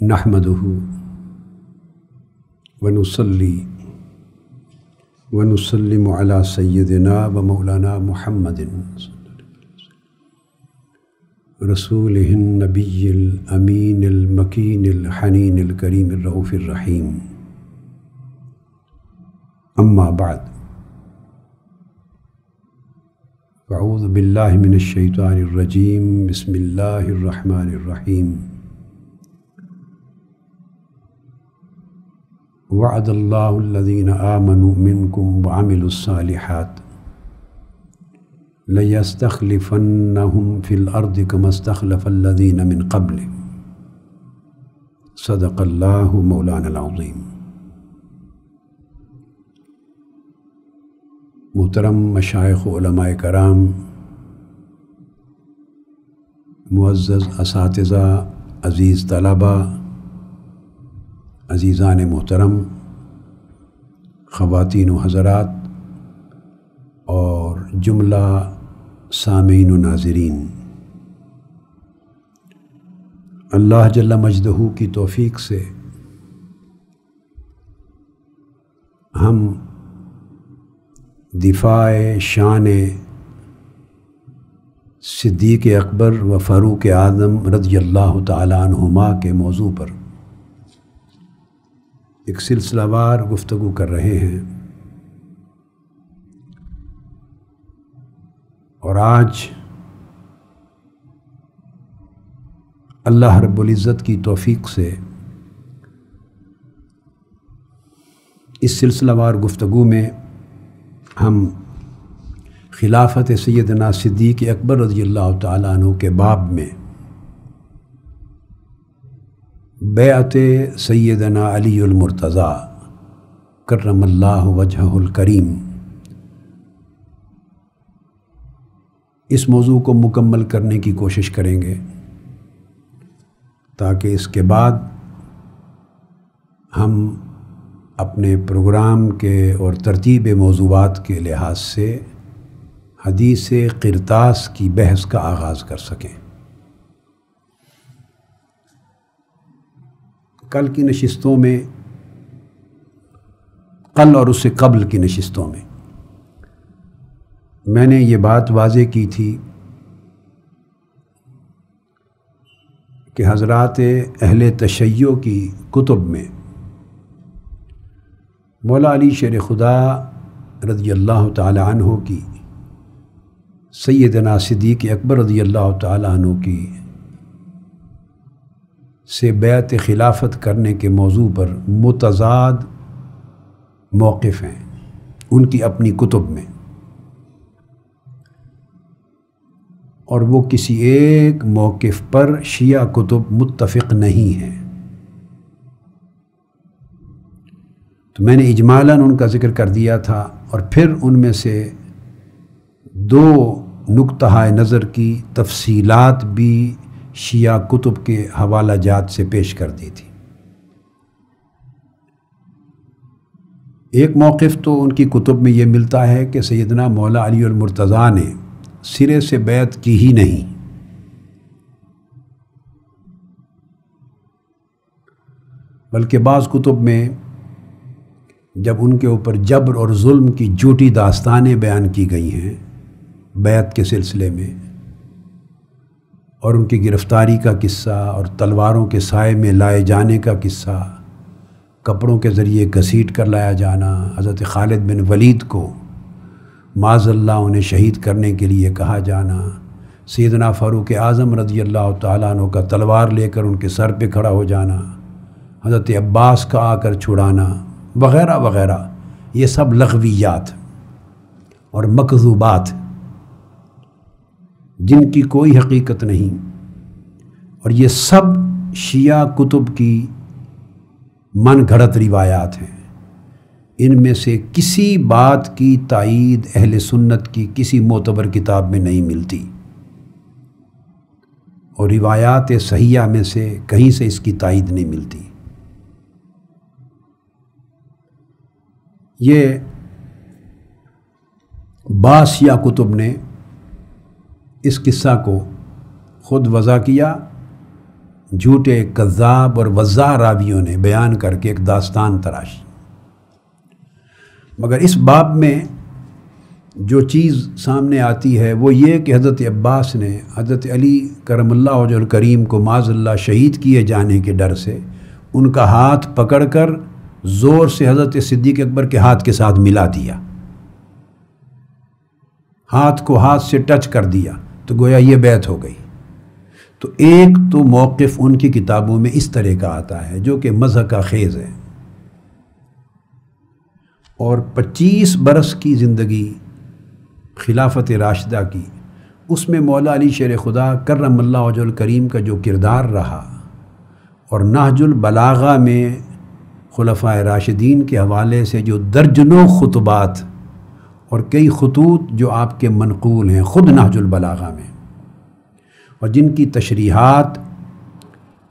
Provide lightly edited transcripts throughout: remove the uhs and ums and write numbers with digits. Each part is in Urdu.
نحمدہ ونصلی ونسلم علی سیدنا و مولانا محمد رسولہ النبی الامین المکین الحنین الکریم الرؤوف الرحیم اما بعد اعوذ باللہ من الشیطان الرجیم بسم اللہ الرحمن الرحیم وعد اللہ الذین آمنوا منکم وعملوا الصالحات لَيَسْتَخْلِفَنَّهُمْ فِي الْأَرْضِ كَمَا اسْتَخْلَفَ الَّذِينَ مِنْ قَبْلِهِمْ صدق اللہ مولانا العظیم۔ محترم مشائخ و علماء کرام، معزز اساتذہ، عزیز طلبہ، عزیزان محترم، خواتین و حضرات اور جملہ سامعین و ناظرین، اللہ جل مجدہ کی توفیق سے ہم دفاع شان صدیق اکبر و فاروق اعظم رضی اللہ تعالیٰ عنہما کے موضوع پر ایک سلسلہ وار گفتگو کر رہے ہیں، اور آج اللہ رب العزت کی توفیق سے اس سلسلہ وار گفتگو میں ہم خلافت سیدنا صدیق اکبر رضی اللہ تعالیٰ عنہ کے باب میں بیعت سیدنا علی المرتضیٰ کرم اللہ وجہہ الکریم، اس موضوع کو مکمل کرنے کی کوشش کریں گے، تاکہ اس کے بعد ہم اپنے پروگرام کے اور ترتیب موضوعات کے لحاظ سے حدیث قرطاس کی بحث کا آغاز کر سکیں۔ کل کی نشستوں میں، کل اور اس سے قبل کی نشستوں میں نے یہ بات واضح کی تھی کہ حضرات اہل تشیع کی کتب میں مولا علی شیر خدا رضی اللہ تعالی عنہ کی سیدنا صدیق اکبر رضی اللہ تعالی عنہ کی سے بیعت خلافت کرنے کے موضوع پر متضاد موقف ہیں ان کی اپنی کتب میں، اور وہ کسی ایک موقف پر شیعہ کتب متفق نہیں ہیں۔ تو میں نے اجمالاً ان کا ذکر کر دیا تھا، اور پھر ان میں سے دو نقطہ نظر کی تفصیلات بھی شیعہ کتب کے حوالہ جات سے پیش کر دی تھی۔ ایک موقف تو ان کی کتب میں یہ ملتا ہے کہ سیدنا مولا علی المرتضیٰ نے سرے سے بیعت کی ہی نہیں، بلکہ بعض کتب میں جب ان کے اوپر جبر اور ظلم کی جھوٹی داستانیں بیان کی گئی ہیں بیعت کے سلسلے میں، اور ان کی گرفتاری کا قصہ اور تلواروں کے سائے میں لائے جانے کا قصہ، کپڑوں کے ذریعے گھسیٹ کر لایا جانا، حضرت خالد بن ولید کو معاذ اللہ انہیں شہید کرنے کے لیے کہا جانا، سیدنا فاروق اعظم رضی اللہ تعالیٰ عنہ کا تلوار لے کر ان کے سر پہ کھڑا ہو جانا، حضرت عباس کا آ کر چھڑانا، وغیرہ وغیرہ، یہ سب لغویات اور مکذوبات جن کی کوئی حقیقت نہیں، اور یہ سب شیعہ کتب کی من گھڑت روایات ہیں۔ ان میں سے کسی بات کی تائید اہل سنت کی کسی معتبر کتاب میں نہیں ملتی، اور روایات صحیحہ میں سے کہیں سے اس کی تائید نہیں ملتی۔ یہ بعض شیعہ کتب نے اس قصہ کو خود وضع کیا، جھوٹے کذاب اور وضاع راویوں نے بیان کر کے ایک داستان تراشی۔ مگر اس باب میں جو چیز سامنے آتی ہے وہ یہ کہ حضرت عباس نے حضرت علی کرم اللہ وجہ الکریم کو معاذ اللہ شہید کیے جانے کے ڈر سے ان کا ہاتھ پکڑ کر زور سے حضرت صدیق اکبر کے ہاتھ کے ساتھ ملا دیا، ہاتھ کو ہاتھ سے ٹچ کر دیا، تو گویا یہ بیعت ہو گئی۔ تو ایک تو موقف ان کی کتابوں میں اس طرح کا آتا ہے جو کہ مضحک کا خیز ہے، اور 25 برس کی زندگی خلافت راشدہ کی، اس میں مولا علی شیر خدا کرم اللہ وجہ الکریم کا جو کردار رہا، اور نہج البلاغہ میں خلفائے راشدین کے حوالے سے جو درجنوں خطبات اور کئی خطوط جو آپ کے منقول ہیں خود نہج البلاغہ میں، اور جن کی تشریحات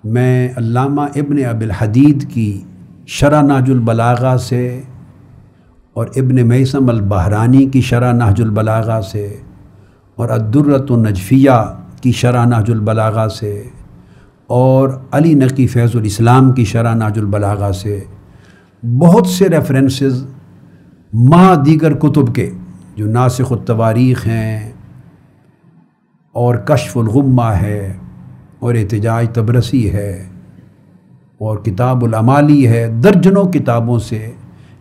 میں علامہ ابن ابی الحدید کی شرح نہج البلاغہ سے اور ابن میثم البحرانی کی شرح نہج البلاغہ سے اور الدرۃ النجفیہ کی شرح نہج البلاغہ سے اور علی نقی فیض الاسلام کی شرح نہج البلاغہ سے بہت سے ریفرنسز مع دیگر کتب کے جو ناسخ التواریخ ہیں اور کشف الغمہ ہے اور احتجاج تبرسی ہے اور کتاب الامالی ہے، درجنوں کتابوں سے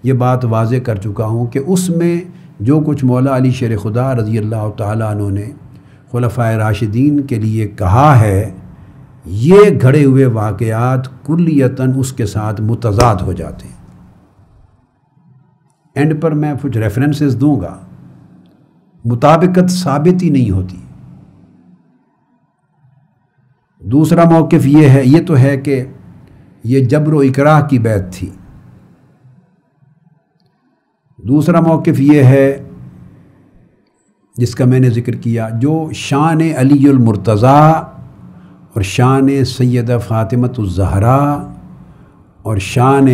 یہ بات واضح کر چکا ہوں کہ اس میں جو کچھ مولا علی شیر خدا رضی اللہ تعالیٰ عنہ نے خلفائے راشدین کے لیے کہا ہے، یہ گھڑے ہوئے واقعات کلیتاً اس کے ساتھ متضاد ہو جاتے ہیں۔ اینڈ پر میں کچھ ریفرنسز دوں گا، مطابقت ثابت ہی نہیں ہوتی۔ دوسرا موقف یہ ہے، یہ تو ہے کہ یہ جبر و اکراہ کی بیعت تھی۔ دوسرا موقف یہ ہے جس کا میں نے ذکر کیا، جو شان علی المرتضیٰ اور شان سیدہ فاطمۃ الزہراء اور شان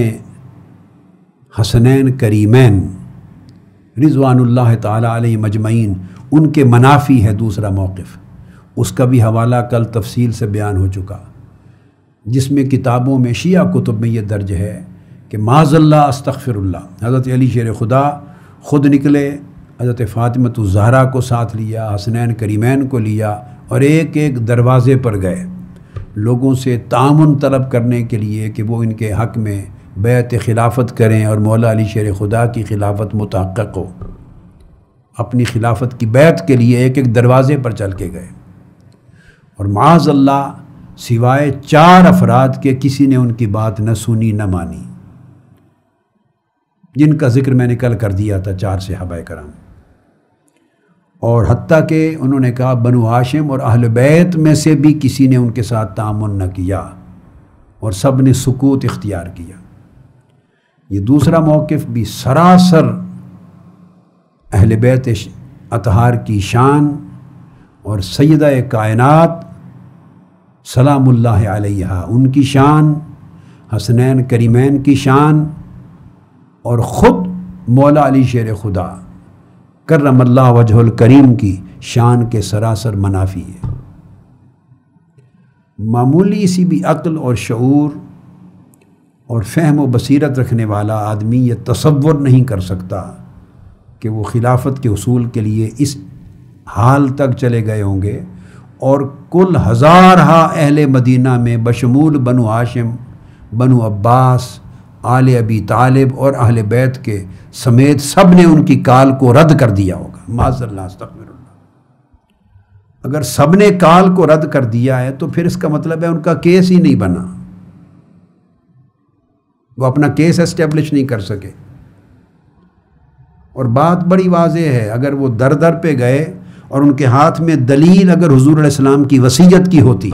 حسنین کریمین رضوان اللہ تعالیٰ علیہ مجمعین ان کے منافی ہے۔ دوسرا موقف اس کا بھی حوالہ کل تفصیل سے بیان ہو چکا، جس میں کتابوں میں شیعہ کتب میں یہ درج ہے کہ معاذ اللہ استغفر اللہ، حضرت علی شیر خدا خود نکلے، حضرت فاطمۃ الزہراء کو ساتھ لیا، حسنین کریمین کو لیا، اور ایک ایک دروازے پر گئے لوگوں سے تعاون طلب کرنے کے لیے کہ وہ ان کے حق میں بیعت خلافت کریں اور مولا علی شیر خدا کی خلافت متحقق ہو۔ اپنی خلافت کی بیعت کے لیے ایک ایک دروازے پر چل کے گئے، اور معاذ اللہ سوائے 4 افراد کے کسی نے ان کی بات نہ سنی نہ مانی، جن کا ذکر میں نے کل کر دیا تھا، 4 صحابہ کرام۔ اور حتیٰ کہ انہوں نے کہا بنو ہاشم اور اہل بیت میں سے بھی کسی نے ان کے ساتھ تعاون نہ کیا، اور سب نے سکوت اختیار کیا۔ یہ دوسرا موقف بھی سراسر اہل بیت اطہار کی شان اور سیدہ کائنات سلام اللہ علیہا ان کی شان، حسنین کریمین کی شان، اور خود مولا علی شیر خدا کرم اللہ وجہ الکریم کی شان کے سراسر منافی ہے۔ معمولی سی بھی عقل اور شعور اور فہم و بصیرت رکھنے والا آدمی یہ تصور نہیں کر سکتا کہ وہ خلافت کے اصول کے لیے اس حال تک چلے گئے ہوں گے، اور کل ہزارہا اہل مدینہ میں بشمول بنو ہاشم، بنو عباس، آل ابی طالب اور اہل بیت کے سمیت سب نے ان کی کال کو رد کر دیا ہوگا۔ معاذ اللہ استغفر اللہ۔ اگر سب نے کال کو رد کر دیا ہے تو پھر اس کا مطلب ہے ان کا کیس ہی نہیں بنا، وہ اپنا کیس اسٹیبلش نہیں کر سکے۔ اور بات بڑی واضح ہے، اگر وہ در در پہ گئے اور ان کے ہاتھ میں دلیل اگر حضور علیہ السلام کی وصیت کی ہوتی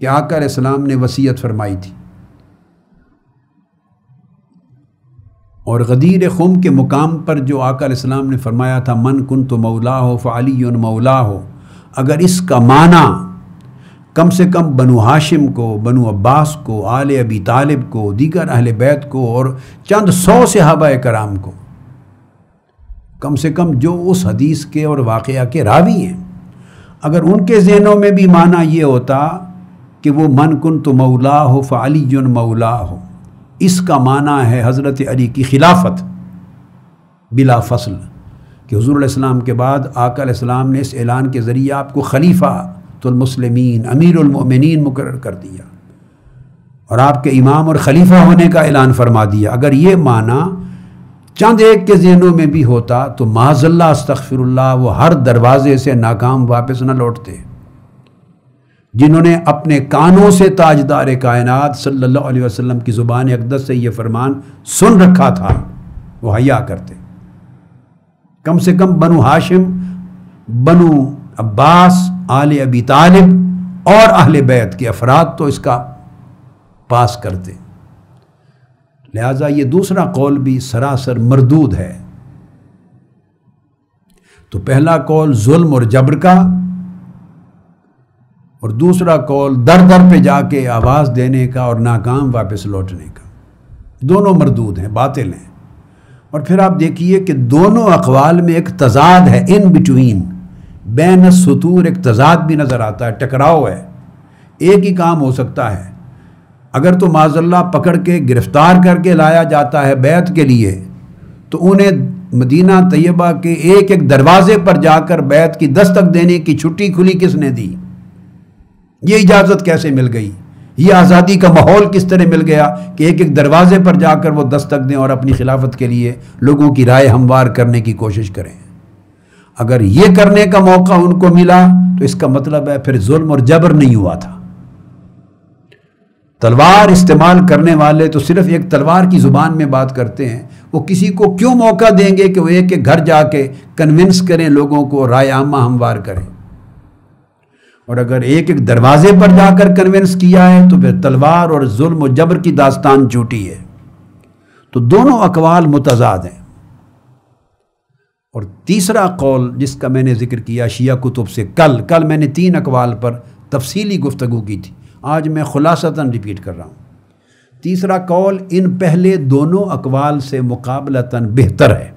کہ آقا علیہ السلام نے وصیت فرمائی تھی، اور غدیر خم کے مقام پر جو آقا علیہ السلام نے فرمایا تھا من کنت مولاہ فعلی مولاہ، اگر اس کا معنی کم سے کم بنو ہاشم کو، بنو عباس کو، آل ابی طالب کو، دیگر اہل بیت کو اور چند 100 صحابہ کرام کو، کم سے کم جو اس حدیث کے اور واقعہ کے راوی ہیں، اگر ان کے ذہنوں میں بھی معنی یہ ہوتا کہ وہ من کنت مولاہ فعلی مولاہ، اس کا معنی ہے حضرت علی کی خلافت بلا فصل، کہ حضور علیہ السلام کے بعد آقا علیہ السلام نے اس اعلان کے ذریعے آپ کو خلیفہ المسلمین امیر المؤمنین مقرر کر دیا اور آپ کے امام اور خلیفہ ہونے کا اعلان فرما دیا۔ اگر یہ معنی چند ایک کے ذہنوں میں بھی ہوتا تو معاذ اللہ استغفر اللہ وہ ہر دروازے سے ناکام واپس نہ لوٹتے۔ جنہوں نے اپنے کانوں سے تاجدار کائنات صلی اللہ علیہ وسلم کی زبان اقدس سے یہ فرمان سن رکھا تھا، وہ حیا کرتے۔ کم سے کم بنو ہاشم، بنو عباس، آل ابی طالب اور اہل بیت کے افراد تو اس کا پاس کرتے۔ لہذا یہ دوسرا قول بھی سراسر مردود ہے۔ تو پہلا قول ظلم اور جبر کا، اور دوسرا قول در در پہ جا کے آواز دینے کا اور ناکام واپس لوٹنے کا، دونوں مردود ہیں، باطل ہیں۔ اور پھر آپ دیکھیے کہ دونوں اقوال میں ایک تضاد ہے، ان بٹوین، بین السطور ایک تضاد بھی نظر آتا ہے، ٹکراؤ ہے۔ ایک ہی کام ہو سکتا ہے، اگر تو معاذ اللہ پکڑ کے گرفتار کر کے لایا جاتا ہے بیعت کے لیے، تو انہیں مدینہ طیبہ کے ایک ایک دروازے پر جا کر بیعت کی دستک دینے کی چھٹی کھلی کس نے دی؟ یہ اجازت کیسے مل گئی؟ یہ آزادی کا ماحول کس طرح مل گیا کہ ایک ایک دروازے پر جا کر وہ دستک دیں اور اپنی خلافت کے لیے لوگوں کی رائے ہموار کرنے کی کوشش کریں؟ اگر یہ کرنے کا موقع ان کو ملا تو اس کا مطلب ہے پھر ظلم اور جبر نہیں ہوا تھا۔ تلوار استعمال کرنے والے تو صرف ایک تلوار کی زبان میں بات کرتے ہیں، وہ کسی کو کیوں موقع دیں گے کہ وہ ایک ایک گھر جا کے کنونس کریں، لوگوں کو رائے عامہ ہموار کریں؟ اور اگر ایک ایک دروازے پر جا کر کنونس کیا ہے تو پھر تلوار اور ظلم و جبر کی داستان جھوٹی ہے۔ تو دونوں اقوال متضاد ہیں۔ اور تیسرا قول جس کا میں نے ذکر کیا شیعہ کتب سے، کل میں نے 3 اقوال پر تفصیلی گفتگو کی تھی، آج میں خلاصتاً ریپیٹ کر رہا ہوں۔ تیسرا قول ان پہلے دونوں اقوال سے مقابلتاً بہتر ہے،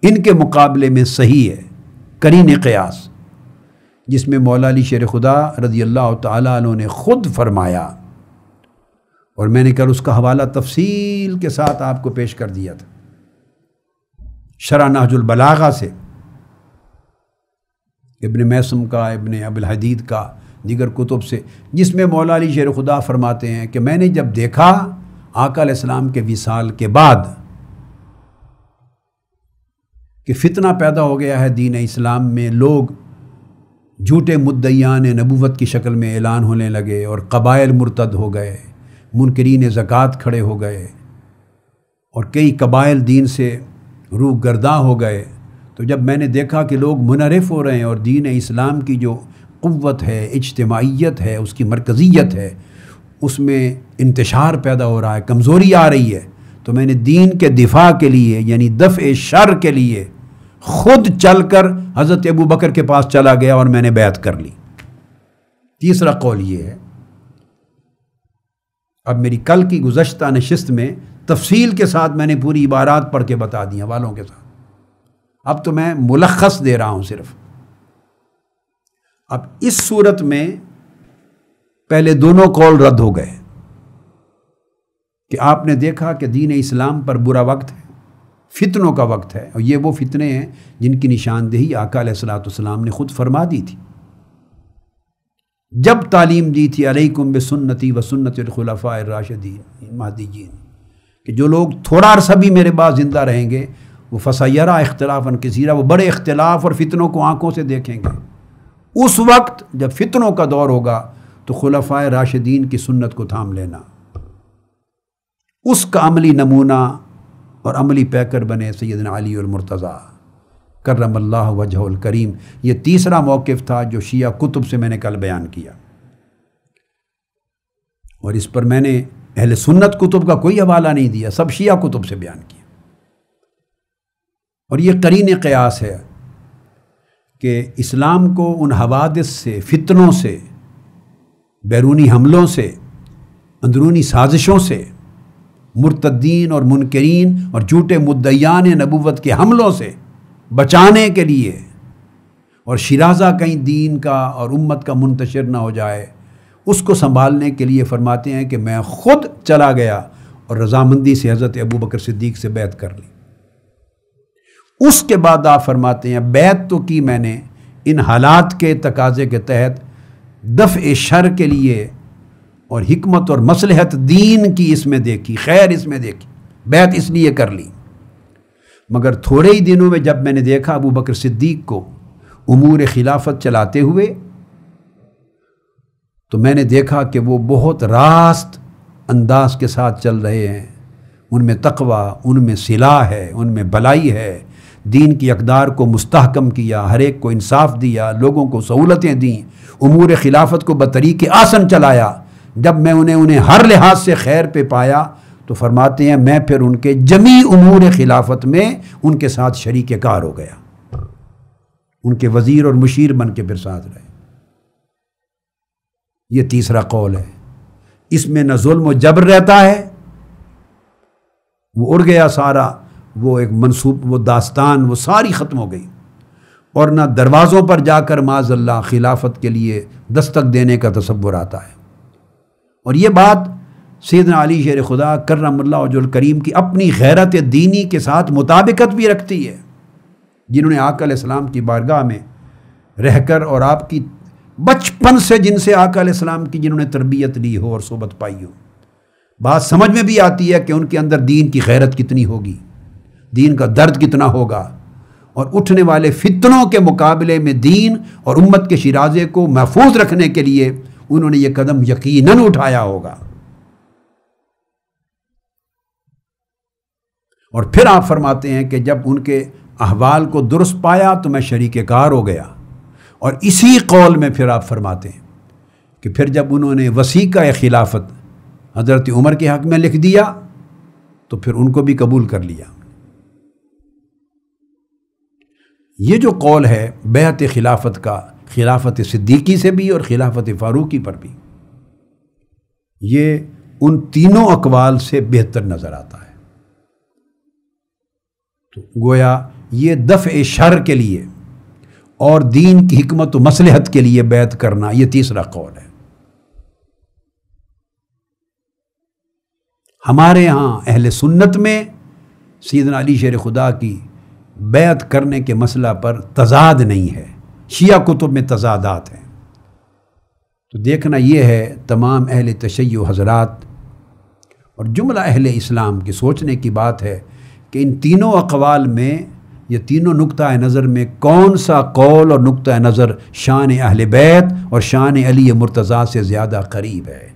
ان کے مقابلے میں صحیح ہے، قرین قیاس، جس میں مولا علی شیر خدا رضی اللہ تعالیٰ عنہ نے خود فرمایا، اور میں نے کل اس کا حوالہ تفصیل کے ساتھ آپ کو پیش کر دیا تھا شرح نہج البلاغہ سے، ابن میثم کا، ابن ابی الحدید کا، دیگر کتب سے، جس میں مولا علی شیر خدا فرماتے ہیں کہ میں نے جب دیکھا آقا علیہ السلام کے وصال کے بعد کہ فتنہ پیدا ہو گیا ہے دین اسلام میں، لوگ جھوٹے مدعیان نبوت کی شکل میں اعلان ہونے لگے اور قبائل مرتد ہو گئے، منکرین زکوٰۃ کھڑے ہو گئے اور کئی قبائل دین سے روح گرداں ہو گئے، تو جب میں نے دیکھا کہ لوگ منحرف ہو رہے ہیں اور دین اسلام کی جو قوت ہے، اجتماعیت ہے، اس کی مرکزیت ہے، اس میں انتشار پیدا ہو رہا ہے، کمزوری آ رہی ہے، تو میں نے دین کے دفاع کے لیے یعنی دفع شر کے لیے خود چل کر حضرت ابو بکر کے پاس چلا گیا اور میں نے بیعت کر لی۔ تیسرا قول یہ ہے۔ اب میری کل کی گزشتہ نشست میں تفصیل کے ساتھ میں نے پوری عبارات پڑھ کے بتا دی حوالوں کے ساتھ، اب تو میں ملخص دے رہا ہوں صرف۔ اب اس صورت میں پہلے دونوں قول رد ہو گئے کہ آپ نے دیکھا کہ دین اسلام پر برا وقت ہے، فتنوں کا وقت ہے، اور یہ وہ فتنے ہیں جن کی نشاندہی آقا علیہ الصلوۃ والسلام نے خود فرما دی تھی جب تعلیم دی تھی علیکم بسنتی و سنت الخلفاء الراشدین المہدیین، کہ جو لوگ تھوڑا عرصہ بھی میرے بعد زندہ رہیں گے وہ فسیرا اختلافاً کثیرا، وہ بڑے اختلاف اور فتنوں کو آنکھوں سے دیکھیں گے۔ اس وقت جب فتنوں کا دور ہوگا تو خلفاء راشدین کی سنت کو تھام لینا، اس کا عملی نمونہ اور عملی پیکر بنے سیدنا علی المرتضیٰ کرم اللہ وجہہ الکریم۔ یہ تیسرا موقف تھا جو شیعہ کتب سے میں نے کل بیان کیا، اور اس پر میں نے اہل سنت کتب کا کوئی حوالہ نہیں دیا، سب شیعہ کتب سے بیان کیا۔ اور یہ قرین قیاس ہے کہ اسلام کو ان حوادث سے، فتنوں سے، بیرونی حملوں سے، اندرونی سازشوں سے، مرتدین اور منکرین اور جھوٹے مدعیان نبوت کے حملوں سے بچانے کے لیے، اور شرازہ کہیں دین کا اور امت کا منتشر نہ ہو جائے، اس کو سنبھالنے کے لیے فرماتے ہیں کہ میں خود چلا گیا اور رضامندی سے حضرت ابوبکر صدیق سے بیعت کر لی۔ اس کے بعد آپ فرماتے ہیں بیعت تو کی میں نے ان حالات کے تقاضے کے تحت دفع شر کے لیے، اور حکمت اور مصلحت دین کی اس میں دیکھی، خیر اس میں دیکھی، بیعت اس لیے کر لی۔ مگر تھوڑے ہی دنوں میں جب میں نے دیکھا ابوبکر صدیق کو امور خلافت چلاتے ہوئے، تو میں نے دیکھا کہ وہ بہت راست انداز کے ساتھ چل رہے ہیں، ان میں تقوی، ان میں صلاح ہے، ان میں بھلائی ہے، دین کی اقدار کو مستحکم کیا، ہر ایک کو انصاف دیا، لوگوں کو سہولتیں دیں، امور خلافت کو بطریق آسن چلایا۔ جب میں انہیں ہر لحاظ سے خیر پہ پایا تو فرماتے ہیں میں پھر ان کے جمیع امور خلافت میں ان کے ساتھ شریک کار ہو گیا، ان کے وزیر اور مشیر بن کے پھر ساتھ رہے۔ یہ تیسرا قول ہے، اس میں نہ ظلم و جبر رہتا ہے، وہ اڑ گیا سارا، وہ ایک منصوب، وہ داستان وہ ساری ختم ہو گئی، اور نہ دروازوں پر جا کر معاذ اللہ خلافت کے لیے دستک دینے کا تصور آتا ہے۔ اور یہ بات سیدنا علی شیر خدا کرم اللہ وجہ الکریم کی اپنی غیرت دینی کے ساتھ مطابقت بھی رکھتی ہے، جنہوں نے آقا علیہ السلام کی بارگاہ میں رہ کر، اور آپ کی بچپن سے جن سے آقا علیہ السلام کی جنہوں نے تربیت لی ہو اور صحبت پائی ہو، بات سمجھ میں بھی آتی ہے کہ ان کے اندر دین کی غیرت کتنی ہوگی، دین کا درد کتنا ہوگا، اور اٹھنے والے فتنوں کے مقابلے میں دین اور امت کے شیرازے کو محفوظ رکھنے کے لیے انہوں نے یہ قدم یقیناً اٹھایا ہوگا۔ اور پھر آپ فرماتے ہیں کہ جب ان کے احوال کو درست پایا تو میں شریک کار ہو گیا، اور اسی قول میں پھر آپ فرماتے ہیں کہ پھر جب انہوں نے وثیقہ خلافت حضرت عمر کے حق میں لکھ دیا تو پھر ان کو بھی قبول کر لیا۔ یہ جو قول ہے بیعت خلافت کا، خلافت صدیقی سے بھی اور خلافت فاروقی پر بھی، یہ ان تینوں اقوال سے بہتر نظر آتا ہے۔ تو گویا یہ دفع شر کے لیے اور دین کی حکمت و مصلحت کے لیے بیعت کرنا، یہ تیسرا قول ہے۔ ہمارے ہاں اہل سنت میں سیدنا علی شیر خدا کی بیعت کرنے کے مسئلہ پر تضاد نہیں ہے، شیعہ کتب میں تضادات ہیں۔ تو دیکھنا یہ ہے تمام اہل تشیع حضرات اور جملہ اہل اسلام کی سوچنے کی بات ہے کہ ان تینوں اقوال میں، یہ تینوں نقطہ نظر میں کون سا قول اور نقطہ نظر شان اہل بیت اور شان علی مرتضیٰ سے زیادہ قریب ہے،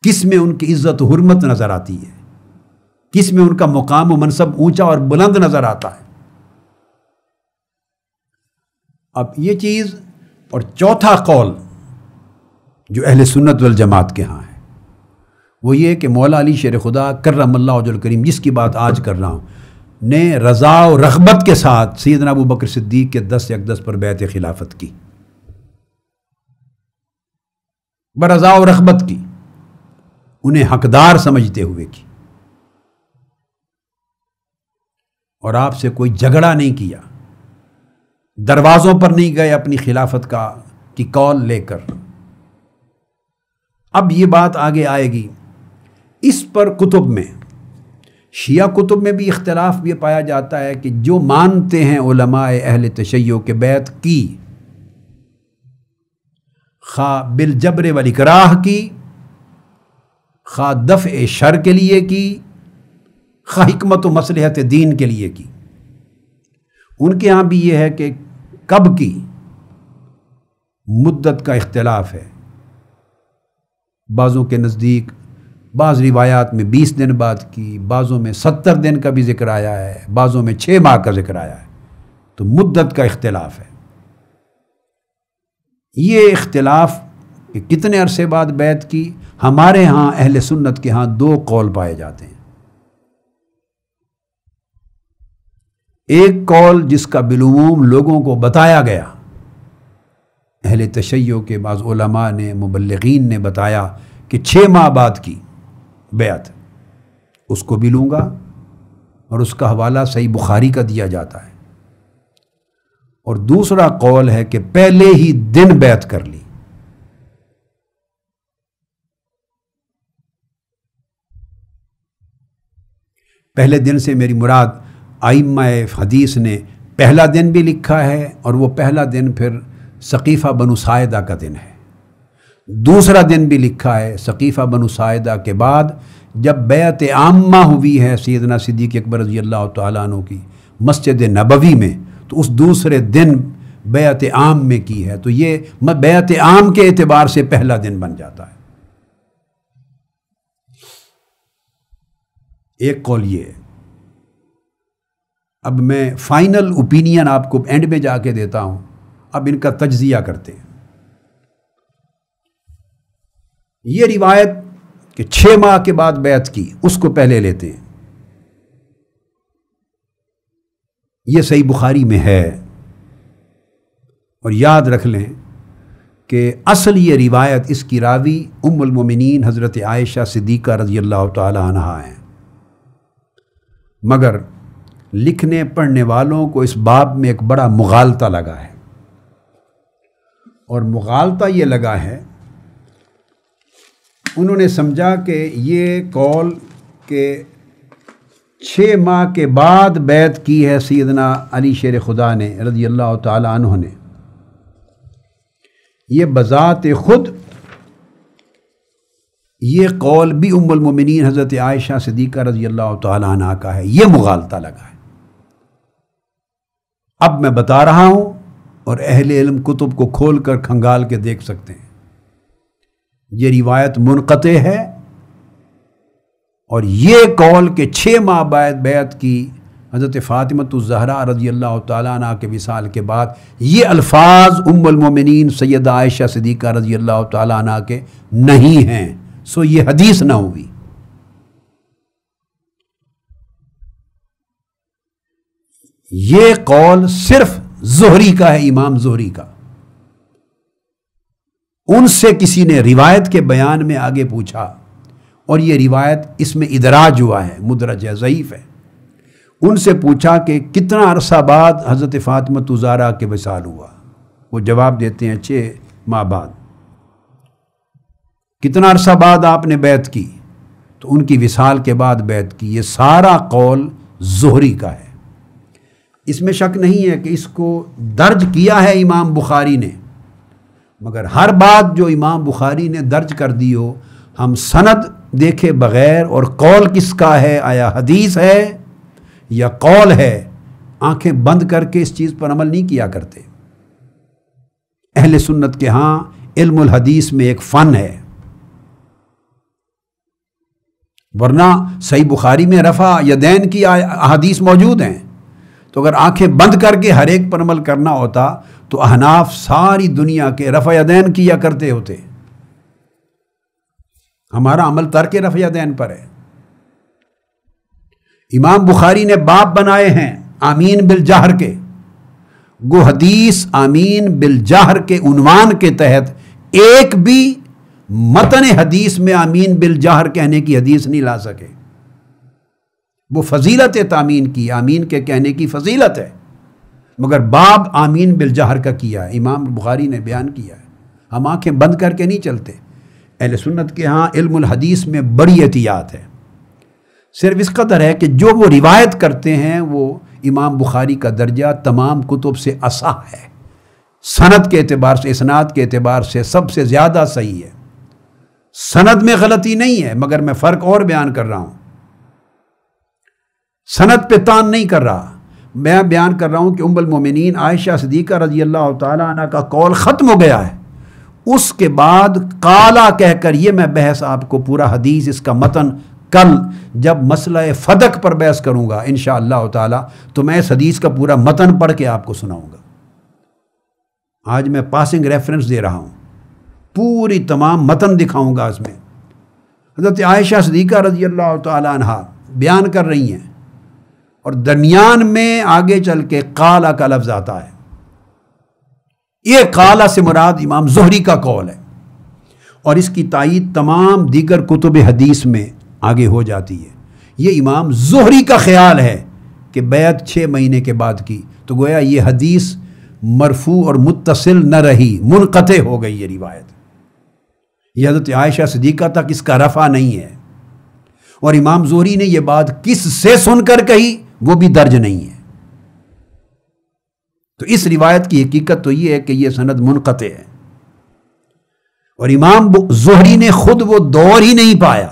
کس میں ان کی عزت و حرمت نظر آتی ہے، کس میں ان کا مقام و منصب اونچا اور بلند نظر آتا ہے۔ اب یہ چیز، اور چوتھا قول جو اہل سنت والجماعت کے ہاں ہے وہ یہ کہ مولا علی شیر خدا کرم اللہ وجہ الکریم، جس کی بات آج کر رہا ہوں، نے رضا و رغبت کے ساتھ سیدنا ابو بکر صدیق کے دست اقدس پر بیعت خلافت کی، برضا و رغبت کی، انہیں حقدار سمجھتے ہوئے کی، اور آپ سے کوئی جھگڑا نہیں کیا، دروازوں پر نہیں گئے اپنی خلافت کی کال لے کر۔ اب یہ بات آگے آئے گی، اس پر کتب میں، شیعہ کتب میں بھی اختلاف یہ پایا جاتا ہے کہ جو مانتے ہیں علماء اہل تشیع کے بیعت کی، خواہ بالجبر والاکراہ کی، خواہ دفع شر کے لیے کی، خواہ حکمت و مصلحت دین کے لیے کی، ان کے ہاں بھی یہ ہے کہ کب کی مدت کا اختلاف ہے، بعضوں کے نزدیک بعض روایات میں 20 دن بعد کی، بعضوں میں 70 دن کا بھی ذکر آیا ہے، بعضوں میں 6 ماہ کا ذکر آیا ہے، تو مدت کا اختلاف ہے۔ یہ اختلاف کہ کتنے عرصے بعد بیعت کی، ہمارے ہاں اہل سنت کے ہاں 2 قول پائے جاتے ہیں۔ ایک قول جس کا بالعموم لوگوں کو بتایا گیا، اہل تشیع کے بعض علماء نے، مبلغین نے بتایا کہ 6 ماہ بعد کی بیعت، اس کو بھی لوں گا، اور اس کا حوالہ صحیح بخاری کا دیا جاتا ہے۔ اور دوسرا قول ہے کہ پہلے ہی دن بیعت کر لی، پہلے دن سے میری مراد ائمہ حدیث نے پہلا دن بھی لکھا ہے، اور وہ پہلا دن پھر ثقیفہ بنو ساعدہ کا دن ہے۔ دوسرا دن بھی لکھا ہے ثقیفہ بنو ساعدہ کے بعد جب بیعت عامہ ہوئی ہے سیدنا صدیق اکبر رضی اللہ تعالیٰ عنہ کی مسجد نبوی میں، تو اس دوسرے دن بیعت عام میں کی ہے، تو یہ بیعت عام کے اعتبار سے پہلا دن بن جاتا ہے۔ ایک قول یہ ہے۔ اب میں فائنل اوپینین آپ کو اینڈ میں جا کے دیتا ہوں، اب ان کا تجزیہ کرتے ہیں۔ یہ روایت کہ 6 ماہ کے بعد بیعت کی، اس کو پہلے لیتے ہیں۔ یہ صحیح بخاری میں ہے، اور یاد رکھ لیں کہ اصل یہ روایت اس کی راوی ام المومنین حضرت عائشہ صدیقہ رضی اللہ تعالی عنہا ہیں، مگر لکھنے پڑھنے والوں کو اس باب میں ایک بڑا مغالطہ لگا ہے، اور مغالطہ یہ لگا ہے، انہوں نے سمجھا کہ یہ قول کہ 6 ماہ کے بعد بیعت کی ہے سیدنا علی شیر خدا نے رضی اللہ تعالی عنہ نے، یہ بذات خود یہ قول بھی ام المومنین حضرت عائشہ صدیقہ رضی اللہ تعالی عنہ کا ہے، یہ مغالطہ لگا ہے۔ اب میں بتا رہا ہوں، اور اہل علم کتب کو کھول کر کھنگال کے دیکھ سکتے ہیں، یہ روایت منقطع ہے، اور یہ قول کہ 6 ماہ بعد بیعت کی حضرت فاطمۃ الزہرا رضی اللہ تعالیٰ عنہ کے وصال کے بعد، یہ الفاظ ام المومنین سیدہ عائشہ صدیقہ رضی اللہ تعالیٰ عنہ کے نہیں ہیں، سو یہ حدیث نہ ہوئی۔ یہ قول صرف زہری کا ہے، امام زہری کا۔ ان سے کسی نے روایت کے بیان میں آگے پوچھا، اور یہ روایت اس میں ادراج ہوا ہے، مدرج ہے، ضعیف ہے۔ ان سے پوچھا کہ کتنا عرصہ بعد حضرت فاطمۃ الزہرا کے وصال ہوا؟ وہ جواب دیتے ہیں 6 ماہ بعد۔ کتنا عرصہ بعد آپ نے بیعت کی؟ تو ان کی وصال کے بعد بیعت کی۔ یہ سارا قول زہری کا ہے، اس میں شک نہیں ہے کہ اس کو درج کیا ہے امام بخاری نے، مگر ہر بات جو امام بخاری نے درج کر دی ہو، ہم سند دیکھے بغیر، اور قول کس کا ہے، آیا حدیث ہے یا قول ہے، آنکھیں بند کر کے اس چیز پر عمل نہیں کیا کرتے۔ اہل سنت کے ہاں علم الحدیث میں ایک فن ہے، ورنہ صحیح بخاری میں رفع یدین کی احادیث موجود ہیں، تو اگر آنکھیں بند کر کے ہر ایک پر عمل کرنا ہوتا تو احناف ساری دنیا کے رفع یدین کیا کرتے ہوتے۔ ہمارا عمل ترک رفع یدین پر ہے۔ امام بخاری نے باب بنائے ہیں آمین بالجہر کے، گو حدیث آمین بالجہر کے عنوان کے تحت ایک بھی متن حدیث میں آمین بالجہر کہنے کی حدیث نہیں لا سکے۔ وہ فضیلت ہے تامین کی، آمین کے کہنے کی فضیلت ہے، مگر باب آمین بالجہر کا کیا ہے، امام بخاری نے بیان کیا ہے۔ ہم آنکھیں بند کر کے نہیں چلتے۔ اہل سنت کے ہاں علم الحدیث میں بڑی احتیاط ہے، صرف اس قدر ہے کہ جو وہ روایت کرتے ہیں وہ امام بخاری کا درجہ تمام کتب سے اصح ہے، سند کے اعتبار سے، اسناد کے اعتبار سے سب سے زیادہ صحیح ہے۔ سند میں غلطی نہیں ہے، مگر میں فرق اور بیان کر رہا ہوں، سند پہ تان نہیں کر رہا، میں بیان کر رہا ہوں کہ ام المومنین عائشہ صدیقہ رضی اللہ تعالیٰ عنہ کا قول ختم ہو گیا ہے، اس کے بعد قالا کہہ کر، یہ میں بحث آپ کو پورا حدیث اس کا متن کل جب مسئلہ فدق پر بحث کروں گا انشاءاللہ تعالی، تو میں اس حدیث کا پورا متن پڑھ کے آپ کو سناؤں گا۔ آج میں پاسنگ ریفرنس دے رہا ہوں، پوری تمام متن دکھاؤں گا۔ اس میں حضرت عائشہ صدیقہ رضی اللہ تعالی عنہ بیان کر رہی ہیں، اور درمیان میں آگے چل کے قالا کا لفظ آتا ہے۔ یہ قالا سے مراد امام زہری کا قول ہے، اور اس کی تائید تمام دیگر کتب حدیث میں آگے ہو جاتی ہے۔ یہ امام زہری کا خیال ہے کہ بیعت 6 مہینے کے بعد کی، تو گویا یہ حدیث مرفوع اور متصل نہ رہی، منقطع ہو گئی یہ روایت۔ یہ حضرت عائشہ صدیقہ تک اس کا رفع نہیں ہے، اور امام زہری نے یہ بات کس سے سن کر کہی وہ بھی درج نہیں ہے۔ تو اس روایت کی حقیقت تو یہ ہے کہ یہ سند منقطع ہے، اور امام زہری نے خود وہ دور ہی نہیں پایا۔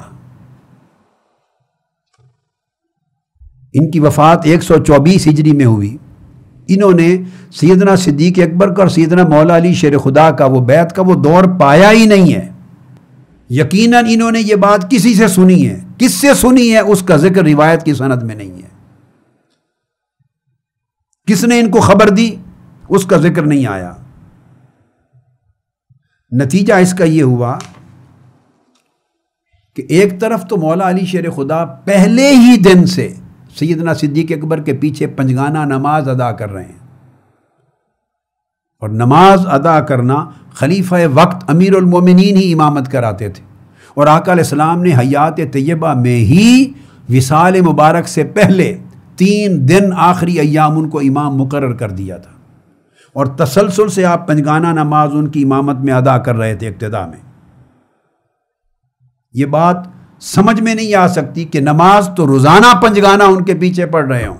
ان کی وفات 124 ہجری میں ہوئی۔ انہوں نے سیدنا صدیق اکبر کا اور سیدنا مولا علی شیر خدا کا وہ بیعت کا وہ دور پایا ہی نہیں ہے۔ یقیناً انہوں نے یہ بات کسی سے سنی ہے، کس سے سنی ہے اس کا ذکر روایت کی سند میں نہیں ہے۔ کس نے ان کو خبر دی اس کا ذکر نہیں آیا۔ نتیجہ اس کا یہ ہوا کہ ایک طرف تو مولا علی شیر خدا پہلے ہی دن سے سیدنا صدیق اکبر کے پیچھے پنجگانہ نماز ادا کر رہے ہیں، اور نماز ادا کرنا خلیفہ وقت امیر المومنین ہی امامت کراتے تھے، اور آقا علیہ السلام نے حیات طیبہ میں ہی وصال مبارک سے پہلے 3 دن آخری ایام ان کو امام مقرر کر دیا تھا، اور تسلسل سے آپ پنجگانہ نماز ان کی امامت میں ادا کر رہے تھے ابتدا میں۔ یہ بات سمجھ میں نہیں آ سکتی کہ نماز تو روزانہ پنجگانہ ان کے پیچھے پڑھ رہے ہوں،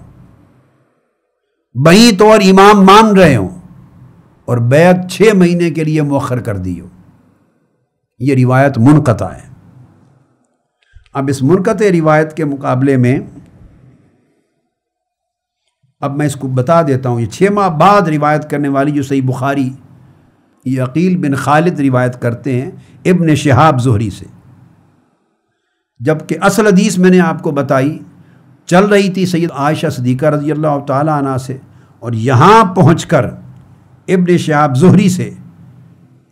بہیں طور امام مان رہے ہوں، اور بیعت 6 مہینے کے لیے مؤخر کر دی ہو۔ یہ روایت منقطع ہے۔ اب اس منقطع روایت کے مقابلے میں اب میں اس کو بتا دیتا ہوں، یہ 6 ماہ بعد روایت کرنے والی جو صحیح بخاری یہ عقیل بن خالد روایت کرتے ہیں ابن شہاب زہری سے، جبکہ اصل حدیث میں نے آپ کو بتائی چل رہی تھی سید عائشہ صدیقہ رضی اللہ تعالی عنہ سے، اور یہاں پہنچ کر ابن شہاب زہری سے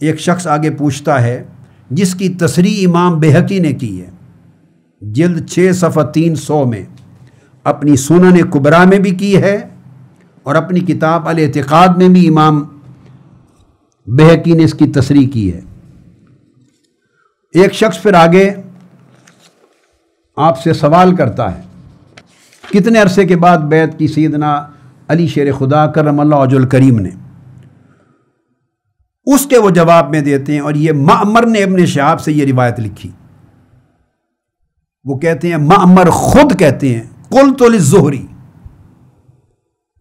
ایک شخص آگے پوچھتا ہے جس کی تصریح امام بہقی نے کی ہے جلد 6 صفحہ 300 میں، اپنی سنن کبریٰ میں بھی کی ہے، اور اپنی کتاب الاعتقاد میں بھی امام بہقی نے اس کی تصریح کی ہے۔ ایک شخص پھر آگے آپ سے سوال کرتا ہے کتنے عرصے کے بعد بیعت کی سیدنا علی شیر خدا کرم اللہ وجہ الکریم نے؟ اس کے وہ جواب میں دیتے ہیں، اور یہ معمر نے ابن شہاب سے یہ روایت لکھی۔ وہ کہتے ہیں، معمر خود کہتے ہیں قلت للزہری،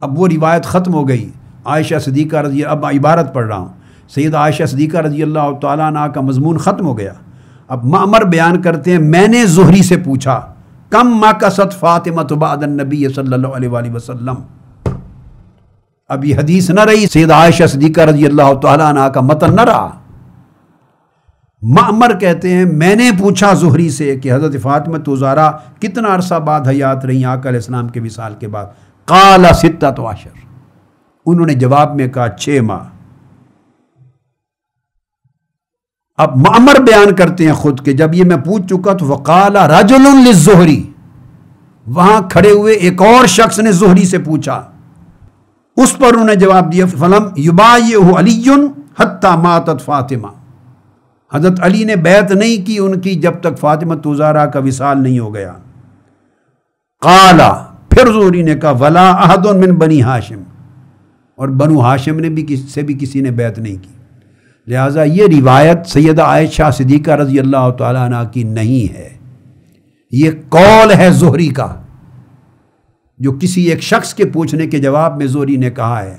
اب وہ روایت ختم ہو گئی، عائشہ صدیقہ رضی، اب عبارت پڑھ رہا ہوں، سید عائشہ صدیقہ رضی اللہ تعالیٰ عنہ کا مضمون ختم ہو گیا۔ اب معمر بیان کرتے ہیں، میں نے زہری سے پوچھا کم مکثت فاطمہ بعد النبی صلی اللہ علیہ وآلہ وسلم، اب یہ حدیث نہ رہی، سید عائشہ صدیقہ رضی اللہ تعالیٰ عنہ کا متن نہ رہا۔ معمر کہتے ہیں میں نے پوچھا زہری سے کہ حضرت فاطمہ زہرا کتنا عرصہ بعد حیات رہی آقا علیہ السلام کے وصال کے بعد؟ قال 16، انہوں نے جواب میں کہا 6 ماہ۔ اب معمر بیان کرتے ہیں خود کہ جب یہ میں پوچھ چکا تو وقال رجل للزہری، وہاں کھڑے ہوئے ایک اور شخص نے زہری سے پوچھا، اس پر انہوں نے جواب دیا فلم یبایعہ علی حتی ماتت فاطمہ، حضرت علی نے بیعت نہیں کی ان کی جب تک فاطمہ زہرا کا وصال نہیں ہو گیا۔ قال، پھر زہری نے کہا ولا احد من بنی ہاشم، اور بنو ہاشم نے بھی کسی نے بیعت نہیں کی۔ لہٰذا یہ روایت سیدہ عائشہ صدیقہ رضی اللہ تعالیٰ عنہ کی نہیں ہے، یہ قول ہے زہری کا، جو کسی ایک شخص کے پوچھنے کے جواب میں زہری نے کہا ہے،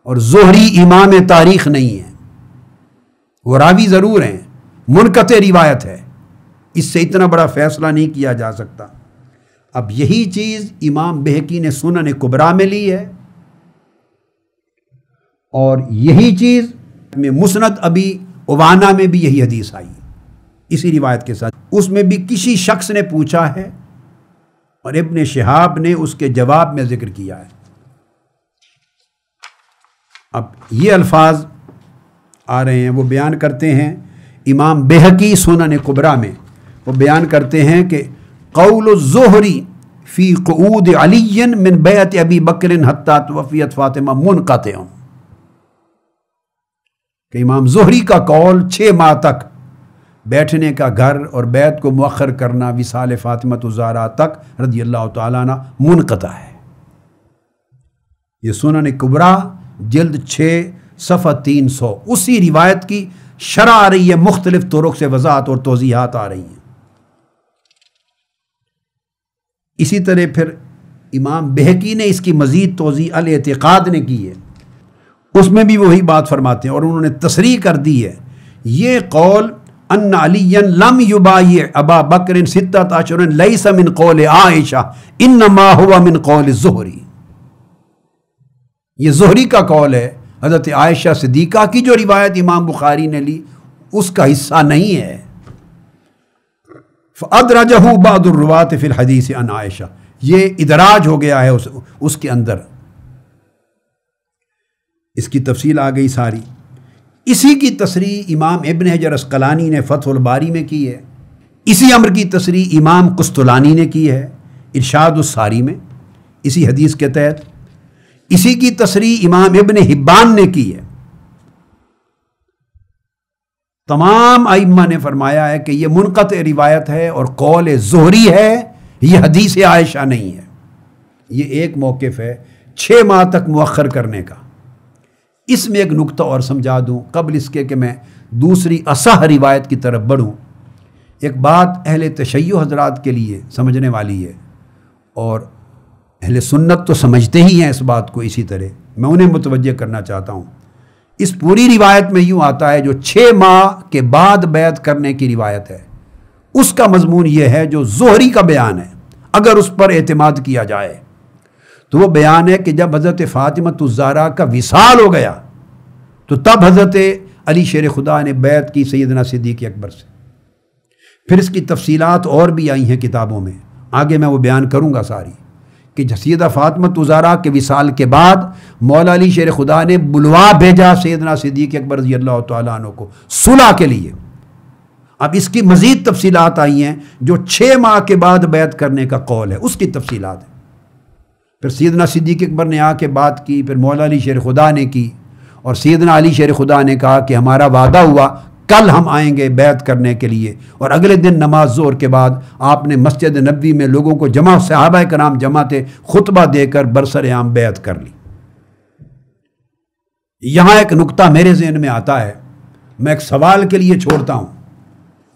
اور زہری امام تاریخ نہیں ہے، وہ راوی ضرور ہیں، منقطع روایت ہے، اس سے اتنا بڑا فیصلہ نہیں کیا جا سکتا۔ اب یہی چیز امام بہقی نے سنن کبریٰ میں لی ہے، اور یہی چیز میں مسند ابی عوانہ میں بھی یہی حدیث آئی اسی روایت کے ساتھ، اس میں بھی کسی شخص نے پوچھا ہے اور ابن شہاب نے اس کے جواب میں ذکر کیا ہے۔ اب یہ الفاظ آ رہے ہیں، وہ بیان کرتے ہیں امام بہقی سنن کبریٰ میں، وہ بیان کرتے ہیں کہ قول الزہری فی قعود علی من بیعت ابی بکر حتی توفیت فاطمہ منقطع، کہ امام زہری کا قول 6 ماہ تک بیٹھنے کا گھر اور بیعت کو مؤخر کرنا وصال فاطمہ زہرا تک رضی اللہ تعالیٰ عنہ منقطع ہے۔ یہ سنن کبریٰ جلد 6 صفحہ 300، اسی روایت کی شرح آ رہی ہے، مختلف طرق سے وضاحت اور توضیحات آ رہی ہیں۔ اسی طرح پھر امام بہقی نے اس کی مزید توضیح الاعتقاد نے کی ہے، اس میں بھی وہی بات فرماتے ہیں اور انہوں نے تصریح کر دی ہے، یہ قول ان علی لم یبایع ابا بکر ستۃ اشہر لیس من قول عائشہ انما ہوا من قول زہری، یہ زہری کا قول ہے، حضرت عائشہ صدیقہ کی جو روایت امام بخاری نے لی اس کا حصہ نہیں ہے۔ فَأَدْرَجَهُ بَعْضُ الرُّوَاةِ فِي الْحَدِيثِ عن عائشہ، یہ ادراج ہو گیا ہے اس کے اندر، اس کی تفصیل آ گئی ساری۔ اسی کی تصریح امام ابن حجر عسقلانی نے فتح الباری میں کی ہے، اسی امر کی تصریح امام قسطلانی نے کی ہے ارشاد الساری میں اسی حدیث کے تحت، اسی کی تصریح امام ابن حبان نے کی ہے۔ تمام ائمہ نے فرمایا ہے کہ یہ منقطع روایت ہے اور قول زہری ہے، یہ حدیث عائشہ نہیں ہے۔ یہ ایک موقف ہے 6 ماہ تک مؤخر کرنے کا۔ اس میں ایک نقطہ اور سمجھا دوں قبل اس کے کہ میں دوسری اصح روایت کی طرف بڑھوں۔ ایک بات اہل تشیع حضرات کے لیے سمجھنے والی ہے، اور اہل سنت تو سمجھتے ہی ہیں اس بات کو، اسی طرح میں انہیں متوجہ کرنا چاہتا ہوں۔ اس پوری روایت میں یوں آتا ہے جو 6 ماہ کے بعد بیعت کرنے کی روایت ہے، اس کا مضمون یہ ہے جو زہری کا بیان ہے، اگر اس پر اعتماد کیا جائے تو وہ بیان ہے کہ جب حضرت فاطمہ الزہرا کا وصال ہو گیا تو تب حضرت علی شیر خدا نے بیعت کی سیدنا صدیق اکبر سے۔ پھر اس کی تفصیلات اور بھی آئی ہیں کتابوں میں، آگے میں وہ بیان کروں گا ساری، کہ سیدہ فاطمہ الزہرا کے وصال کے بعد مولا علی شیر خدا نے بلوا بھیجا سیدنا صدیق اکبر رضی اللہ تعالیٰ عنہ کو صلح کے لیے۔ اب اس کی مزید تفصیلات آئی ہیں جو 6 ماہ کے بعد بیعت کرنے کا قول ہے، اس کی تفصیلات ہیں۔ پھر سیدنا صدیق اکبر نے آ کے بات کی، پھر مولا علی شیر خدا نے کی، اور سیدنا علی شیر خدا نے کہا کہ ہمارا وعدہ ہوا کل ہم آئیں گے بیعت کرنے کے لیے، اور اگلے دن نماز ظہر کے بعد آپ نے مسجد نبوی میں لوگوں کو جمع، صحابہ کرام جمع تھے، خطبہ دے کر برسر عام بیعت کر لی۔ یہاں ایک نقطہ میرے ذہن میں آتا ہے، میں ایک سوال کے لیے چھوڑتا ہوں۔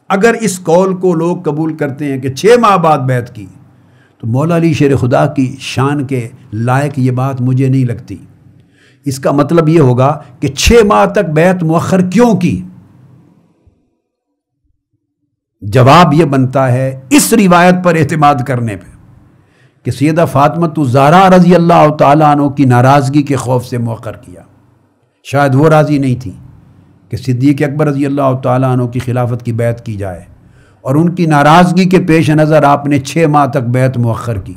اگر اس قول کو لوگ قبول کرتے ہیں کہ 6 ماہ بعد بیعت کی، تو مولا علی شیر خدا کی شان کے لائق یہ بات مجھے نہیں لگتی۔ اس کا مطلب یہ ہوگا کہ 6 ماہ تک بیعت مؤخر کیوں کی؟ جواب یہ بنتا ہے اس روایت پر اعتماد کرنے پہ کہ سیدہ فاطمہ الزہرا رضی اللہ تعالیٰ عنہ کی ناراضگی کے خوف سے مؤخر کیا۔ شاید وہ راضی نہیں تھی کہ صدیق اکبر رضی اللہ تعالیٰ عنہ کی خلافت کی بیعت کی جائے، اور ان کی ناراضگی کے پیش نظر آپ نے 6 ماہ تک بیعت مؤخر کی۔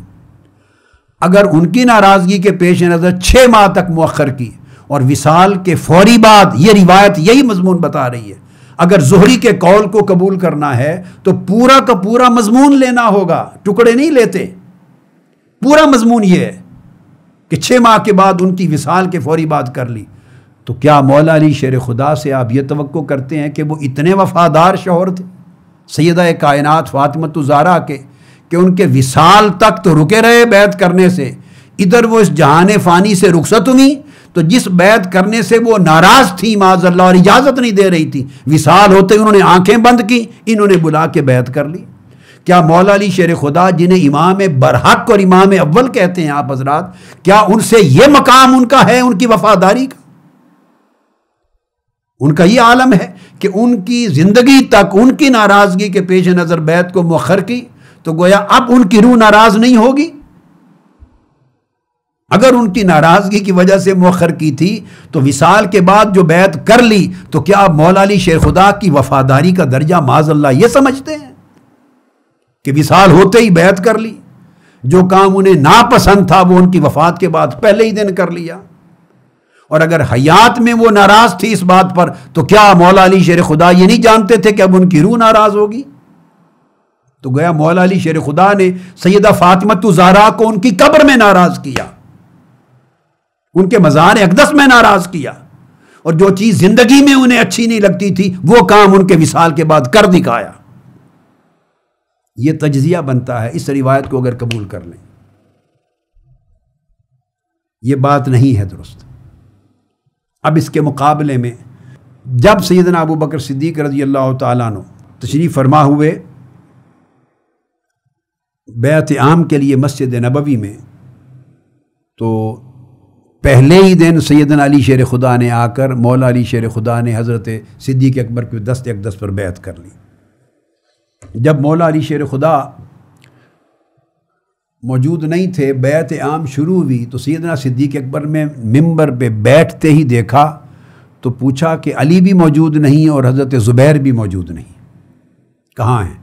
اگر ان کی ناراضگی کے پیش نظر 6 ماہ تک مؤخر کی اور وصال کے فوری بعد، یہ روایت یہی مضمون بتا رہی ہے، اگر زہری کے قول کو قبول کرنا ہے تو پورا کا پورا مضمون لینا ہوگا، ٹکڑے نہیں لیتے۔ پورا مضمون یہ ہے کہ 6 ماہ کے بعد ان کی وصال کے فوری بعد کر لی، تو کیا مولا علی شیر خدا سے آپ یہ توقع کرتے ہیں کہ وہ اتنے وفادار شوہر تھے سیدہ کائنات فاطمہ الزہرا کے کہ ان کے وصال تک تو رکے رہے بیعت کرنے سے، ادھر وہ اس جہان فانی سے رخصت ہوئی تو جس بیعت کرنے سے وہ ناراض تھی معاذ اللہ اور اجازت نہیں دے رہی تھی، وصال ہوتے انہوں نے آنکھیں بند کی، انہوں نے بلا کے بیعت کر لی۔ کیا مولا علی شیر خدا جنہیں امام برحق اور امام اول کہتے ہیں آپ حضرات، کیا ان سے یہ مقام ان کا ہے، ان کی وفاداری کا؟ ان کا یہ عالم ہے کہ ان کی زندگی تک ان کی ناراضگی کے پیش نظر بیعت کو مؤخر کی، تو گویا اب ان کی روح ناراض نہیں ہوگی۔ اگر ان کی ناراضگی کی وجہ سے مؤخر کی تھی تو وصال کے بعد جو بیعت کر لی، تو کیا اب مولا علی شیر خدا کی وفاداری کا درجہ معاذ اللہ یہ سمجھتے ہیں کہ وصال ہوتے ہی بیعت کر لی؟ جو کام انہیں ناپسند تھا وہ ان کی وفات کے بعد پہلے ہی دن کر لیا۔ اور اگر حیات میں وہ ناراض تھی اس بات پر، تو کیا مولا علی شیر خدا یہ نہیں جانتے تھے کہ اب ان کی روح ناراض ہوگی؟ تو گویا مولا علی شیر خدا نے سیدہ فاطمہ الزہرا کو ان کی قبر میں ناراض کیا، ان کے مزار اقدس میں ناراض کیا، اور جو چیز زندگی میں انہیں اچھی نہیں لگتی تھی وہ کام ان کے وصال کے بعد کر دکھایا۔ یہ تجزیہ بنتا ہے اس روایت کو اگر قبول کر لیں۔ یہ بات نہیں ہے درست۔ اب اس کے مقابلے میں جب سیدنا ابو بکر صدیق رضی اللہ تعالیٰ عنہ تشریف فرما ہوئے بیعت عام کے لیے مسجد نبوی میں، تو پہلے ہی دن سیدنا علی شیر خدا نے آ کر مولا علی شیر خدا نے حضرت صدیق اکبر کے دست اقدس پر بیعت کر لی۔ جب مولا علی شیر خدا موجود نہیں تھے، بیعت عام شروع ہوئی، تو سیدنا صدیق اکبر میں ممبر پہ بیٹھتے ہی دیکھا تو پوچھا کہ علی بھی موجود نہیں اور حضرت زبیر بھی موجود نہیں، کہاں ہیں؟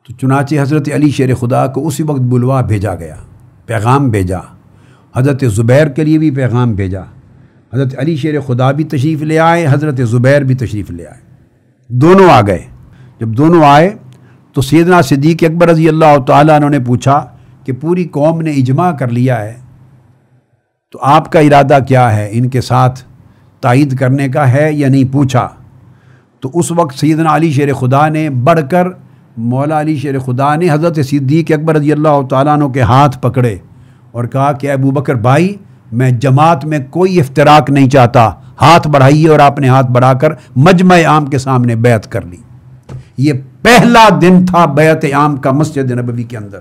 تو چنانچہ حضرت علی شیر خدا کو اسی وقت بلوا بھیجا گیا، پیغام بھیجا، حضرت زبیر کے لیے بھی پیغام بھیجا، حضرت علی شیر خدا بھی تشریف لے آئے، حضرت زبیر بھی تشریف لے آئے، دونوں آ گئے۔ جب دونوں آئے تو سیدنا صدیق اکبر رضی اللہ تعالیٰ عنہ نے پوچھا کہ پوری قوم نے اجماع کر لیا ہے، تو آپ کا ارادہ کیا ہے، ان کے ساتھ تائید کرنے کا ہے یا نہیں؟ پوچھا تو اس وقت سیدنا علی شیر خدا نے بڑھ کر مولا علی شیر خدا نے حضرت صدیق اکبر رضی اللہ تعالیٰ عنہ کے ہاتھ پکڑے اور کہا کہ ابو بکر بھائی، میں جماعت میں کوئی افتراق نہیں چاہتا، ہاتھ بڑھائیے، اور آپ نے ہاتھ بڑھا کر مجمع عام کے سامنے بیعت کر لی۔ یہ پہلا دن تھا بیعت عام کا مسجد نبوی کے اندر۔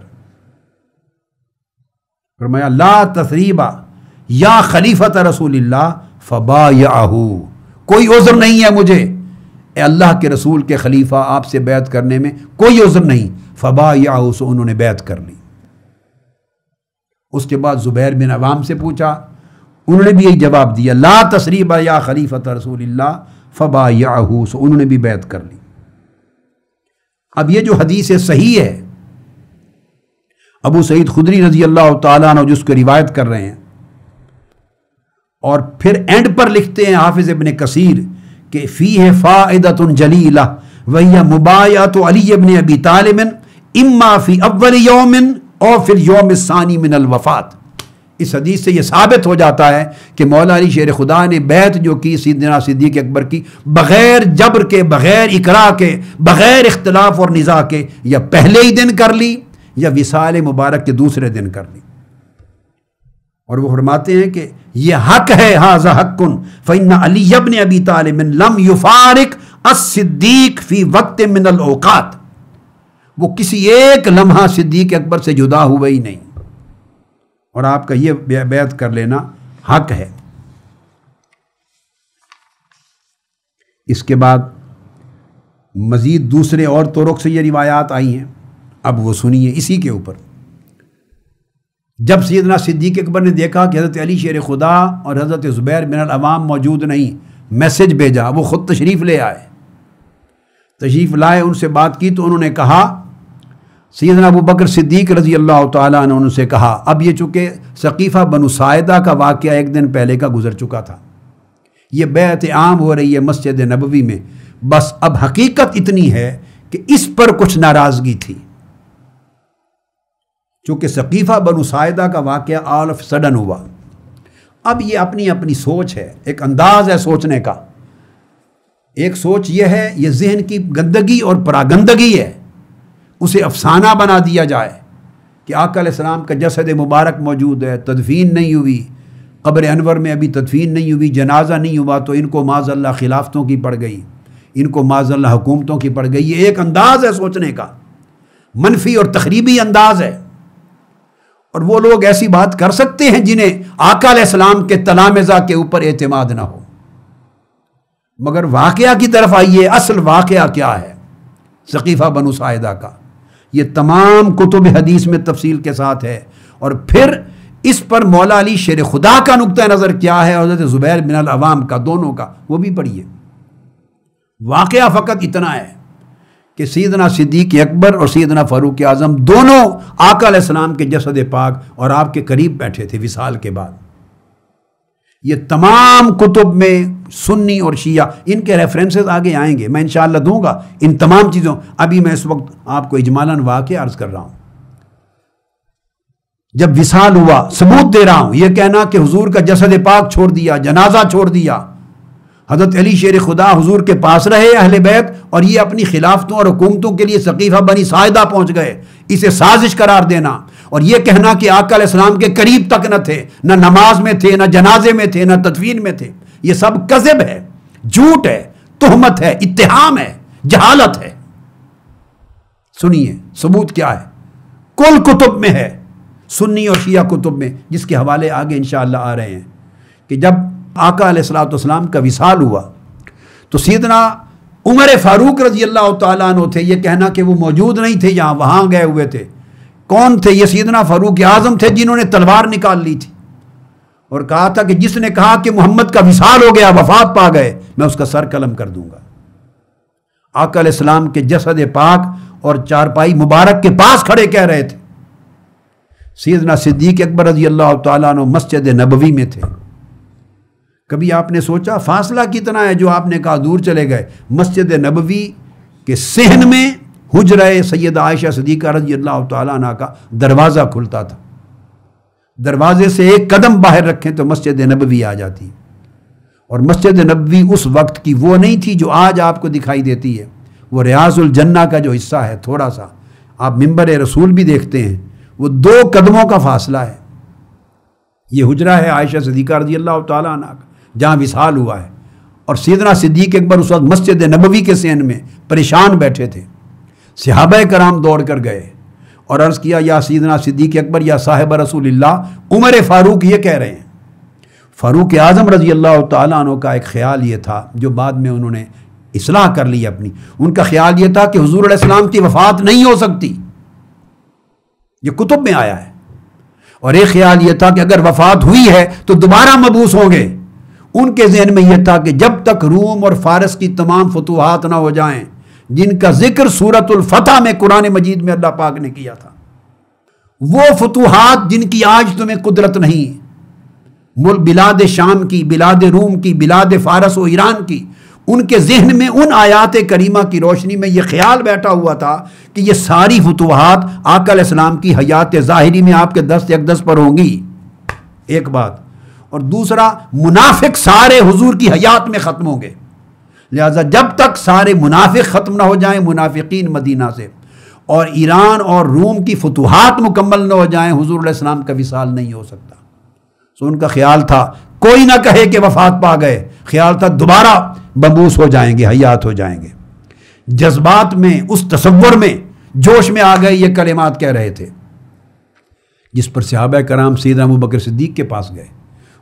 فرمایا لا تثریبا یا خلیفۃ رسول اللہ فبایعہ، کوئی عذر نہیں ہے مجھے، اے اللہ کے رسول کے خلیفہ آپ سے بیعت کرنے میں کوئی عذر نہیں، فبایعہ، سو انہوں نے بیعت کر لی۔ اس کے بعد زبیر بن عوام سے پوچھا، انہوں نے بھی یہی جواب دیا، لا تثریبا یا خلیفۃ رسول اللہ فبایعہ، سو انہوں نے بھی بیعت کر لی۔ اب یہ جو حدیث صحیح ہے، ابو سعید خدری رضی اللہ تعالیٰ عنہ جس کو روایت کر رہے ہیں، اور پھر اینڈ پر لکھتے ہیں حافظ ابن کثیر کہ فیہ فائدۃ جلیلہ وہی مبایعۃ علی ابن ابی طالب اما فی اول یوم او فی الیوم الثانی من الوفات۔ اس حدیث سے یہ ثابت ہو جاتا ہے کہ مولا علی شیر خدا نے بیعت جو کی سیدنا صدیق اکبر کی، بغیر جبر کے، بغیر اکراہ کے، بغیر اختلاف اور نزاع کے، یا پہلے ہی دن کر لی یا وصال مبارک کے دوسرے دن کر لی۔ اور وہ فرماتے ہیں کہ یہ حق ہے، ھذا حق فإن علی بن ابی طالب لم یفارق الصدیق فی وقت من الاوقات، وہ کسی ایک لمحہ صدیق اکبر سے جدا ہوئے ہی نہیں، اور آپ کا یہ بیعت کر لینا حق ہے۔ اس کے بعد مزید دوسرے اور طرق سے یہ روایات آئی ہیں، اب وہ سنیے اسی کے اوپر۔ جب سیدنا صدیق اکبر نے دیکھا کہ حضرت علی شیر خدا اور حضرت زبیر بن العوام موجود نہیں، میسج بھیجا، وہ خود تشریف لے آئے، تشریف لائے، ان سے بات کی تو انہوں نے کہا، سیدنا ابو بکر صدیق رضی اللہ تعالیٰ عنہ ان سے کہا، اب یہ چونکہ ثقیفہ بنو ساعدہ کا واقعہ ایک دن پہلے کا گزر چکا تھا، یہ بیعت عام ہو رہی ہے مسجد نبوی میں، بس اب حقیقت اتنی ہے کہ اس پر کچھ ناراضگی تھی، چونکہ ثقیفہ بنو ساعدہ کا واقعہ آل آف سڈن ہوا۔ اب یہ اپنی اپنی سوچ ہے، ایک انداز ہے سوچنے کا، ایک سوچ یہ ہے، یہ ذہن کی گندگی اور پراگندگی ہے، اسے افسانہ بنا دیا جائے کہ آقا علیہ السلام کا جسد مبارک موجود ہے، تدفین نہیں ہوئی، قبر انور میں ابھی تدفین نہیں ہوئی، جنازہ نہیں ہوا، تو ان کو معاذ اللہ خلافتوں کی پڑ گئی، ان کو معاذ اللہ حکومتوں کی پڑ گئی۔ یہ ایک انداز ہے سوچنے کا، منفی اور تخریبی انداز ہے، اور وہ لوگ ایسی بات کر سکتے ہیں جنہیں آقا علیہ السلام کے تلامذہ کے اوپر اعتماد نہ ہو۔ مگر واقعہ کی طرف آئیے، اصل واقعہ کیا ہے ثقیفہ بنو ساعدہ کا، یہ تمام کتب حدیث میں تفصیل کے ساتھ ہے، اور پھر اس پر مولا علی شیر خدا کا نقطہ نظر کیا ہے، حضرت زبیر بن العوام کا، دونوں کا، وہ بھی پڑھیے۔ واقعہ فقط اتنا ہے کہ سیدنا صدیق اکبر اور سیدنا فاروق اعظم دونوں آقا علیہ السلام کے جسد پاک اور آپ کے قریب بیٹھے تھے وصال کے بعد۔ یہ تمام کتب میں سنی اور شیعہ، ان کے ریفرنسز آگے آئیں گے، میں انشاءاللہ دوں گا ان تمام چیزوں، ابھی میں اس وقت آپ کو اجمالاً واقعہ عرض کر رہا ہوں۔ جب وصال ہوا، ثبوت دے رہا ہوں، یہ کہنا کہ حضور کا جسد پاک چھوڑ دیا، جنازہ چھوڑ دیا، حضرت علی شیر خدا حضور کے پاس رہے اہل بیت، اور یہ اپنی خلافتوں اور حکومتوں کے لیے ثقیفہ بنی ساعدہ پہنچ گئے، اسے سازش قرار دینا، اور یہ کہنا کہ آقا علیہ السلام کے قریب تک نہ تھے، نہ نماز میں تھے، نہ جنازے میں تھے، نہ تدفین میں تھے، یہ سب کذب ہے، جھوٹ ہے، تہمت ہے، اتہام ہے، جہالت ہے۔ سنیے ثبوت کیا ہے، کل کتب میں ہے، سنی اور شیعہ کتب میں، جس کے حوالے آگے انشاءاللہ آ رہے ہیں، کہ جب آقا علیہ الصلوۃ والسلام کا وصال ہوا تو سیدنا عمر فاروق رضی اللہ تعالیٰ عنہ تھے، یہ کہنا کہ وہ موجود نہیں تھے یہاں، وہاں گئے ہوئے تھے، کون تھے؟ یہ سیدنا فاروق اعظم تھے، جنہوں نے تلوار نکال لی تھی اور کہا تھا کہ جس نے کہا کہ محمد کا وصال ہو گیا، وفات پا گئے، میں اس کا سر قلم کر دوں گا۔ آقا علیہ السلام کے جسد پاک اور چارپائی مبارک کے پاس کھڑے کہہ رہے تھے۔ سیدنا صدیق اکبر رضی اللہ تعالیٰ عنہ مسجد نبوی میں تھے۔ کبھی آپ نے سوچا فاصلہ کتنا ہے جو آپ نے کہا دور چلے گئے؟ مسجد نبوی کے صحن میں حجرہ سیدہ عائشہ صدیقہ رضی اللہ تعالیٰ عنہ کا دروازہ کھلتا تھا، دروازے سے ایک قدم باہر رکھیں تو مسجد نبوی آ جاتی، اور مسجد نبوی اس وقت کی وہ نہیں تھی جو آج آپ کو دکھائی دیتی ہے، وہ ریاض الجنہ کا جو حصہ ہے تھوڑا سا، آپ منبر رسول بھی دیکھتے ہیں، وہ 2 قدموں کا فاصلہ ہے۔ یہ حجرہ ہے عائشہ صدیقہ رضی اللہ تعالیٰ عنہ کا، جہاں وصال ہوا ہے، اور سیدنا صدیق اکبر اس وقت مسجد نبوی کے صحن میں پریشان بیٹھے تھے۔ صحابہ کرام دوڑ کر گئے اور عرض کیا یا سیدنا صدیق اکبر یا صاحب رسول اللہ، عمر فاروق یہ کہہ رہے ہیں۔ فاروق اعظم رضی اللہ تعالیٰ عنہ کا ایک خیال یہ تھا، جو بعد میں انہوں نے اصلاح کر لی اپنی، ان کا خیال یہ تھا کہ حضور علیہ السلام کی وفات نہیں ہو سکتی، یہ کتب میں آیا ہے، اور ایک خیال یہ تھا کہ اگر وفات ہوئی ہے تو دوبارہ مبعوث ہوں گے۔ ان کے ذہن میں یہ تھا کہ جب تک روم اور فارس کی تمام فتوحات نہ ہو جائیں، جن کا ذکر سورۃ الفتح میں قرآن مجید میں اللہ پاک نے کیا تھا، وہ فتوحات جن کی آج تمہیں قدرت نہیں، بلاد شام کی، بلاد روم کی، بلاد فارس و ایران کی، ان کے ذہن میں ان آیات کریمہ کی روشنی میں یہ خیال بیٹھا ہوا تھا کہ یہ ساری فتوحات آقا علیہ السلام کی حیات ظاہری میں آپ کے دست اقدس پر ہوں گی، ایک بات، اور دوسرا منافق سارے حضور کی حیات میں ختم ہوں گے، لہذا جب تک سارے منافق ختم نہ ہو جائیں، منافقین مدینہ سے، اور ایران اور روم کی فتوحات مکمل نہ ہو جائیں، حضور علیہ السلام کا وصال نہیں ہو سکتا۔ سو ان کا خیال تھا کوئی نہ کہے کہ وفات پا گئے، خیال تھا دوبارہ مبعوث ہو جائیں گے، حیات ہو جائیں گے۔ جذبات میں، اس تصور میں، جوش میں آ گئے یہ کلمات کہہ رہے تھے، جس پر صحابہ کرام سیدنا ابوبکر صدیق کے پاس گئے،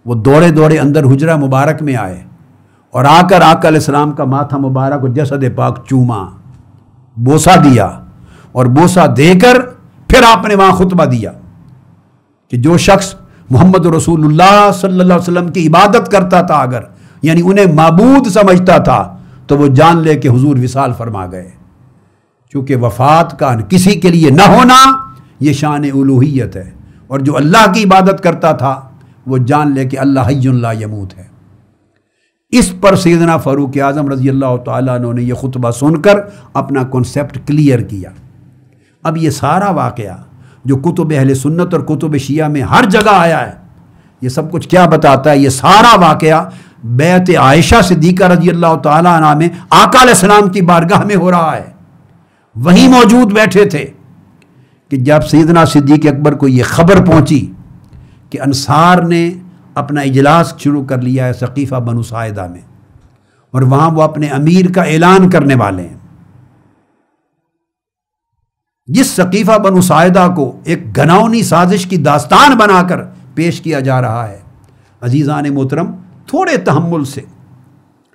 وہ دوڑے دوڑے اندر حجرہ مبارک میں آئے اور آ کر آقا علیہ السلام کا ماتھا مبارک اور جسد پاک چوما، بوسہ دیا، اور بوسہ دے کر پھر آپ نے وہاں خطبہ دیا کہ جو شخص محمد رسول اللہ صلی اللہ علیہ وسلم کی عبادت کرتا تھا، اگر یعنی انہیں معبود سمجھتا تھا، تو وہ جان لے کہ حضور وصال فرما گئے، چونکہ وفات کا کسی کے لیے نہ ہونا یہ شان الوہیت ہے، اور جو اللہ کی عبادت کرتا تھا وہ جان لے کہ اللہ حی لا یموت ہے۔ اس پر سیدنا فاروق اعظم رضی اللہ تعالیٰ عنہ نے یہ خطبہ سن کر اپنا کنسیپٹ کلیئر کیا۔ اب یہ سارا واقعہ جو کتب اہل سنت اور کتب شیعہ میں ہر جگہ آیا ہے، یہ سب کچھ کیا بتاتا ہے؟ یہ سارا واقعہ بیعت عائشہ صدیقہ رضی اللہ تعالیٰ عنہ میں آقا علیہ السلام کی بارگاہ میں ہو رہا ہے، وہیں موجود بیٹھے تھے کہ جب سیدنا صدیق اکبر کو یہ خبر پہنچی کہ انصار نے اپنا اجلاس شروع کر لیا ہے ثقیفہ بنو ساعدہ میں، اور وہاں وہ اپنے امیر کا اعلان کرنے والے ہیں، جس ثقیفہ بنو ساعدہ کو ایک گھناؤنی سازش کی داستان بنا کر پیش کیا جا رہا ہے۔ عزیزان محترم، تھوڑے تحمل سے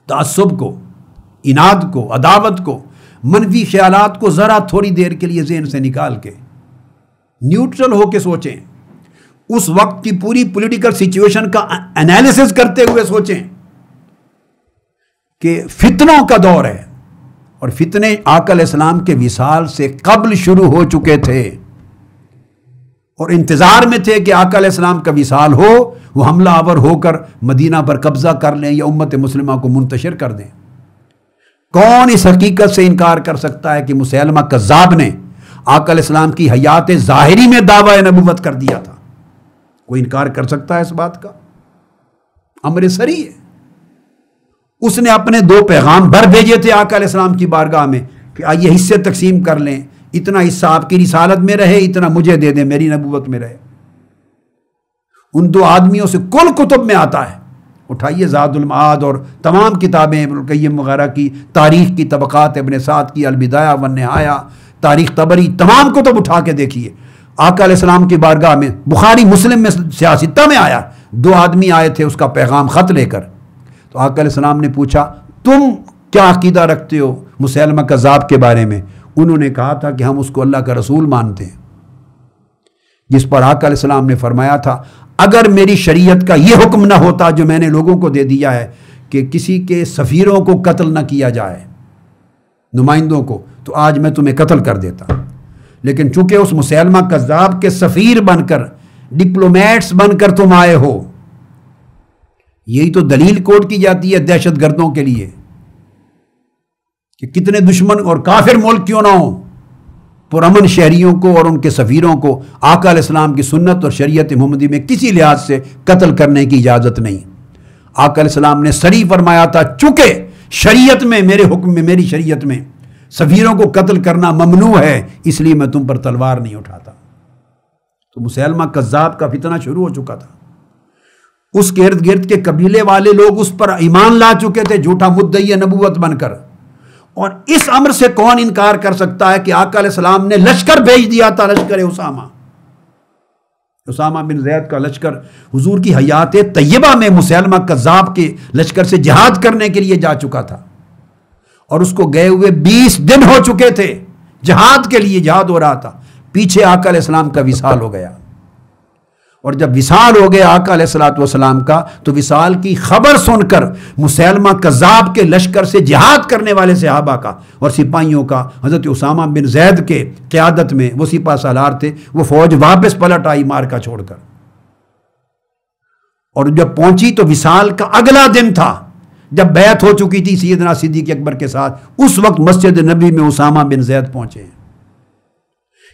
تعصب کو، اناد کو، عداوت کو، منفی خیالات کو ذرا تھوڑی دیر کے لیے ذہن سے نکال کے نیوٹرل ہو کے سوچیں، اس وقت کی پوری پولیٹیکل سچویشن کا انالیسس کرتے ہوئے سوچیں کہ فتنوں کا دور ہے، اور فتنے آقا علیہ السلام کے وصال سے قبل شروع ہو چکے تھے، اور انتظار میں تھے کہ آقا علیہ السلام کا وصال ہو، وہ حملہ آور ہو کر مدینہ پر قبضہ کر لیں یا امت مسلمہ کو منتشر کر دیں۔ کون اس حقیقت سے انکار کر سکتا ہے کہ مسیلمہ کذاب نے آقا علیہ السلام کی حیات ظاہری میں دعویٰ نبوت کر دیا تھا؟ کوئی انکار کر سکتا ہے اس بات کا؟ امر سری ہے۔ اس نے اپنے 2 پیغام بھر بھیجے تھے آقا علیہ السلام کی بارگاہ میں کہ آئیے حصے تقسیم کر لیں، اتنا حصہ آپ کی رسالت میں رہے، اتنا مجھے دے دیں، میری نبوت میں رہے۔ ان 2 آدمیوں سے کل کتب میں آتا ہے، اٹھائیے زاد المعاد اور تمام کتابیں، ابن القیم وغیرہ کی، تاریخ کی طبقات ابن سعد کی، البدایہ والنہایہ، تاریخ طبری، تمام کتب اٹھا کے دیکھیے، آقا علیہ السلام کی بارگاہ میں، بخاری مسلم میں سیاستہ میں آیا، 2 آدمی آئے تھے اس کا پیغام خط لے کر. تو آقا علیہ السلام نے پوچھا تم کیا عقیدہ رکھتے ہو مسیلمہ کذاب کے بارے میں؟ انہوں نے کہا تھا کہ ہم اس کو اللہ کا رسول مانتے ہیں. جس پر آقا علیہ السلام نے فرمایا تھا اگر میری شریعت کا یہ حکم نہ ہوتا جو میں نے لوگوں کو دے دیا ہے کہ کسی کے سفیروں کو قتل نہ کیا جائے، نمائندوں کو، تو آج میں تمہیں قتل کر دیتا. لیکن چونکہ اس مسیلمہ کذاب کے سفیر بن کر، ڈپلومیٹس بن کر تم آئے ہو، یہی تو دلیل کوٹ کی جاتی ہے دہشت گردوں کے لیے کہ کتنے دشمن اور کافر ملک کیوں نہ ہوں، پرامن شہریوں کو اور ان کے سفیروں کو آقا علیہ السلام کی سنت اور شریعت محمدی میں کسی لحاظ سے قتل کرنے کی اجازت نہیں. آقا علیہ السلام نے صریح فرمایا تھا چونکہ شریعت میں، میرے حکم میں، میری شریعت میں سفیروں کو قتل کرنا ممنوع ہے، اس لیے میں تم پر تلوار نہیں اٹھاتا. تو مسیلمہ کذاب کا فتنہ شروع ہو چکا تھا. اس کے ارد گرد کے قبیلے والے لوگ اس پر ایمان لا چکے تھے جھوٹا مدعی نبوت بن کر. اور اس امر سے کون انکار کر سکتا ہے کہ آقا علیہ السلام نے لشکر بھیج دیا تھا، لشکر اسامہ بن زید کا لشکر حضور کی حیات طیبہ میں مسیلمہ کذاب کے لشکر سے جہاد کرنے کے لیے جا چکا تھا، اور اس کو گئے ہوئے 20 دن ہو چکے تھے. جہاد کے لیے جہاد ہو رہا تھا. پیچھے آقا علیہ السلام کا وصال ہو گیا، اور جب وصال ہو گیا آقا علیہ السلام کا تو وصال کی خبر سن کر مسیلمہ کذاب کے لشکر سے جہاد کرنے والے صحابہ کا اور سپاہیوں کا، حضرت اسامہ بن زید کے قیادت میں وہ سپہ سالار تھے، وہ فوج واپس پلٹ آئی مارکا چھوڑ کر. اور جب پہنچی تو وصال کا اگلا دن تھا جب بیعت ہو چکی تھی سیدنا صدیق اکبر کے ساتھ. اس وقت مسجد نبی میں اسامہ بن زید پہنچے ہیں.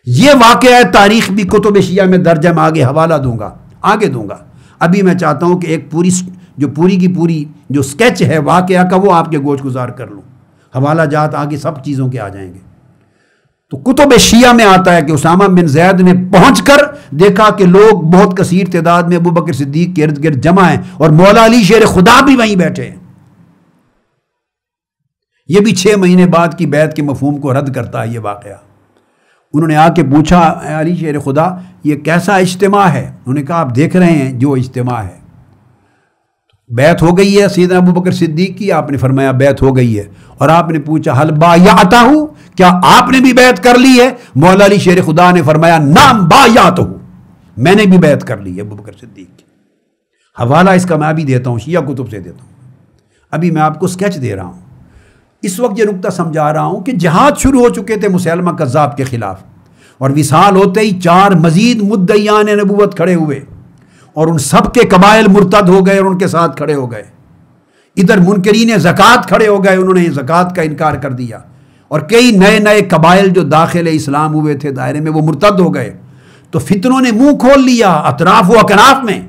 یہ واقعہ تاریخ بھی کتب شیعہ میں درج ہے، میں آگے دوں گا. ابھی میں چاہتا ہوں کہ ایک پوری کی پوری جو سکیچ ہے واقعہ کا وہ آپ کے گوش گزار کر لوں. حوالہ جات آگے سب چیزوں کے آ جائیں گے. تو کتب شیعہ میں آتا ہے کہ اسامہ بن زید نے پہنچ کر دیکھا کہ لوگ بہت کثیر تعداد میں ابو بکر صدیق کے ارد گرد جمع ہیں، اور مولا علی شیر خدا بھی وہیں بیٹھے ہیں. یہ بھی 6 مہینے بعد کی بیعت کے مفہوم کو رد کرتا ہے یہ واقعہ. انہوں نے آ کے پوچھا اے علی شیر خدا یہ کیسا اجتماع ہے؟ انہوں نے کہا آپ دیکھ رہے ہیں جو اجتماع ہے. بیعت ہو گئی ہے سیدنا ابو بکر صدیق کی؟ آپ نے فرمایا بیعت ہو گئی ہے. اور آپ نے پوچھا حل بایعتہ، کیا آپ نے بھی بیعت کر لی ہے؟ مولا علی شیر خدا نے فرمایا نعم بایعتہ، میں نے بھی بیعت کر لی ہے ابو بکر صدیق کی. حوالہ اس کا میں بھی دیتا ہوں، شیعہ کتب سے دیتا ہوں. ابھی میں آپ کو سکیچ دے رہا ہوں. اس وقت یہ نقطہ سمجھا رہا ہوں کہ جہاد شروع ہو چکے تھے مسیلمہ کذاب کے خلاف، اور وصال ہوتے ہی 4 مزید مدعیان نبوت کھڑے ہوئے، اور ان سب کے قبائل مرتد ہو گئے اور ان کے ساتھ کھڑے ہو گئے. ادھر منکرین زکوٰۃ کھڑے ہو گئے، انہوں نے زکوٰۃ کا انکار کر دیا، اور کئی نئے قبائل جو داخل اسلام ہوئے تھے دائرے میں وہ مرتد ہو گئے. تو فتنوں نے منہ کھول لیا اطراف و اکناف میں.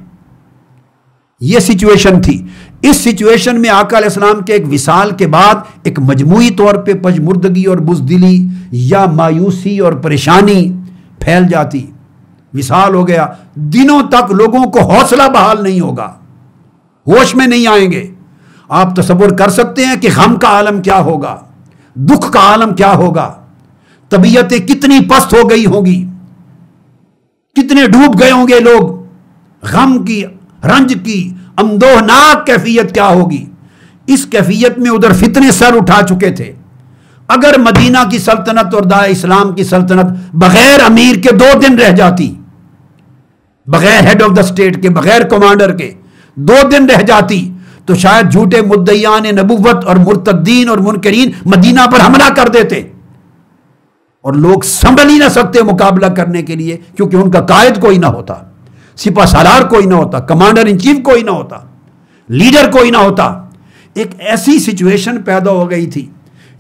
یہ سچویشن تھی. اس سچویشن میں آقا علیہ السلام کے ایک وصال کے بعد ایک مجموعی طور پہ پژمردگی اور بزدلی یا مایوسی اور پریشانی پھیل جاتی. وصال ہو گیا، دنوں تک لوگوں کو حوصلہ بحال نہیں ہوگا، ہوش میں نہیں آئیں گے. آپ تصور کر سکتے ہیں کہ غم کا عالم کیا ہوگا، دکھ کا عالم کیا ہوگا، طبیعتیں کتنی پست ہو گئی ہوں گی، کتنے ڈوب گئے ہوں گے لوگ. غم کی، رنج کی اندوہناک کیفیت کیا ہوگی. اس کیفیت میں ادھر فتنے سر اٹھا چکے تھے. اگر مدینہ کی سلطنت اور دائیں اسلام کی سلطنت بغیر امیر کے 2 دن رہ جاتی، بغیر ہیڈ آف دا اسٹیٹ کے، بغیر کمانڈر کے 2 دن رہ جاتی، تو شاید جھوٹے مدعیان نبوت اور مرتدین اور منکرین مدینہ پر حملہ کر دیتے، اور لوگ سنبھل ہی نہ سکتے مقابلہ کرنے کے لیے، کیونکہ ان کا قائد کوئی نہ ہوتا، سپہ سالار کوئی نہ ہوتا، کمانڈر ان چیف کوئی نہ ہوتا، لیڈر کوئی نہ ہوتا. ایک ایسی سچویشن پیدا ہو گئی تھی.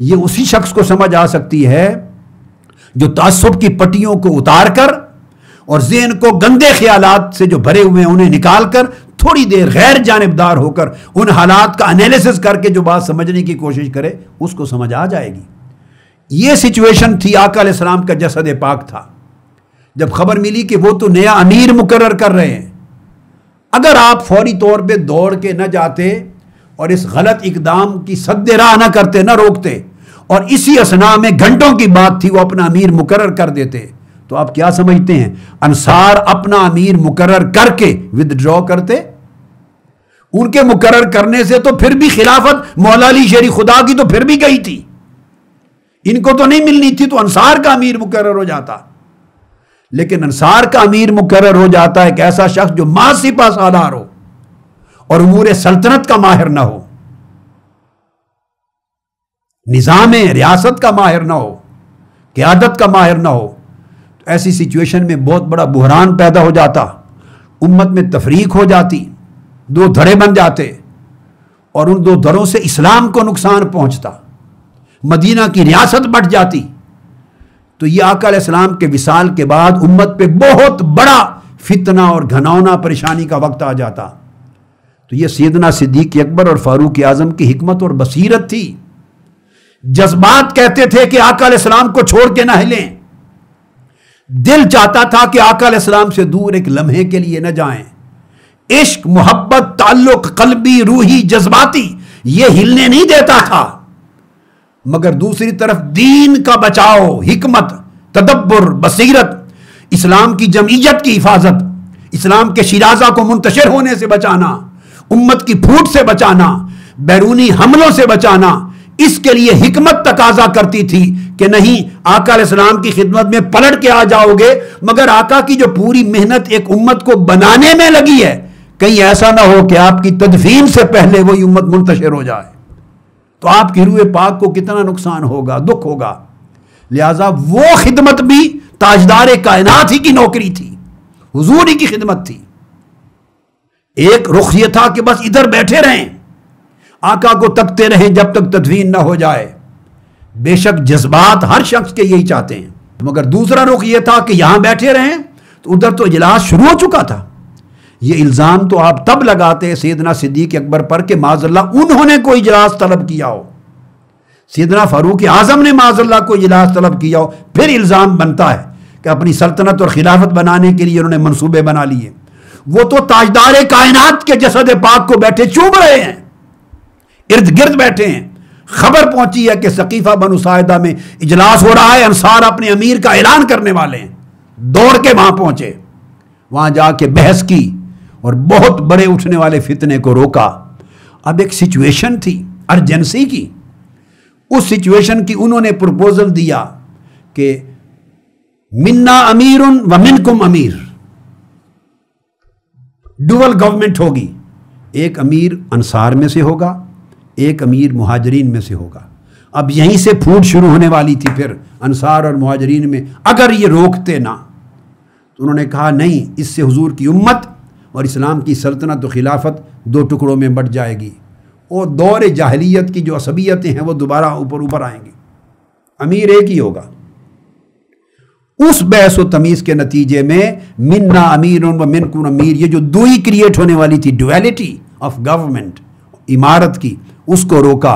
یہ اسی شخص کو سمجھ آ سکتی ہے جو تعصب کی پٹیوں کو اتار کر اور ذہن کو گندے خیالات سے جو بھرے ہوئے ہیں انہیں نکال کر تھوڑی دیر غیر جانبدار ہو کر ان حالات کا انالیسس کر کے جو بات سمجھنے کی کوشش کرے اس کو سمجھ آ جائے گی. یہ سچویشن تھی. آقا علیہ السلام کا جسد پاک تھا. جب خبر ملی کہ وہ تو نیا امیر مقرر کر رہے ہیں، اگر آپ فوری طور پہ دوڑ کے نہ جاتے اور اس غلط اقدام کی سد راہ نہ کرتے، نہ روکتے، اور اسی اثناء میں گھنٹوں کی بات تھی وہ اپنا امیر مقرر کر دیتے، تو آپ کیا سمجھتے ہیں انصار اپنا امیر مقرر کر کے ودڈرا کرتے؟ ان کے مقرر کرنے سے تو پھر بھی خلافت مولا علی شیر خدا کی تو پھر بھی گئی تھی، ان کو تو نہیں ملنی تھی، تو انصار کا امیر مقرر ہو جاتا۔ لیکن انصار کا امیر مقرر ہو جاتا ہے ایک ایسا شخص جو ماں سپہ سالار ہو اور امور سلطنت کا ماہر نہ ہو، نظام ریاست کا ماہر نہ ہو، قیادت کا ماہر نہ ہو۔ تو ایسی سچویشن میں بہت بڑا بحران پیدا ہو جاتا، امت میں تفریق ہو جاتی، دو دھڑے بن جاتے، اور ان دو دھڑوں سے اسلام کو نقصان پہنچتا، مدینہ کی ریاست بٹ جاتی۔ تو یہ آقا علیہ السلام کے وصال کے بعد امت پہ بہت بڑا فتنہ اور گھناؤنا پریشانی کا وقت آ جاتا۔ تو یہ سیدنا صدیق اکبر اور فاروق اعظم کی حکمت اور بصیرت تھی۔ جذبات کہتے تھے کہ آقا علیہ السلام کو چھوڑ کے نہ ہلیں، دل چاہتا تھا کہ آقا علیہ السلام سے دور ایک لمحے کے لیے نہ جائیں۔ عشق، محبت، تعلق قلبی، روحی، جذباتی یہ ہلنے نہیں دیتا تھا، مگر دوسری طرف دین کا بچاؤ، حکمت، تدبر، بصیرت، اسلام کی جمعیت کی حفاظت، اسلام کے شیرازہ کو منتشر ہونے سے بچانا، امت کی پھوٹ سے بچانا، بیرونی حملوں سے بچانا، اس کے لیے حکمت تقاضا کرتی تھی کہ نہیں آقا علیہ السلام کی خدمت میں پلٹ کے آ جاؤ گے، مگر آقا کی جو پوری محنت ایک امت کو بنانے میں لگی ہے، کہیں ایسا نہ ہو کہ آپ کی تدفین سے پہلے وہی امت منتشر ہو جائے، تو آپ کی روح پاک کو کتنا نقصان ہوگا، دکھ ہوگا۔ لہذا وہ خدمت بھی تاجدار کائنات ہی کی نوکری تھی، حضور ہی کی خدمت تھی۔ ایک رخ یہ تھا کہ بس ادھر بیٹھے رہیں، آقا کو تکتے رہیں جب تک تدفین نہ ہو جائے۔ بے شک جذبات ہر شخص کے یہی چاہتے ہیں، مگر دوسرا رخ یہ تھا کہ یہاں بیٹھے رہیں، تو ادھر تو اجلاس شروع ہو چکا تھا۔ یہ الزام تو آپ تب لگاتے سیدنا صدیق اکبر پر کہ معاذ اللہ انہوں نے کوئی اجلاس طلب کیا ہو، سیدنا فاروق اعظم نے معاذ اللہ کوئی اجلاس طلب کیا ہو، پھر الزام بنتا ہے کہ اپنی سلطنت اور خلافت بنانے کے لیے انہوں نے منصوبے بنا لیے۔ وہ تو تاجدار کائنات کے جسد پاک کو بیٹھے چوم رہے ہیں، ارد گرد بیٹھے ہیں۔ خبر پہنچی ہے کہ ثقیفہ بنو ساعدہ میں اجلاس ہو رہا ہے، انصار اپنے امیر کا اعلان کرنے والے ہیں، دوڑ کے وہاں پہنچے، وہاں جا کے بحث کی اور بہت بڑے اٹھنے والے فتنے کو روکا۔ اب ایک سچویشن تھی ارجنسی کی، اس سچویشن کی انہوں نے پروپوزل دیا کہ منا امیر و منکم امیر، ڈوول گورنمنٹ ہوگی، ایک امیر انصار میں سے ہوگا، ایک امیر مہاجرین میں سے ہوگا۔ اب یہیں سے پھوٹ شروع ہونے والی تھی پھر انصار اور مہاجرین میں، اگر یہ روکتے نہ تو انہوں نے کہا نہیں، اس سے حضور کی امت اور اسلام کی سلطنت و خلافت دو ٹکڑوں میں بٹ جائے گی، اور دور جاہلیت کی جو عصبیتیں ہیں وہ دوبارہ اوپر آئیں گی، امیر ایک ہی ہوگا۔ اس بحث و تمیز کے نتیجے میں منا امیر و منکم امیر، یہ جو دوئی کریٹ ہونے والی تھی، ڈویلٹی آف گورنمنٹ، امارت کی، اس کو روکا۔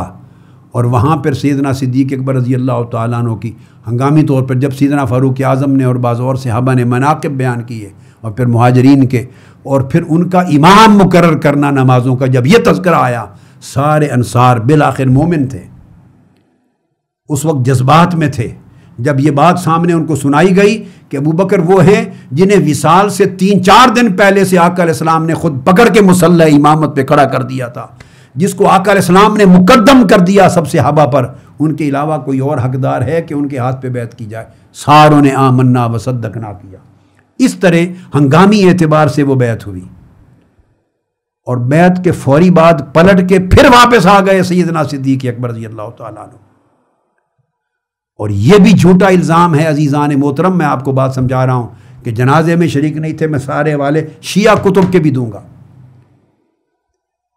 اور وہاں پر سیدنا صدیق اکبر رضی اللہ تعالیٰ عنہ کی ہنگامی طور پر جب سیدنا فاروق اعظم نے اور بعض اور صحابہ نے مناقب بیان کیے، اور پھر مہاجرین کے، اور پھر ان کا امام مقرر کرنا نمازوں کا، جب یہ تذکرہ آیا، سارے انصار بالآخر مومن تھے، اس وقت جذبات میں تھے۔ جب یہ بات سامنے ان کو سنائی گئی کہ ابوبکر وہ ہیں جنہیں وصال سے 3-4 دن پہلے سے آقا علیہ السلام نے خود پکڑ کے مصلی امامت پہ کھڑا کر دیا تھا، جس کو آقا علیہ السلام نے مقدم کر دیا سب صحابہ پر، ان کے علاوہ کوئی اور حقدار ہے کہ ان کے ہاتھ پہ بیعت کی جائے، ساروں نے آمنا وصدقنا کیا۔ اس طرح ہنگامی اعتبار سے وہ بیعت ہوئی، اور بیعت کے فوری بعد پلٹ کے پھر واپس آ گئے سیدنا صدیق اکبر رضی اللہ تعالیٰ عنہ۔ اور یہ بھی جھوٹا الزام ہے عزیزان محترم، میں آپ کو بات سمجھا رہا ہوں کہ جنازے میں شریک نہیں تھے، میں سارے حوالے شیعہ کتب کے بھی دوں گا۔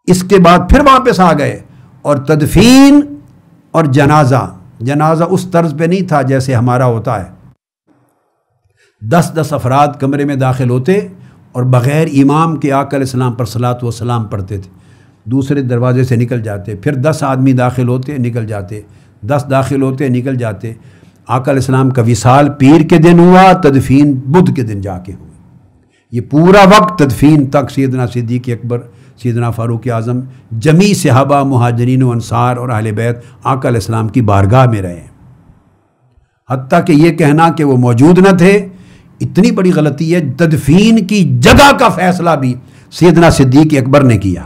اس کے بعد پھر واپس آ گئے، اور تدفین اور جنازہ اس طرز پہ نہیں تھا جیسے ہمارا ہوتا ہے، 10 افراد کمرے میں داخل ہوتے اور بغیر امام کے آقا علیہ السلام پر صلاۃ و سلام پڑھتے تھے، دوسرے دروازے سے نکل جاتے، پھر 10 آدمی داخل ہوتے نکل جاتے، 10 داخل ہوتے نکل جاتے۔ آقا علیہ السلام کا وصال پیر کے دن ہوا، تدفین بدھ کے دن جا کے ہوئی۔ یہ پورا وقت تدفین تک سیدنا صدیق اکبر، سیدنا فاروق اعظم، جمیع صحابہ، مہاجرین و انصار اور اہل بیت آقا علیہ السلام کی بارگاہ میں رہے، حتیٰ کہ یہ کہنا کہ وہ موجود نہ تھے اتنی بڑی غلطی ہے، تدفین کی جگہ کا فیصلہ بھی سیدنا صدیق اکبر نے کیا۔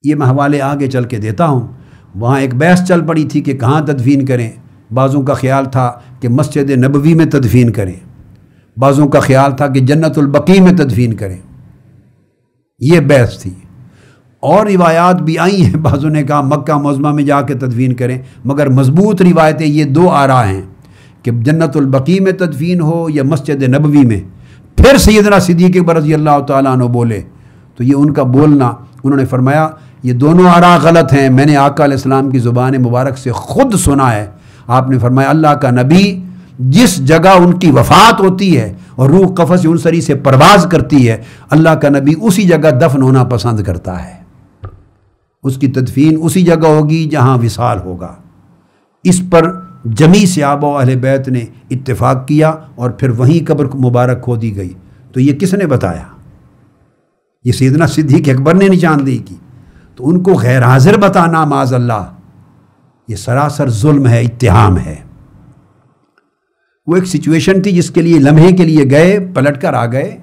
یہ میں حوالے آگے چل کے دیتا ہوں۔ وہاں ایک بحث چل پڑی تھی کہ کہاں تدفین کریں، بعضوں کا خیال تھا کہ مسجد نبوی میں تدفین کریں، بعضوں کا خیال تھا کہ جنت البقیع میں تدفین کریں، یہ بحث تھی۔ اور روایات بھی آئی ہیں، بعضوں نے کہا مکہ معظمہ میں جا کے تدفین کریں، مگر مضبوط روایتیں یہ دو آراء ہیں کہ جنت البقیع میں تدفین ہو یا مسجد نبوی میں۔ پھر سیدنا صدیق اکبر رضی اللہ تعالیٰ عنہ بولے تو یہ ان کا بولنا، انہوں نے فرمایا یہ دونوں آراء غلط ہیں، میں نے آقا علیہ السلام کی زبان مبارک سے خود سنا ہے۔ آپ نے فرمایا اللہ کا نبی جس جگہ ان کی وفات ہوتی ہے اور روح قفس انصری سے پرواز کرتی ہے، اللہ کا نبی اسی جگہ دفن ہونا پسند کرتا ہے، اس کی تدفین اسی جگہ ہوگی جہاں وصال ہوگا۔ اس پر جمیع صحابہ و اہل بیت نے اتفاق کیا اور پھر وہیں قبر مبارک کھو دی گئی۔ تو یہ کس نے بتایا؟ یہ سیدنا صدیق اکبر نے نشاندہی کی، تو ان کو غیر حاضر بتانا معاذ اللہ یہ سراسر ظلم ہے، اتہام ہے۔ وہ ایک سچویشن تھی جس کے لیے لمحے کے لیے گئے، پلٹ کر آ گئے،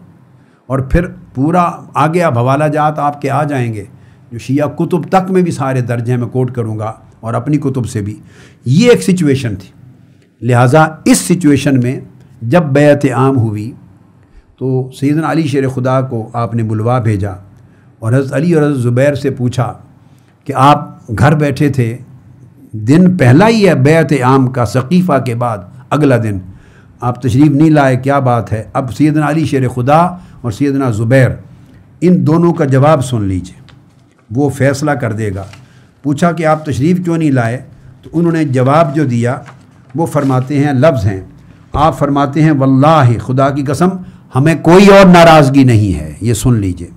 اور پھر پورا آگے اب حوالہ جات آپ کے آ جائیں گے جو شیعہ کتب تک میں بھی سارے درج ہیں، میں کوٹ کروں گا اور اپنی کتب سے بھی۔ یہ ایک سچویشن تھی، لہٰذا اس سچویشن میں جب بیعت عام ہوئی تو سیدنا علی شیر خدا کو آپ نے بلوا بھیجا اور حضرت علی اور حضرت زبیر سے پوچھا کہ آپ گھر بیٹھے تھے، دن پہلا ہی ہے بیعت عام کا، ثقیفہ کے بعد اگلا دن آپ تشریف نہیں لائے، کیا بات ہے؟ اب سیدنا علی شیر خدا اور سیدنا زبیر ان دونوں کا جواب سن لیجئے، وہ فیصلہ کر دے گا۔ پوچھا کہ آپ تشریف کیوں نہیں لائے؟ تو انہوں نے جواب جو دیا وہ فرماتے ہیں، لفظ ہیں، آپ فرماتے ہیں واللہ خدا کی قسم ہمیں کوئی اور ناراضگی نہیں ہے، یہ سن لیجئے،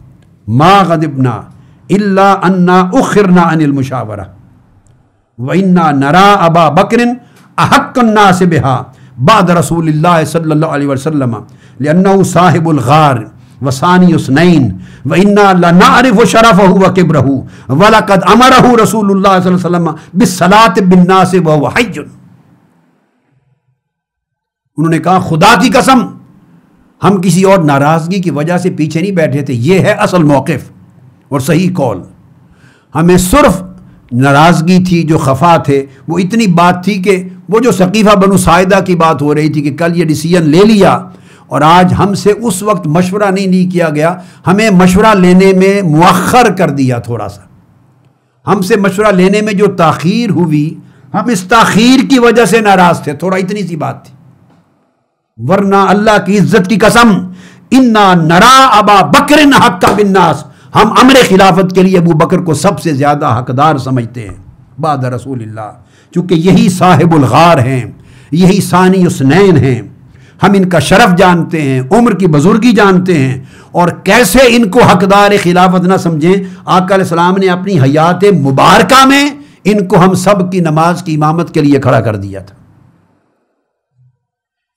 ما غضبنا الا انا اخرنا عن المشاورہ وَإِنَّا نَرَا أَبَا بَكْرٍ أَحَقَّ النَّاسِ بِهَا بعد رسول اللہ صلی اللہ علیہ وسلم لأنه صاحب الغار وثانی اثنین وإنا لنعرف شرفه وكبره ولقد امره رسول اللہ صلی اللہ علیہ وسلم بالصلاة بالناس وهو حي۔ انہوں نے کہا خدا کی قسم ہم کسی اور ناراضگی کی وجہ سے پیچھے نہیں بیٹھے تھے، یہ ہے اصل موقف اور صحیح قول۔ ہمیں صرف ناراضگی تھی، جو خفا تھے وہ اتنی بات تھی کہ وہ جو ثقیفہ بنو ساعدہ کی بات ہو رہی تھی کہ کل یہ ڈیسیژن لے لیا اور آج ہم سے اس وقت مشورہ نہیں کیا گیا، ہمیں مشورہ لینے میں مؤخر کر دیا، تھوڑا سا ہم سے مشورہ لینے میں جو تاخیر ہوئی، ہم اس تاخیر کی وجہ سے ناراض تھے، تھوڑا اتنی سی بات تھی، ورنہ اللہ کی عزت کی قسم انا نرا ابا بکر حق بالناس، ہم امر خلافت کے لیے ابو بکر کو سب سے زیادہ حقدار سمجھتے ہیں بعد رسول اللہ، چونکہ یہی صاحب الغار ہیں، یہی ثانی اثنین ہیں، ہم ان کا شرف جانتے ہیں، عمر کی بزرگی جانتے ہیں، اور کیسے ان کو حقدار خلافت نہ سمجھیں۔ آقا علیہ السلام نے اپنی حیات مبارکہ میں ان کو ہم سب کی نماز کی امامت کے لیے کھڑا کر دیا تھا۔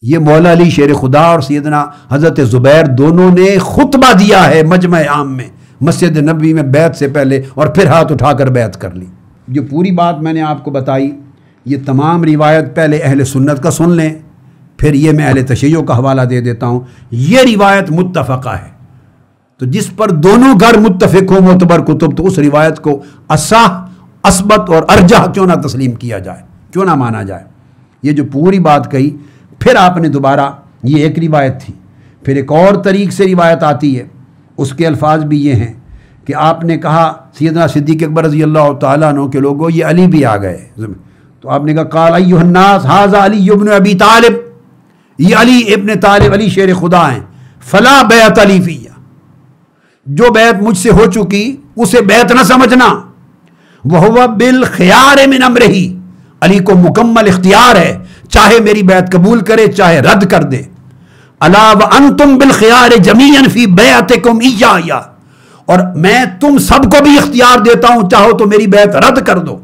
یہ مولا علی شیر خدا اور سیدنا حضرت زبیر دونوں نے خطبہ دیا ہے مجمع عام میں، مسجد نبوی میں بیعت سے پہلے، اور پھر ہاتھ اٹھا کر بیعت کر لی۔ جو پوری بات میں نے آپ کو بتائی، یہ تمام روایت پہلے اہل سنت کا سن لیں، پھر یہ میں اہل تشیع کا حوالہ دے دیتا ہوں۔ یہ روایت متفقہ ہے، تو جس پر دونوں گھر متفق ہو معتبر کتب، تو اس روایت کو اصح، اثبت اور ارجح کیوں نہ تسلیم کیا جائے، کیوں نہ مانا جائے۔ یہ جو پوری بات کہی، پھر آپ نے دوبارہ، یہ ایک روایت تھی، پھر ایک اور طریق سے روایت آتی ہے، اس کے الفاظ بھی یہ ہیں کہ آپ نے کہا سیدنا صدیق اکبر رضی اللہ تعالیٰ عنہ کے لوگوں، یہ علی بھی آ گئے، تو آپ نے کہا قال ایھا الناس ھذا علی ابن ابی طالب، یہ علی ابن طالب، علی شیر خدا ہیں، فلا بیعت علی فیہ، جو بیعت مجھ سے ہو چکی اسے بیعت نہ سمجھنا، وہو بالخیار من امرہ، علی کو مکمل اختیار ہے، چاہے میری بیعت قبول کرے چاہے رد کر دے، الا وانتم بالخیار جمیعا فی بیعتکم ایایا، اور میں تم سب کو بھی اختیار دیتا ہوں، چاہو تو میری بیعت رد کر دو،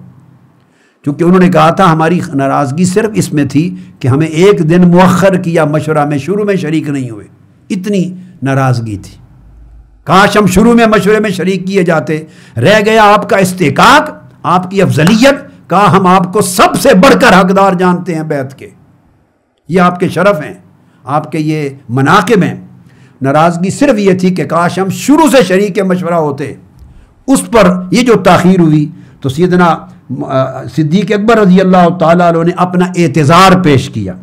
کیونکہ انہوں نے کہا تھا ہماری ناراضگی صرف اس میں تھی کہ ہمیں ایک دن مؤخر کیا مشورہ میں، شروع میں شریک نہیں ہوئے، اتنی ناراضگی تھی، کاش ہم شروع میں مشورے میں شریک کیے جاتے، رہ گیا آپ کا استحقاق، آپ کی افضلیت، کہا ہم آپ کو سب سے بڑھ کر حقدار جانتے ہیں بیعت کے، یہ آپ کے شرف ہیں، آپ کے یہ مناقب ہیں۔ ناراضگی صرف یہ تھی کہ کاش ہم شروع سے شریک مشورہ ہوتے۔ اس پر یہ جو تاخیر ہوئی تو سیدنا صدیق اکبر رضی اللہ تعالیٰ عنہ نے اپنا اعتذار پیش کیا،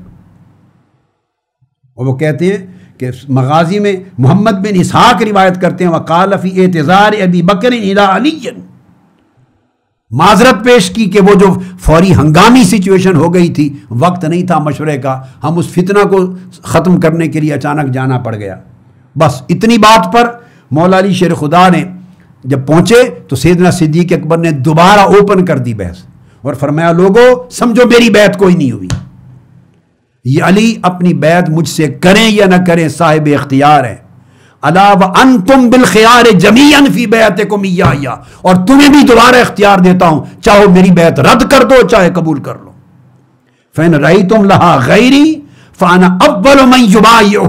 اور وہ کہتے ہیں کہ مغازی میں محمد بن اسحاق روایت کرتے ہیں وقال فی اعتذار ابی بکر الی علی، معذرت پیش کی کہ وہ جو فوری ہنگامی سچویشن ہو گئی تھی، وقت نہیں تھا مشورے کا، ہم اس فتنہ کو ختم کرنے کے لیے اچانک جانا پڑ گیا۔ بس اتنی بات پر مولا علی شیر خدا نے جب پہنچے تو سیدنا صدیق اکبر نے دوبارہ اوپن کر دی بحث اور فرمایا لوگو سمجھو میری بیعت کوئی نہیں ہوئی، یہ علی اپنی بیعت مجھ سے کریں یا نہ کریں صاحب اختیار ہے، الا وانتم بالخیار جمیعا فی بیعتکم ایایا، اور تمہیں بھی دوبارہ اختیار دیتا ہوں، چاہو میری بیعت رد کر دو چاہے قبول کر لو، فإن رأیتم لہا غیری فانا اول من یبایع،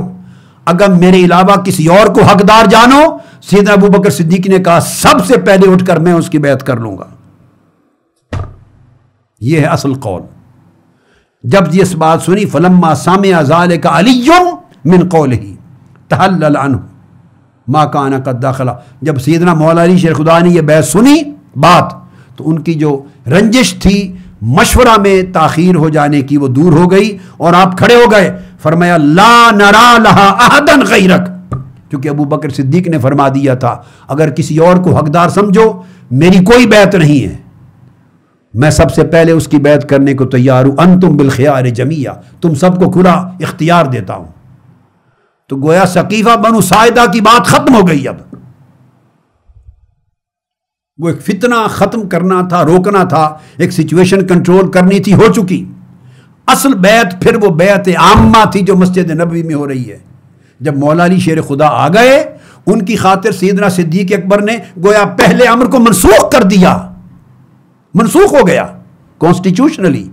اگر میرے علاوہ کسی اور کو حقدار جانو، سیدنا ابو بکر صدیق نے کہا سب سے پہلے اٹھ کر میں اس کی بیعت کر لوں گا۔ یہ ہے اصل قول۔ جب یہ بات سنی فلما سمع ذلک علی من قولہ تحلل عنہ ما کان قد دخل، جب سیدنا مولا علی شیر خدا نے یہ بیعت سنی بات تو ان کی جو رنجش تھی مشورہ میں تاخیر ہو جانے کی وہ دور ہو گئی، اور آپ کھڑے ہو گئے، فرمایا لا نرا لہا احدا غیرک، کیونکہ ابو بکر صدیق نے فرما دیا تھا اگر کسی اور کو حقدار سمجھو میری کوئی بیعت نہیں ہے، میں سب سے پہلے اس کی بیعت کرنے کو تیار ہوں، انتم بالخیار جمیعا، تم سب کو کھلا اختیار دیتا ہوں۔ تو گویا ثقیفہ بنو ساعدہ کی بات ختم ہو گئی، اب وہ ایک فتنہ ختم کرنا تھا، روکنا تھا، ایک سچویشن کنٹرول کرنی تھی، ہو چکی۔ اصل بیعت پھر وہ بیعت عامہ تھی جو مسجد نبوی میں ہو رہی ہے۔ جب مولا علی شیر خدا آ گئے ان کی خاطر سیدنا صدیق اکبر نے گویا پہلے امر کو منسوخ کر دیا، منسوخ ہو گیا کانسٹیٹیوشنلی،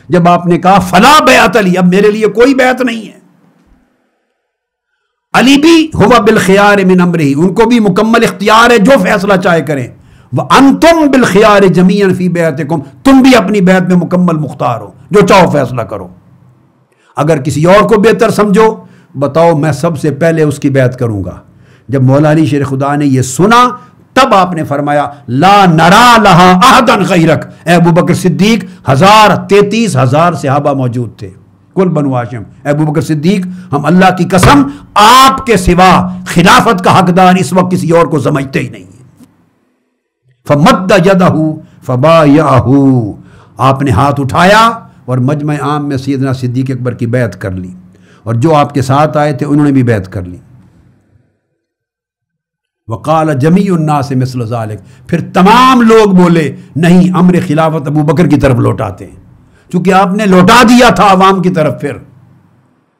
جب آپ نے کہا فلا بیعت علی، اب میرے لیے کوئی بیعت نہیں ہے۔ علی بھی ہوا بالخیار من امرہ، ان کو بھی مکمل اختیار ہے جو فیصلہ چاہے کریں، وانتم بالخیار جمیعا فی بیعتکم، تم بھی اپنی بیعت میں مکمل مختار ہو، جو چاہو فیصلہ کرو، اگر کسی اور کو بہتر سمجھو بتاؤ میں سب سے پہلے اس کی بیعت کروں گا۔ جب مولا علی شیر خدا نے یہ سنا تب آپ نے فرمایا لا نرا لہا احدا غیرک، اے ابو بکر صدیق، 33,000 صحابہ موجود تھے کل بنو ہاشم، اے ابو بکر صدیق ہم اللہ کی قسم آپ کے سوا خلافت کا حقدار اس وقت کسی اور کو سمجھتے ہی نہیں ہیں۔ فمد یدہ فبایعہ، آپ نے ہاتھ اٹھایا اور مجمع عام میں سیدنا صدیق اکبر کی بیعت کر لی، اور جو آپ کے ساتھ آئے تھے انہوں نے بھی بیعت کر لی۔ وقال جمیع الناس مثل ذلک، پھر تمام لوگ بولے نہیں امر خلافت ابو بکر کی طرف لوٹاتے ہیں، چونکہ آپ نے لوٹا دیا تھا عوام کی طرف پھر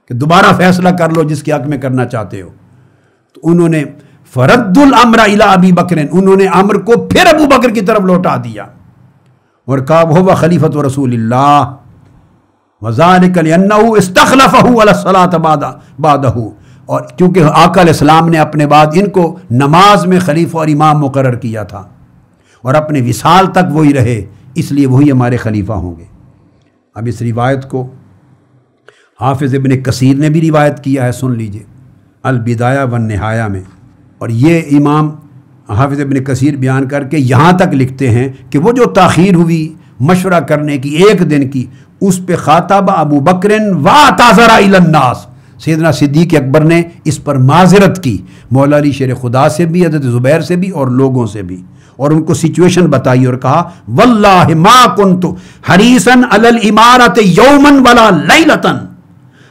کہ دوبارہ فیصلہ کر لو جس کے حق میں کرنا چاہتے ہو، تو انہوں نے فرد الامر الی ابی بکر، انہوں نے امر کو پھر ابو بکر کی طرف لوٹا دیا اور کہا وہ خلیفۃ رسول اللہ وذالک لانہ استخلفہ علی الصلاۃ بعدہ، اور کیونکہ آقا علیہ السلام نے اپنے بعد ان کو نماز میں خلیفہ اور امام مقرر کیا تھا اور اپنے وصال تک وہی رہے، اس لیے وہی ہمارے خلیفہ ہوں گے۔ اب اس روایت کو حافظ ابن کثیر نے بھی روایت کیا ہے، سن لیجئے البدایہ والنہایہ میں، اور یہ امام حافظ ابن کثیر بیان کر کے یہاں تک لکھتے ہیں کہ وہ جو تاخیر ہوئی مشورہ کرنے کی ایک دن کی، اس پہ خاطب ابو بکر واعتذر الی الناس، سیدنا صدیق اکبر نے اس پر معذرت کی، مولا علی شیر خدا سے بھی، حضرت زبیر سے بھی اور لوگوں سے بھی، اور ان کو سچویشن بتائی اور کہا واللہ ما کنت حریصا علی الامارۃ یوما ولا لیلۃ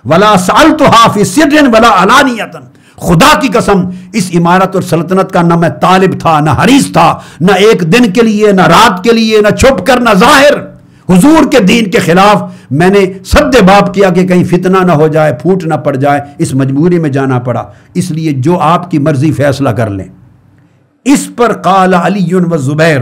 ولا سألتها فی سر ولا علانیۃ، خدا کی قسم اس امارت اور سلطنت کا نہ میں طالب تھا، نہ حریص تھا، نہ ایک دن کے لیے، نہ رات کے لیے، نہ چھپ کر، نہ ظاہر، حضور کے دین کے خلاف میں نے سد باب کیا کہ کہیں فتنہ نہ ہو جائے، پھوٹ نہ پڑ جائے، اس مجبوری میں جانا پڑا، اس لیے جو آپ کی مرضی فیصلہ کر لیں۔ اس پر قال علی و زبیر،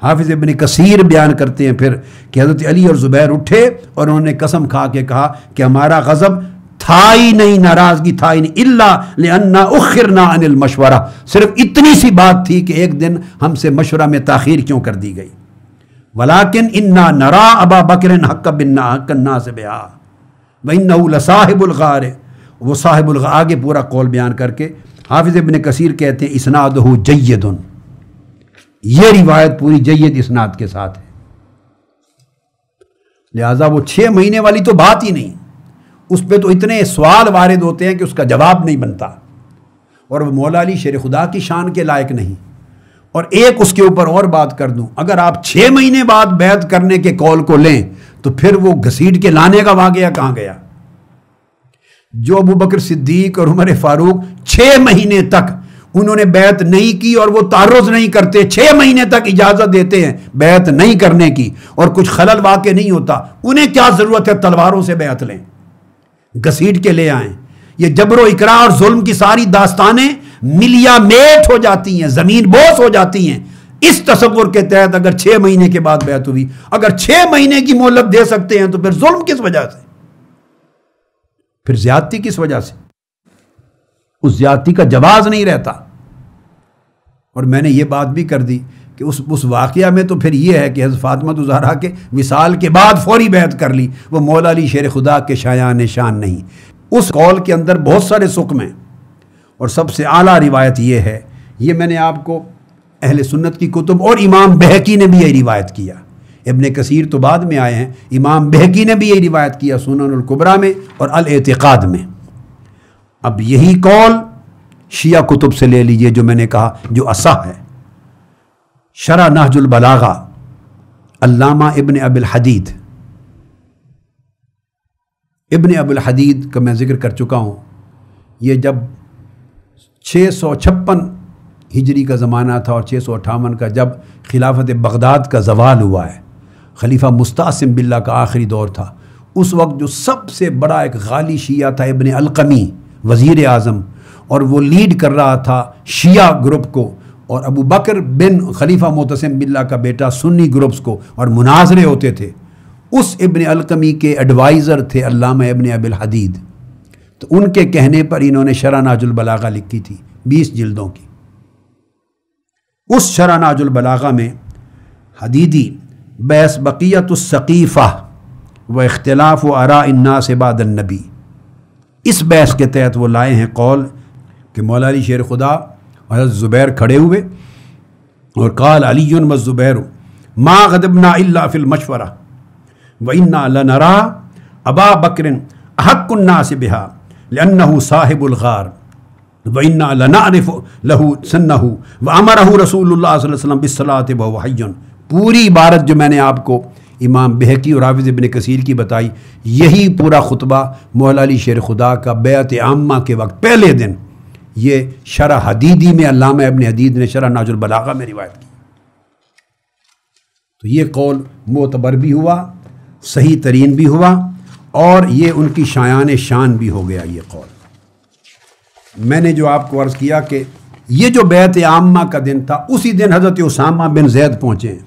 حافظ ابن کثیر بیان کرتے ہیں پھر کہ حضرت علی اور زبیر اٹھے اور انہوں نے قسم کھا کے کہا کہ ہمارا غضب تھا ہی نہیں، ناراضگی تھا ہی نہیں، الا لأننا اخرنا عن المشورہ، صرف اتنی سی بات تھی کہ ایک دن ہم سے مشورہ میں تاخیر کیوں کر دی گئی، ولیکن انا نرا ابا بکر حق الناس بہا، وَإِنَّهُ لَصَاحِبُ الْغَارِ، وہ صاحب الغار، آگے پورا قول بیان کر کے حافظ ابن کثیر کہتے ہیں اسنادہ جید، یہ روایت پوری جید اسناد کے ساتھ ہے، لہذا وہ 6 مہینے والی تو بات ہی نہیں، اس پہ تو اتنے سوال وارد ہوتے ہیں کہ اس کا جواب نہیں بنتا، اور وہ مولا علی شیر خدا کی شان کے لائق نہیں۔ اور ایک اس کے اوپر اور بات کر دوں، اگر آپ 6 مہینے بعد بیعت کرنے کے قول کو لیں تو پھر وہ گھسیٹ کے لانے کا واقعہ کہاں گیا؟ جو ابو بکر صدیق اور عمر فاروق 6 مہینے تک انہوں نے بیعت نہیں کی اور وہ تعرض نہیں کرتے، 6 مہینے تک اجازت دیتے ہیں بیعت نہیں کرنے کی اور کچھ خلل واقع نہیں ہوتا، انہیں کیا ضرورت ہے تلواروں سے بیعت لیں، گھسیٹ کے لے آئیں؟ یہ جبر و اکراہ اور ظلم کی ساری داستانیں ملیا میٹ ہو جاتی ہیں، زمین بوس ہو جاتی ہیں اس تصور کے تحت اگر 6 مہینے کے بعد بیعت ہوئی۔ اگر 6 مہینے کی مہلت دے سکتے ہیں تو پھر ظلم کس وجہ سے، پھر زیادتی کس وجہ سے؟ اس زیادتی کا جواز نہیں رہتا۔ اور میں نے یہ بات بھی کر دی کہ اس واقعہ میں تو پھر یہ ہے کہ حضرت فاطمہ الزہرا کے وصال کے بعد فوری بیعت کر لی، وہ مولا علی شیر خدا کے شایان شان نہیں۔ اس قول کے اندر بہت سارے سقم ہیں، اور سب سے اعلیٰ روایت یہ ہے، یہ میں نے آپ کو اہل سنت کی کتب اور امام بہقی نے بھی یہ روایت کیا، ابن کثیر تو بعد میں آئے ہیں، امام بہقی نے بھی یہ روایت کیا سنن الکبریٰ میں اور الاعتقاد میں۔ اب یہی قول شیعہ کتب سے لے لیجئے جو میں نے کہا جو اصح ہے۔ شرح نہج البلاغہ علامہ ابن ابی الحدید، ابن ابی الحدید کا میں ذکر کر چکا ہوں، یہ جب 656 ہجری کا زمانہ تھا اور 658 کا جب خلافت بغداد کا زوال ہوا ہے، خلیفہ مستعصم باللہ کا آخری دور تھا، اس وقت جو سب سے بڑا ایک غالی شیعہ تھا ابن القمی، وزیر اعظم، اور وہ لیڈ کر رہا تھا شیعہ گروپ کو، اور ابو بکر بن خلیفہ معتصم باللہ کا بیٹا سنی گروپس کو، اور مناظرے ہوتے تھے۔ اس ابن القمی کے ایڈوائزر تھے علامہ ابن ابی الحدید، تو ان کے کہنے پر انہوں نے شرح نہج البلاغہ لکھی تھی 20 جلدوں کی۔ اس شرح نہج البلاغہ میں حدیدی بحث بقیت السقیفہ و اختلاف و آراء الناس بعد النبی، اس بحث کے تحت وہ لائے ہیں قول کہ مولا علی شیر خدا اور حضرت زبیر کھڑے ہوئے اور قال علی والزبیر ما غضبنا الا فی المشورہ وَإِنَّا لَنَرَا أَبَا بَكْرٍ أَحَقُّ النَّاسِ بِهَا لِأَنَّهُ صَاحِبُ الْغَارِ وَإِنَّا لَنَعْرِفُ لَهُ سَنَّهُ وَأَمَرَهُ رسول اللہ صلی اللہ علیہ وسلم بِالصَّلَاةِ وَهُوَ حَيٌّ۔ پوری عبارت جو میں نے آپ کو امام بہقی اور حافظ ابن کثیر کی بتائی، یہی پورا خطبہ مولا علی شیر خدا کا بیعت عامہ کے وقت پہلے دن، یہ شرح حدیدی میں علامہ ابن حدید نے شرح نہج البلاغہ میں روایت کی۔ تو یہ قول معتبر بھی ہوا، صحیح ترین بھی ہوا، اور یہ ان کی شایان شان بھی ہو گیا یہ قول۔ میں نے جو آپ کو عرض کیا کہ یہ جو بیعت عامہ کا دن تھا، اسی دن حضرت اسامہ بن زید پہنچے ہیں،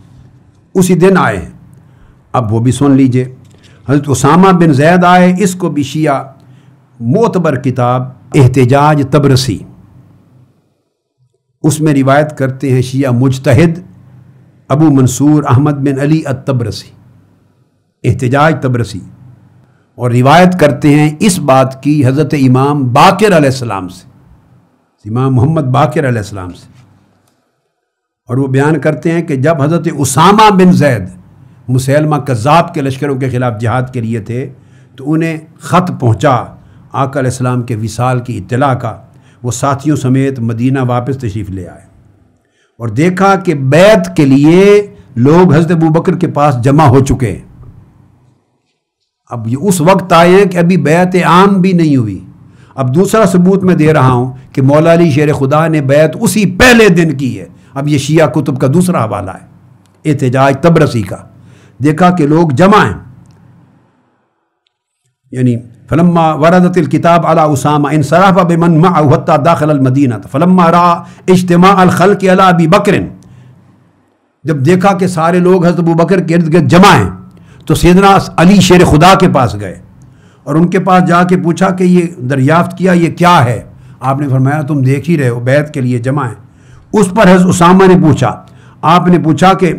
اسی دن آئے ہیں۔ اب وہ بھی سن لیجئے، حضرت اسامہ بن زید آئے، اس کو بھی شیعہ معتبر کتاب احتجاج تبرسی، اس میں روایت کرتے ہیں شیعہ مجتہد ابو منصور احمد بن علی التبرسی، احتجاج تبرسی، اور روایت کرتے ہیں اس بات کی حضرت امام باقر علیہ السلام سے، امام محمد باقر علیہ السلام سے، اور وہ بیان کرتے ہیں کہ جب حضرت اسامہ بن زید مسیلمہ کذاب کے لشکروں کے خلاف جہاد کے لیے تھے تو انہیں خط پہنچا آقا علیہ السلام کے وصال کی اطلاع کا، وہ ساتھیوں سمیت مدینہ واپس تشریف لے آئے اور دیکھا کہ بیعت کے لیے لوگ حضرت ابو بکر کے پاس جمع ہو چکے ہیں۔ اب یہ اس وقت آئے ہیں کہ ابھی بیعت عام بھی نہیں ہوئی۔ اب دوسرا ثبوت میں دے رہا ہوں کہ مولا علی شیر خدا نے بیعت اسی پہلے دن کی ہے۔ اب یہ شیعہ کتب کا دوسرا حوالہ ہے احتجاج تبرسی کا، دیکھا کہ لوگ جمع ہیں، یعنی فلما وردت الکتاب علی اسامہ انصرف بمن معه حتى داخل المدینہ فلما رأى اجتماع الخلق علی ابی بکر، جب دیکھا کہ سارے لوگ حضرت ابو بکر کے ارد گرد جمع ہیں تو سیدنا علی شیر خدا کے پاس گئے اور ان کے پاس جا کے پوچھا کہ یہ دریافت کیا یہ کیا ہے؟ آپ نے فرمایا تم دیکھ ہی رہے ہو بیعت کے لیے جمع ہیں۔ اس پر حضرت اسامہ نے پوچھا، آپ نے پوچھا کہ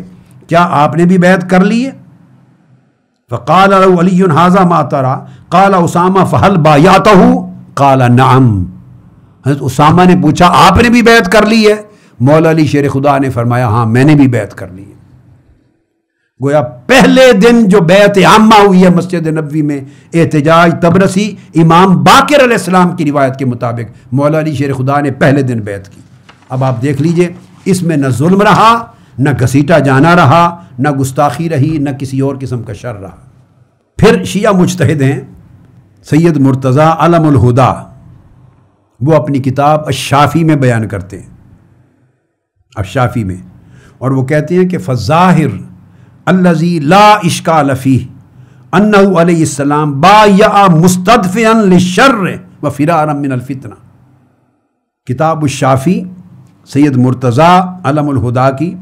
کیا آپ نے بھی بیعت کر لی ہے؟ فقال له علی ھذا ما ترى قال اسامہ فهل بایعته قال نعم. حضرت اسامہ نے پوچھا آپ نے بھی بیعت کر لی ہے؟ مولا علی شیر خدا نے فرمایا ہاں میں نے بھی بیعت کر لی ہے. گویا پہلے دن جو بیعت عامہ ہوئی ہے مسجد نبوی میں، احتجاج طبرسی امام باقر علیہ السلام کی روایت کے مطابق مولا علی شیر خدا نے پہلے دن بیعت کی. اب آپ دیکھ لیجئے اس میں نہ ظلم رہا، نہ گھسیٹا جانا رہا، نہ گستاخی رہی، نہ کسی اور قسم کا شر رہا. پھر شیعہ مجتہد ہیں سید مرتضیٰ علم الہدا، وہ اپنی کتاب الشافی میں بیان کرتے ہیں، الشافی میں، اور وہ کہتے ہیں کہ فالظاہر الذی لا اشکال فیہ انہ علیہ السلام بایع مستدفعا للشر وفرارا من الفتنہ. کتاب الشافی سید مرتضیٰ علم الہدا کی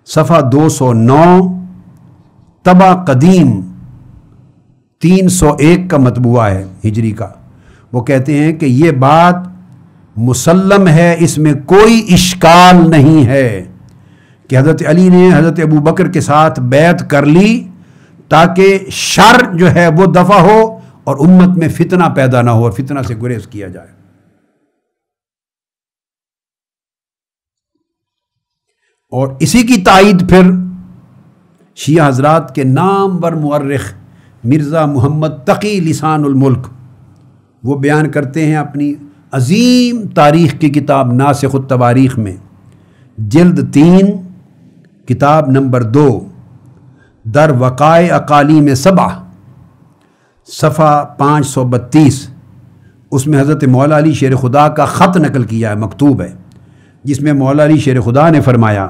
صفحہ 209 طبع قدیم 301 کا مطبوعہ ہے ہجری کا. وہ کہتے ہیں کہ یہ بات مسلم ہے، اس میں کوئی اشکال نہیں ہے کہ حضرت علی نے حضرت ابو بکر کے ساتھ بیعت کر لی تاکہ شر جو ہے وہ دفع ہو اور امت میں فتنہ پیدا نہ ہو اور فتنہ سے گریز کیا جائے. اور اسی کی تائید پھر شیعہ حضرات کے نامور مورخ مرزا محمد تقی لسان الملک وہ بیان کرتے ہیں اپنی عظیم تاریخ کی کتاب ناسخ التواریخ میں، جلد 3 کتاب نمبر 2 در وقائع اقالیم 7 صفحہ 532. اس میں حضرت مولا علی شیر خدا کا خط نقل کیا ہے، مکتوب ہے، جس میں مولا علی شیر خدا نے فرمایا،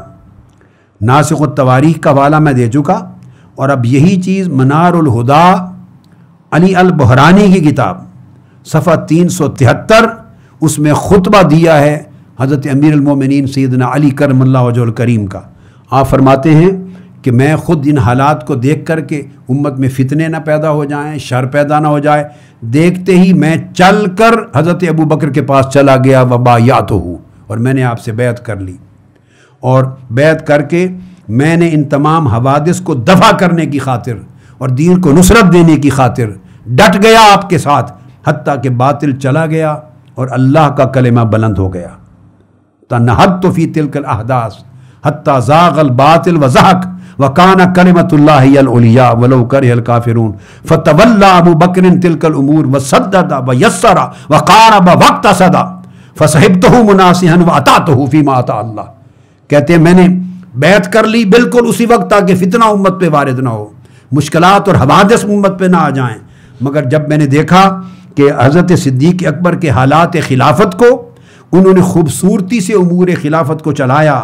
ناسخ التواریخ کا حوالہ میں دے چکا، اور اب یہی چیز منار الہدا علی البحرانی کی کتاب صفحہ 373 اس میں خطبہ دیا ہے حضرت امیر المومنین سیدنا علی کرم اللہ وجہ الکریم کا. آپ فرماتے ہیں کہ میں خود ان حالات کو دیکھ کر کے امت میں فتنے نہ پیدا ہو جائیں، شر پیدا نہ ہو جائے، دیکھتے ہی میں چل کر حضرت ابو بکر کے پاس چلا گیا وبایعتہ، اور میں نے آپ سے بیعت کر لی، اور بیعت کر کے میں نے ان تمام حوادث کو دفع کرنے کی خاطر اور دین کو نصرت دینے کی خاطر ڈٹ گیا آپ کے ساتھ، حتیٰ کہ باطل چلا گیا اور اللہ کا کلمہ بلند ہو گیا. تنہدت فی تلک الاحداث حتیٰ زاغ الباطل وزہق وکان کلمۃ اللہ ہی العلیاء ولو کرہ الکافرون فتولی ابو بکر تلک الامور وسدد ویسر وقارب واقتصد فصحبتہ مناصحا واطعتہ فیما اطاع اللہ. کہتے ہیں میں نے بیعت کر لی بالکل اسی وقت تاکہ فتنہ امت پہ وارد نہ ہو، مشکلات اور حوادث امت پہ نہ آ جائیں. مگر جب میں نے دیکھا کہ حضرت صدیق اکبر کے حالات خلافت کو انہوں نے خوبصورتی سے امور خلافت کو چلایا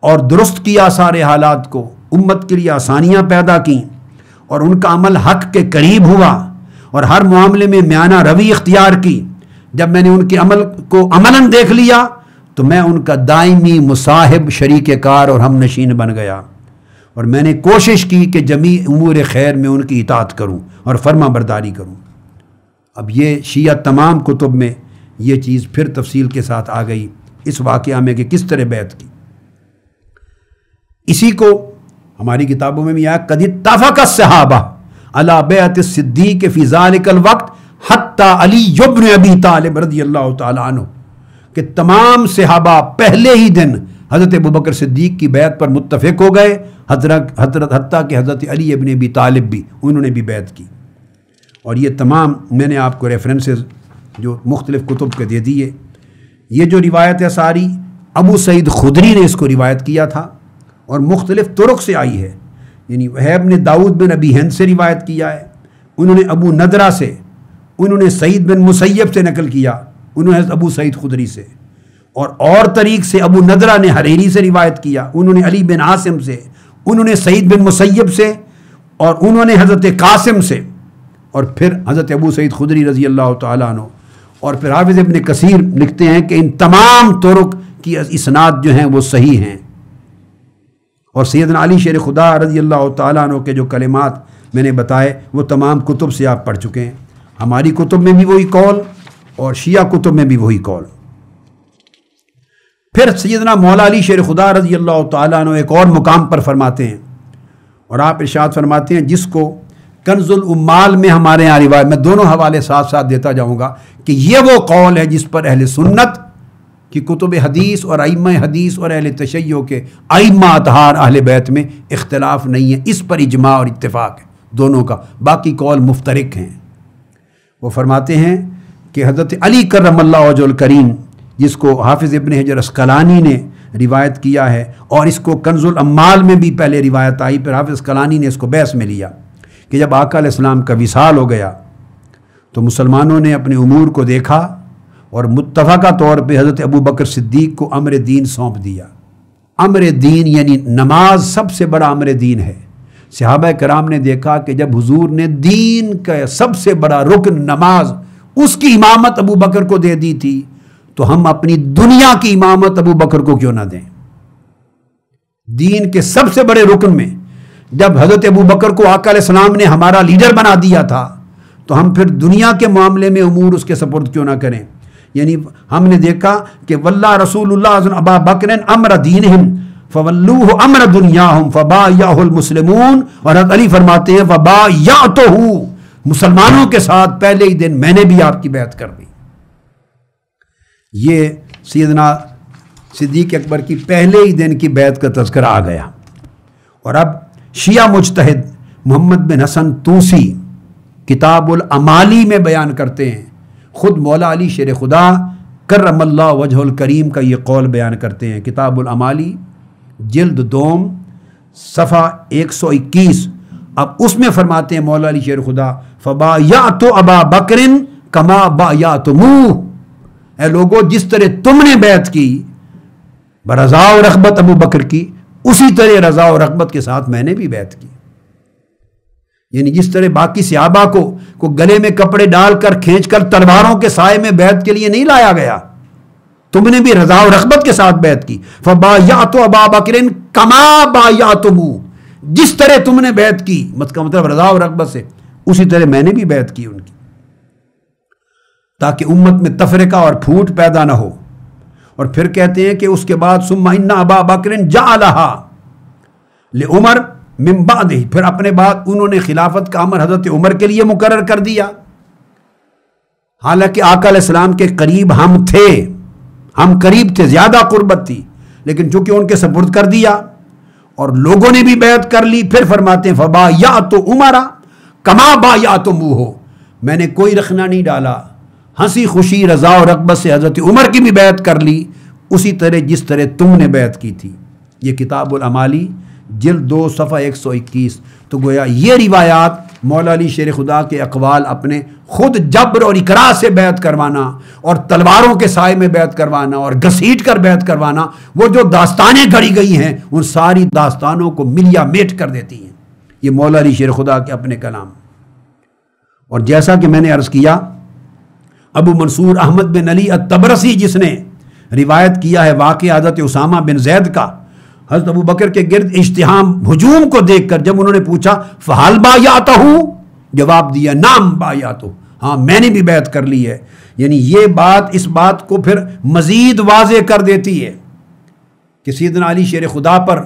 اور درست کیا، سارے حالات کو امت کے لیے آسانیاں پیدا کیں، اور ان کا عمل حق کے قریب ہوا اور ہر معاملے میں میانہ روی اختیار کی. جب میں نے ان کے عمل کو عملاً دیکھ لیا تو میں ان کا دائمی مصاحب، شریک کار اور ہم نشین بن گیا، اور میں نے کوشش کی کہ جمیع امور خیر میں ان کی اطاعت کروں اور فرما برداری کروں. اب یہ شیعہ تمام کتب میں یہ چیز پھر تفصیل کے ساتھ آ گئی اس واقعہ میں کہ کس طرح بیعت کی. اسی کو ہماری کتابوں میں بھی آیا قد اتفق الصحابہ علی بیعت الصدیق فی ذلک الوقت حتی علی بن ابی طالب رضی اللہ تعالی عنہ، کہ تمام صحابہ پہلے ہی دن حضرت ابوبکر صدیق کی بیعت پر متفق ہو گئے، حتیٰ کہ حضرت علی ابن ابی طالب بھی انہوں نے بھی بیعت کی. اور یہ تمام میں نے آپ کو ریفرنسز جو مختلف کتب کے دے دیے. یہ جو روایت ہے ساری ابو سعید خدری نے اس کو روایت کیا تھا اور مختلف طرق سے آئی ہے، یعنی وہیب نے داؤد بن ابی ہند سے روایت کیا ہے، انہوں نے ابو ندرہ سے، انہوں نے سعید بن مسیب سے نقل کیا، انہوں نے ابو سعید خدری سے، اور طریق سے ابو ندرہ نے حریری سے روایت کیا، انہوں نے علی بن عاصم سے، انہوں نے سعید بن مسیب سے، اور انہوں نے حضرت قاسم سے، اور پھر حضرت ابو سعید خدری رضی اللہ تعالیٰ عنہ. اور پھر حافظ ابن کثیر لکھتے ہیں کہ ان تمام طرق کی اسناد جو ہیں وہ صحیح ہیں. اور سیدنا علی شیر خدا رضی اللہ تعالیٰ عنہ کے جو کلمات میں نے بتائے وہ تمام کتب سے آپ پڑھ چکے ہیں، ہماری کتب میں بھی وہی قول اور شیعہ کتب میں بھی وہی قول. پھر سیدنا مولا علی شیر خدا رضی اللہ تعالیٰ عنہ ایک اور مقام پر فرماتے ہیں، اور آپ ارشاد فرماتے ہیں جس کو کنز الامال میں ہمارے یہاں روایت، میں دونوں حوالے ساتھ ساتھ دیتا جاؤں گا کہ یہ وہ قول ہے جس پر اہل سنت کی کتب حدیث اور ائمہ حدیث اور اہل تشیع کے ائمہ اطہار اہل بیت میں اختلاف نہیں ہے، اس پر اجماع اور اتفاق ہے دونوں کا، باقی قول مفترق ہیں۔ وہ فرماتے ہیں کہ حضرت علی کرم اللہ وجہ الکریم، جس کو حافظ ابن حجر اسقلانی نے روایت کیا ہے، اور اس کو کنز الامال میں بھی پہلے روایت آئی، پھر حافظ اسقلانی نے اس کو بحث میں لیا کہ جب آقا علیہ السلام کا وصال ہو گیا تو مسلمانوں نے اپنے امور کو دیکھا اور متفقہ طور پہ حضرت ابو بکر صدیق کو امر دین سونپ دیا۔ امر دین یعنی نماز سب سے بڑا امر دین ہے۔ صحابہ کرام نے دیکھا کہ جب حضور نے دین کا سب سے بڑا رکن نماز، اس کی امامت ابو بکر کو دے دی تھی، تو ہم اپنی دنیا کی امامت ابو بکر کو کیوں نہ دیں؟ دین کے سب سے بڑے رکن میں جب حضرت ابو بکر کو آقا علیہ السلام نے ہمارا لیڈر بنا دیا تھا، تو ہم پھر دنیا کے معاملے میں امور اس کے سپرد کیوں نہ کریں؟ یعنی ہم نے دیکھا کہ واللہ رسول اللہ ابا بکر امر دینہم فولوہ امر دنیاہم فبایعہ المسلمون، اور حضرت علی فرماتے ہیں فبایعتہ، مسلمانوں کے ساتھ پہلے ہی دن میں نے بھی آپ کی بیعت کر دی۔ یہ سیدنا صدیق اکبر کی پہلے ہی دن کی بیعت کا تذکرہ آ گیا۔ اور اب شیعہ مجتہد محمد بن حسن طوسی کتاب الامالی میں بیان کرتے ہیں، خود مولا علی شیر خدا کرم اللہ وجہ الکریم کا یہ قول بیان کرتے ہیں، کتاب الامالی جلد دوم صفحہ 121۔ اب اس میں فرماتے ہیں مولا علی شیر خدا فبایعت ابا بکر کما بایعتموہ، اے لوگو جس طرح تم نے بیعت کی برضا و رغبت ابو بکر کی، اسی طرح رضا و رغبت کے ساتھ میں نے بھی بیعت کی۔ یعنی جس طرح باقی صحابہ کو گلے میں کپڑے ڈال کر کھینچ کر تلواروں کے سائے میں بیعت کے لیے نہیں لایا گیا، تم نے بھی رضا و رغبت کے ساتھ بیعت کی۔ فبایعت ابا بکر کما بایعتموہ، جس طرح تم نے بیعت کی، مطلب رضا و رغبت سے، اسی طرح میں نے بھی بیعت کی ان کی، تاکہ امت میں تفرقہ اور پھوٹ پیدا نہ ہو۔ اور پھر کہتے ہیں کہ اس کے بعد ثم ان ابا بکر جعلھا لعمر من بعدہ، پھر اپنے بعد انہوں نے خلافت کا امر حضرت عمر کے لیے مقرر کر دیا، حالانکہ آقا علیہ السلام کے قریب ہم تھے، ہم قریب تھے، زیادہ قربت تھی، لیکن چونکہ ان کے سپرد کر دیا اور لوگوں نے بھی بیعت کر لی، پھر فرماتے ہیں فبایعت عمر کما بایعتموہ، میں نے کوئی رخنہ نہیں ڈالا، ہنسی خوشی رضا و رغبت سے حضرت عمر کی بھی بیعت کر لی، اسی طرح جس طرح تم نے بیعت کی تھی۔ یہ کتاب الامالی جلد 2 صفحہ 121۔ تو گویا یہ روایات مولا علی شیر خدا کے اقوال اپنے خود جبر اور اکراہ سے بیعت کروانا اور تلواروں کے سائے میں بیعت کروانا اور گھسیٹ کر بیعت کروانا، وہ جو داستانیں گھڑی گئی ہیں ان ساری داستانوں کو ملیا میٹ کر دیتی ہیں، یہ مولا علی شیر خدا کے اپنے کلام۔ اور جیسا کہ میں نے عرض کیا، ابو منصور احمد بن علی الطبرسی جس نے روایت کیا ہے واقعہ حضرت اسامہ بن زید کا، حضرت ابو بکر کے گرد اجتحام ہجوم کو دیکھ کر جب انہوں نے پوچھا فحل بایعتہ، جواب دیا نعم بایعتہ، ہاں میں نے بھی بیعت کر لی ہے۔ یعنی یہ بات اس بات کو پھر مزید واضح کر دیتی ہے کہ سیدنا علی شیر خدا پر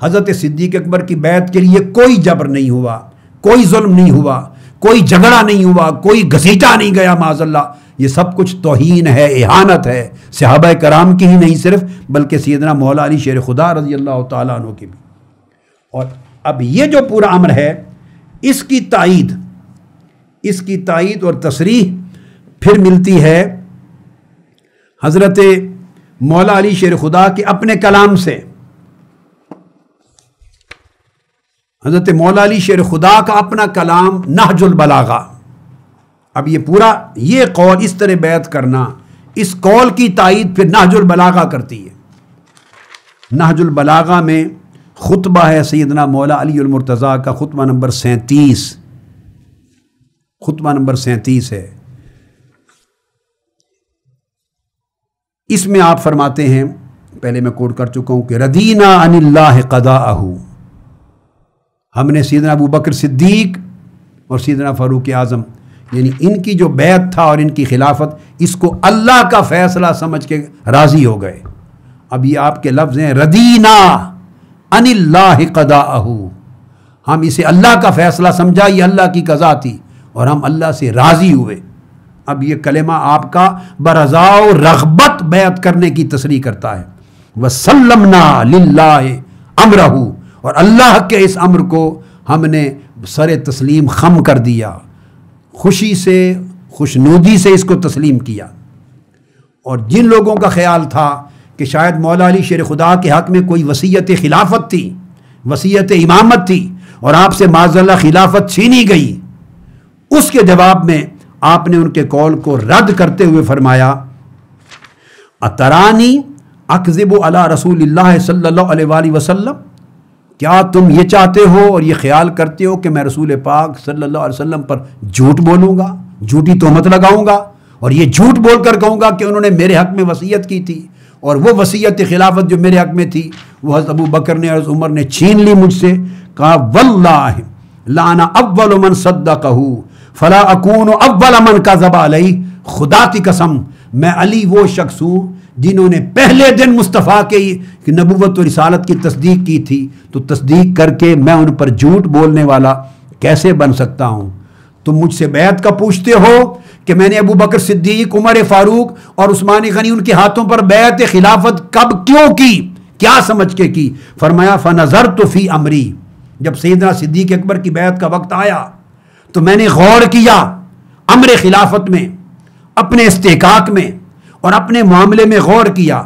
حضرت صدیق اکبر کی بیعت کے لیے کوئی جبر نہیں ہوا، کوئی ظلم نہیں ہوا، کوئی جھگڑا نہیں ہوا، کوئی گھسیٹا نہیں گیا معاذ اللہ۔ یہ سب کچھ توہین ہے، اہانت ہے، صحابہ کرام کی ہی نہیں صرف بلکہ سیدنا مولا علی شیر خدا رضی اللہ تعالیٰ عنہ کی بھی۔ اور اب یہ جو پورا امر ہے، اس کی تائید اور تصریح پھر ملتی ہے حضرت مولا علی شیر خدا کے اپنے کلام سے۔ حضرت مولا علی شیر خدا کا اپنا کلام نہج البلاغہ۔ اب یہ پورا یہ قول اس طرح بیعت کرنا، اس قول کی تائید پھر نہج البلاغہ کرتی ہے۔ نہج البلاغہ میں خطبہ ہے سیدنا مولا علی المرتضیٰ کا، خطبہ نمبر 37، خطبہ نمبر 37 ہے۔ اس میں آپ فرماتے ہیں، پہلے میں کوٹ کر چکا ہوں کہ ردینا عن اللہ قضاءہ، ہم نے سیدنا ابو بکر صدیق اور سیدنا فاروق اعظم یعنی ان کی جو بیعت تھا اور ان کی خلافت، اس کو اللہ کا فیصلہ سمجھ کے راضی ہو گئے۔ اب یہ آپ کے لفظ ہیں ردینا عن اللہ قضاءہ، ہم اسے اللہ کا فیصلہ سمجھا، یہ اللہ کی قضا تھی اور ہم اللہ سے راضی ہوئے۔ اب یہ کلمہ آپ کا برضا و رغبت بیعت کرنے کی تصریح کرتا ہے۔ وَسَلَّمْنَا لِلَّهِ أَمْرَهُ، اور اللہ کے اس امر کو ہم نے سر تسلیم خم کر دیا، خوشی سے خوشنودی سے اس کو تسلیم کیا۔ اور جن لوگوں کا خیال تھا کہ شاید مولا علی شیر خدا کے حق میں کوئی وصیت خلافت تھی، وصیت امامت تھی، اور آپ سے معاذ اللہ خلافت چھینی گئی، اس کے جواب میں آپ نے ان کے قول کو رد کرتے ہوئے فرمایا اترانی اکذب علی رسول اللہ صلی اللہ علیہ وآلہ وسلم، کیا تم یہ چاہتے ہو اور یہ خیال کرتے ہو کہ میں رسول پاک صلی اللہ علیہ وسلم پر جھوٹ بولوں گا، جھوٹی تہمت لگاؤں گا اور یہ جھوٹ بول کر کہوں گا کہ انہوں نے میرے حق میں وصیت کی تھی، اور وہ وصیت خلافت جو میرے حق میں تھی وہ حضرت ابو بکر نے اور عمر نے چھین لی مجھ سے؟ کہا واللہ لانا اول من صدقہ فلا اکون اول من کذب علیہ، خدا کی قسم میں علی وہ شخص ہوں جنہوں نے پہلے دن مصطفیٰ کی نبوت و رسالت کی تصدیق کی تھی، تو تصدیق کر کے میں ان پر جھوٹ بولنے والا کیسے بن سکتا ہوں؟ تم مجھ سے بیعت کا پوچھتے ہو کہ میں نے ابو بکر صدیق، عمر فاروق اور عثمان غنی ان کے ہاتھوں پر بیعت خلافت کب کیوں کی، کیا سمجھ کے کی؟ فرمایا فنظرت فی امری، جب سیدنا صدیق اکبر کی بیعت کا وقت آیا تو میں نے غور کیا امر خلافت میں، اپنے استحقاق میں اور اپنے معاملے میں غور کیا،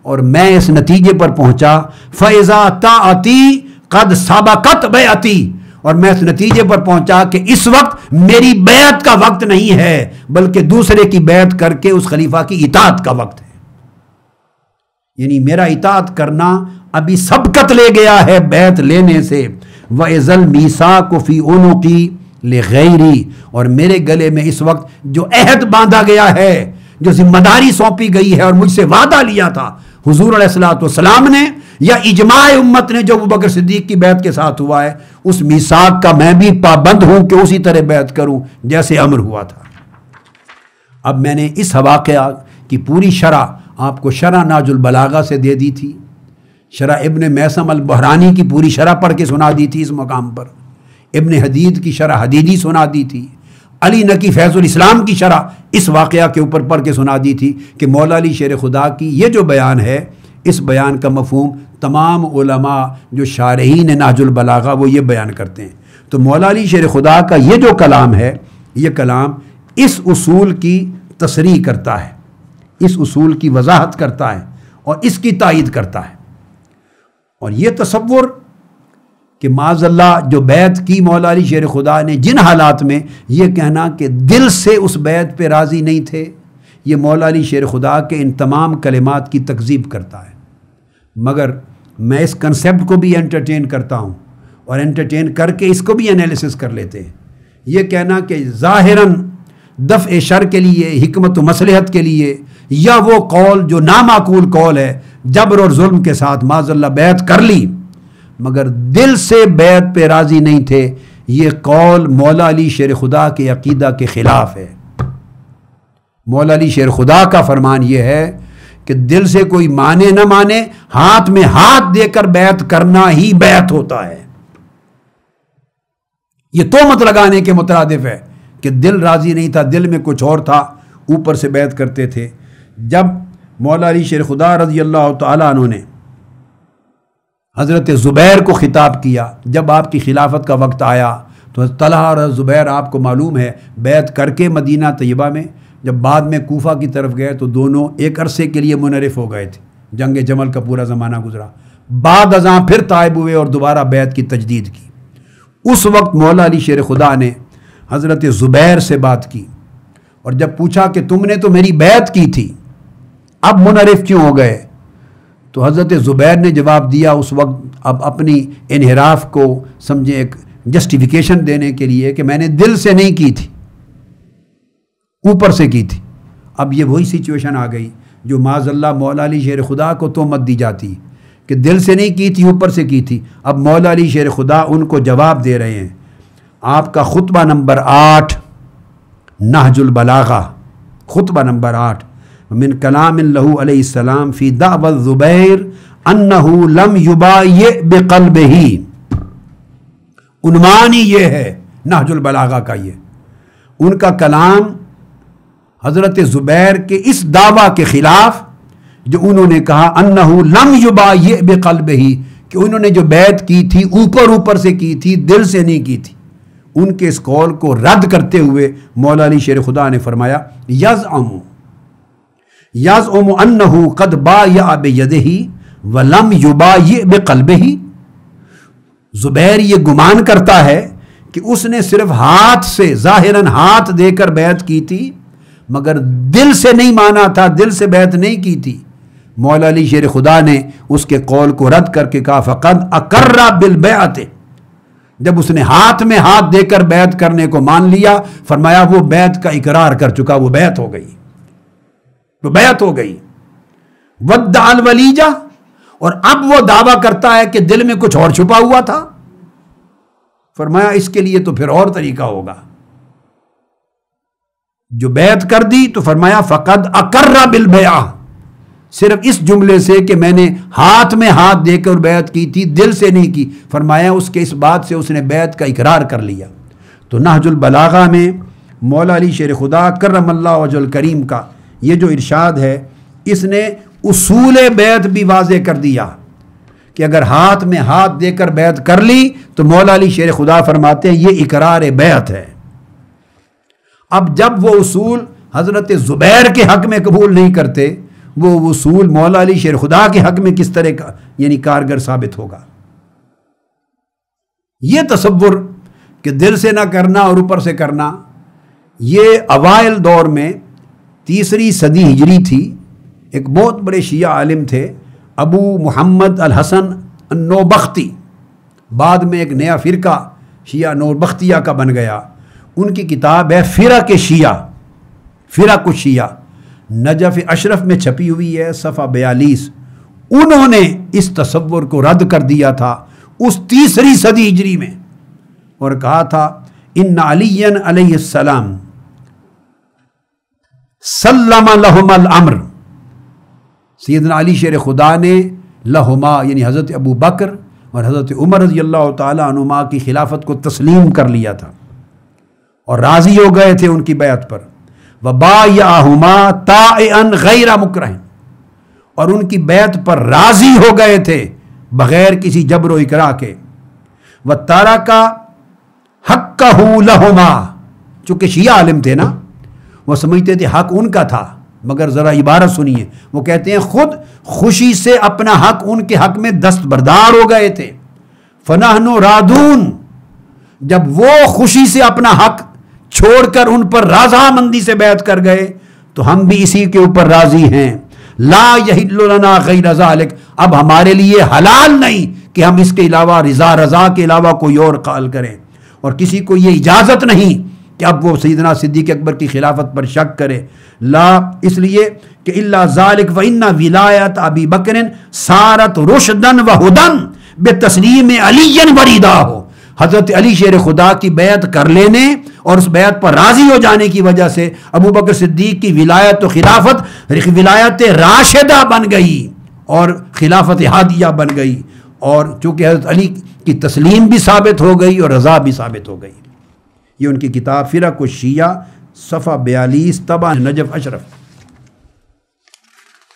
اور میں اس نتیجے پر پہنچا فَإِذَا طَاعَتِي قَدْ سَبَقَتْ بَيْعَتِي، اور میں اس نتیجے پر پہنچا کہ اس وقت میری بیعت کا وقت نہیں ہے بلکہ دوسرے کی بیعت کر کے اس خلیفہ کی اطاعت کا وقت ہے، یعنی میرا اطاعت کرنا ابھی سبقت لے گیا ہے بیعت لینے سے۔ وَإِذَا الْمِيثَاقُ فِي عُنُقِي لِغَيْرِي، اور میرے گلے میں اس وقت جو عہد باندھا گیا ہے، جو ذمہ داری سونپی گئی ہے اور مجھ سے وعدہ لیا تھا حضور علیہ الصلوۃ والسلام نے یا اجماع امت نے جو ابوبکر صدیق کی بیعت کے ساتھ ہوا ہے، اس میثاق کا میں بھی پابند ہوں کہ اسی طرح بیعت کروں جیسے امر ہوا تھا۔ اب میں نے اس واقعہ کی پوری شرح آپ کو شرح ناج البلاغہ سے دے دی تھی، شرح ابن میثم البحرانی کی پوری شرح پڑھ کے سنا دی تھی اس مقام پر، ابن حدید کی شرح حدیدی سنا دی تھی، علی نقی فیض الاسلام کی شرح اس واقعہ کے اوپر پڑھ کے سنا دی تھی کہ مولا علی شیر خدا کی یہ جو بیان ہے، اس بیان کا مفہوم تمام علماء جو شارحین نہج البلاغہ وہ یہ بیان کرتے ہیں۔ تو مولا علی شیر خدا کا یہ جو کلام ہے، یہ کلام اس اصول کی تصریح کرتا ہے، اس اصول کی وضاحت کرتا ہے اور اس کی تائید کرتا ہے۔ اور یہ تصور کہ معاذ اللہ جو بیعت کی مولا علی شیر خدا نے جن حالات میں، یہ کہنا کہ دل سے اس بیعت پہ راضی نہیں تھے، یہ مولا علی شیر خدا کے ان تمام کلمات کی تکذیب کرتا ہے۔ مگر میں اس کنسیپٹ کو بھی انٹرٹین کرتا ہوں اور انٹرٹین کر کے اس کو بھی انالیسس کر لیتے ہیں۔ یہ کہنا کہ ظاہراً دفع شر کے لیے، حکمت و مصلحت کے لیے، یا وہ قول جو نامعقول قول ہے، جبر اور ظلم کے ساتھ معاذ اللہ بیعت کر لی مگر دل سے بیعت پہ راضی نہیں تھے، یہ قول مولا علی شیر خدا کے عقیدہ کے خلاف ہے۔ مولا علی شیر خدا کا فرمان یہ ہے کہ دل سے کوئی مانے نہ مانے، ہاتھ میں ہاتھ دے کر بیعت کرنا ہی بیعت ہوتا ہے۔ یہ تہمت لگانے کے مترادف ہے کہ دل راضی نہیں تھا، دل میں کچھ اور تھا، اوپر سے بیعت کرتے تھے۔ جب مولا علی شیر خدا رضی اللہ تعالیٰ عنہ نے حضرت زبیر کو خطاب کیا، جب آپ کی خلافت کا وقت آیا تو حضرت طلحہ اور زبیر آپ کو معلوم ہے بیعت کر کے مدینہ طیبہ میں جب بعد میں کوفہ کی طرف گئے تو دونوں ایک عرصے کے لیے منحرف ہو گئے تھے، جنگ جمل کا پورا زمانہ گزرا، بعد ازاں پھر طائب ہوئے اور دوبارہ بیعت کی تجدید کی۔ اس وقت مولا علی شیر خدا نے حضرت زبیر سے بات کی اور جب پوچھا کہ تم نے تو میری بیعت کی تھی، اب منحرف کیوں ہو گئے؟ تو حضرت زبیر نے جواب دیا اس وقت، اب اپنی انحراف کو سمجھے ایک جسٹیفیکیشن دینے کے لیے کہ میں نے دل سے نہیں کی تھی، اوپر سے کی تھی۔ اب یہ وہی سچویشن آ گئی جو معاذ اللہ مولا علی شیر خدا کو تہمت دی جاتی کہ دل سے نہیں کی تھی، اوپر سے کی تھی۔ اب مولا علی شیر خدا ان کو جواب دے رہے ہیں۔ آپ کا خطبہ نمبر 8 نہج البلاغہ، خطبہ نمبر 8 من کلام اللہ علیہ السلام فی دعوت زبیر انہ لم یبایع بقلبہ، عنوان ہی یہ ہے نہج البلاغہ کا۔ یہ ان کا کلام حضرت زبیر کے اس دعویٰ کے خلاف جو انہوں نے کہا انہ لم یبایع بقلبہ، کہ انہوں نے جو بیعت کی تھی اوپر سے کی تھی، دل سے نہیں کی تھی، ان کے اس قول کو رد کرتے ہوئے مولا علی شیر خدا نے فرمایا یزعم انہ قد بایع بیدہ ولم یبایع بقلبہ، زبیر یہ گمان کرتا ہے کہ اس نے صرف ہاتھ سے ظاہراً ہاتھ دے کر بیعت کی تھی مگر دل سے نہیں مانا تھا، دل سے بیعت نہیں کی تھی۔ مولا علی شیر خدا نے اس کے قول کو رد کر کے کہا فقد اقر بالبیعت، جب اس نے ہاتھ میں ہاتھ دے کر بیعت کرنے کو مان لیا، فرمایا وہ بیعت کا اقرار کر چکا، وہ بیعت ہو گئی، وہ بیعت ہو گئی۔ ودع الولیجہ، اور اب وہ دعویٰ کرتا ہے کہ دل میں کچھ اور چھپا ہوا تھا، فرمایا اس کے لیے تو پھر اور طریقہ ہوگا۔ جو بیعت کر دی تو فرمایا فقد اقر بالبیعہ، صرف اس جملے سے کہ میں نے ہاتھ میں ہاتھ دے کر بیعت کی تھی، دل سے نہیں کی، فرمایا اس کے اس بات سے اس نے بیعت کا اقرار کر لیا۔ تو نہج البلاغہ میں مولا علی شیر خدا کرم اللہ وجہ الکریم کا یہ جو ارشاد ہے، اس نے اصول بیعت بھی واضح کر دیا کہ اگر ہاتھ میں ہاتھ دے کر بیعت کر لی تو مولا علی شیر خدا فرماتے ہیں یہ اقرار بیعت ہے۔ اب جب وہ اصول حضرت زبیر کے حق میں قبول نہیں کرتے، وہ اصول مولا علی شیر خدا کے حق میں کس طرح کا یعنی کارگر ثابت ہوگا؟ یہ تصور کہ دل سے نہ کرنا اور اوپر سے کرنا، یہ اوائل دور میں 3 صدی ہجری تھی، ایک بہت بڑے شیعہ عالم تھے ابو محمد الحسن النوبختی، بعد میں ایک نیا فرقہ شیعہ نوبختیہ کا بن گیا۔ ان کی کتاب ہے فرق شیعہ، فرق الشیعہ، نجف اشرف میں چھپی ہوئی ہے، صفحہ 42۔ انہوں نے اس تصور کو رد کر دیا تھا اس 3 صدی ہجری میں، اور کہا تھا ان علی علیہ السلام سلم لہم الامر، سیدنا علی شیر خدا نے لہما یعنی حضرت ابو بکر اور حضرت عمر رضی اللہ تعالیٰ عنہما کی خلافت کو تسلیم کر لیا تھا اور راضی ہو گئے تھے ان کی بیعت پر۔ وَبَایَعَهُمَا طَائِعًا غَیْرَ مُکرَہٍ، اور ان کی بیعت پر راضی ہو گئے تھے بغیر کسی جبر و اکراہ کے۔ وَتَرَكَ حَقَّهُ لَهُمَا، چونکہ شیعہ عالم تھے نا، وہ سمجھتے تھے حق ان کا تھا، مگر ذرا عبارت سنیے، وہ کہتے ہیں خود خوشی سے اپنا حق ان کے حق میں دستبردار ہو گئے تھے۔ فَنَحْنُ رَاضُونَ، جب وہ خوشی سے اپنا حق چھوڑ کر ان پر رضامندی سے بیعت کر گئے تو ہم بھی اسی کے اوپر راضی ہیں۔ لا یحل لنا غیر ذالک، اب ہمارے لیے حلال نہیں کہ ہم اس کے علاوہ رضا کے علاوہ کوئی اور قائل کریں، اور کسی کو یہ اجازت نہیں کہ اب وہ سیدنا صدیق اکبر کی خلافت پر شک کرے۔ لا، اس لیے کہ الا ذالک وان ولایت ابی بکر صارت رشدن وہدن بتسلیم علی وریدہ، حضرت علی شیر خدا کی بیعت کر لینے اور اس بیعت پر راضی ہو جانے کی وجہ سے ابو بکر صدیق کی ولایت و خلافت ولایت راشدہ بن گئی اور خلافت ہادیہ بن گئی، اور چونکہ حضرت علی کی تسلیم بھی ثابت ہو گئی اور رضا بھی ثابت ہو گئی۔ یہ ان کی کتاب فرق الشیعہ، صفحہ 42، طبع نجف اشرف۔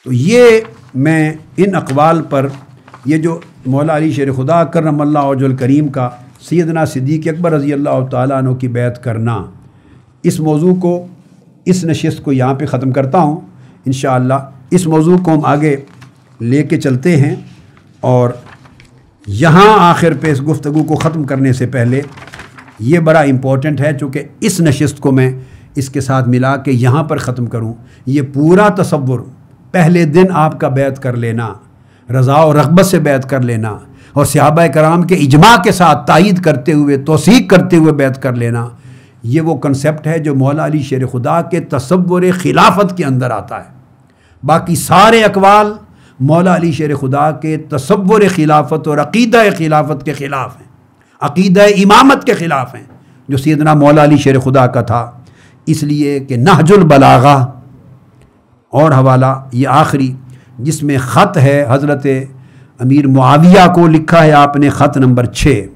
تو یہ میں ان اقوال پر، یہ جو مولا علی شیر خدا کرم اللہ وجہ الکریم کا سیدنا صدیق اکبر رضی اللہ تعالیٰ عنہ کی بیعت کرنا، اس موضوع کو، اس نشست کو یہاں پہ ختم کرتا ہوں۔ انشاءاللہ اس موضوع کو ہم آگے لے کے چلتے ہیں، اور یہاں آخر پہ اس گفتگو کو ختم کرنے سے پہلے یہ بڑا امپورٹنٹ ہے، چونکہ اس نشست کو میں اس کے ساتھ ملا کے یہاں پر ختم کروں، یہ پورا تصور پہلے دن آپ کا بیعت کر لینا، رضا و رغبت سے بیعت کر لینا، اور صحابہ کرام کے اجماع کے ساتھ تائید کرتے ہوئے، توثیق کرتے ہوئے بیعت کر لینا، یہ وہ کنسیپٹ ہے جو مولا علی شیر خدا کے تصور خلافت کے اندر آتا ہے۔ باقی سارے اقوال مولا علی شیر خدا کے تصور خلافت اور عقیدہ خلافت کے خلاف ہیں، عقیدہ امامت کے خلاف ہیں جو سیدنا مولا علی شیر خدا کا تھا۔ اس لیے کہ نہج البلاغہ اور حوالہ یہ آخری، جس میں خط ہے حضرت امیر معاویہ کو لکھا ہے آپ نے، خط نمبر 6،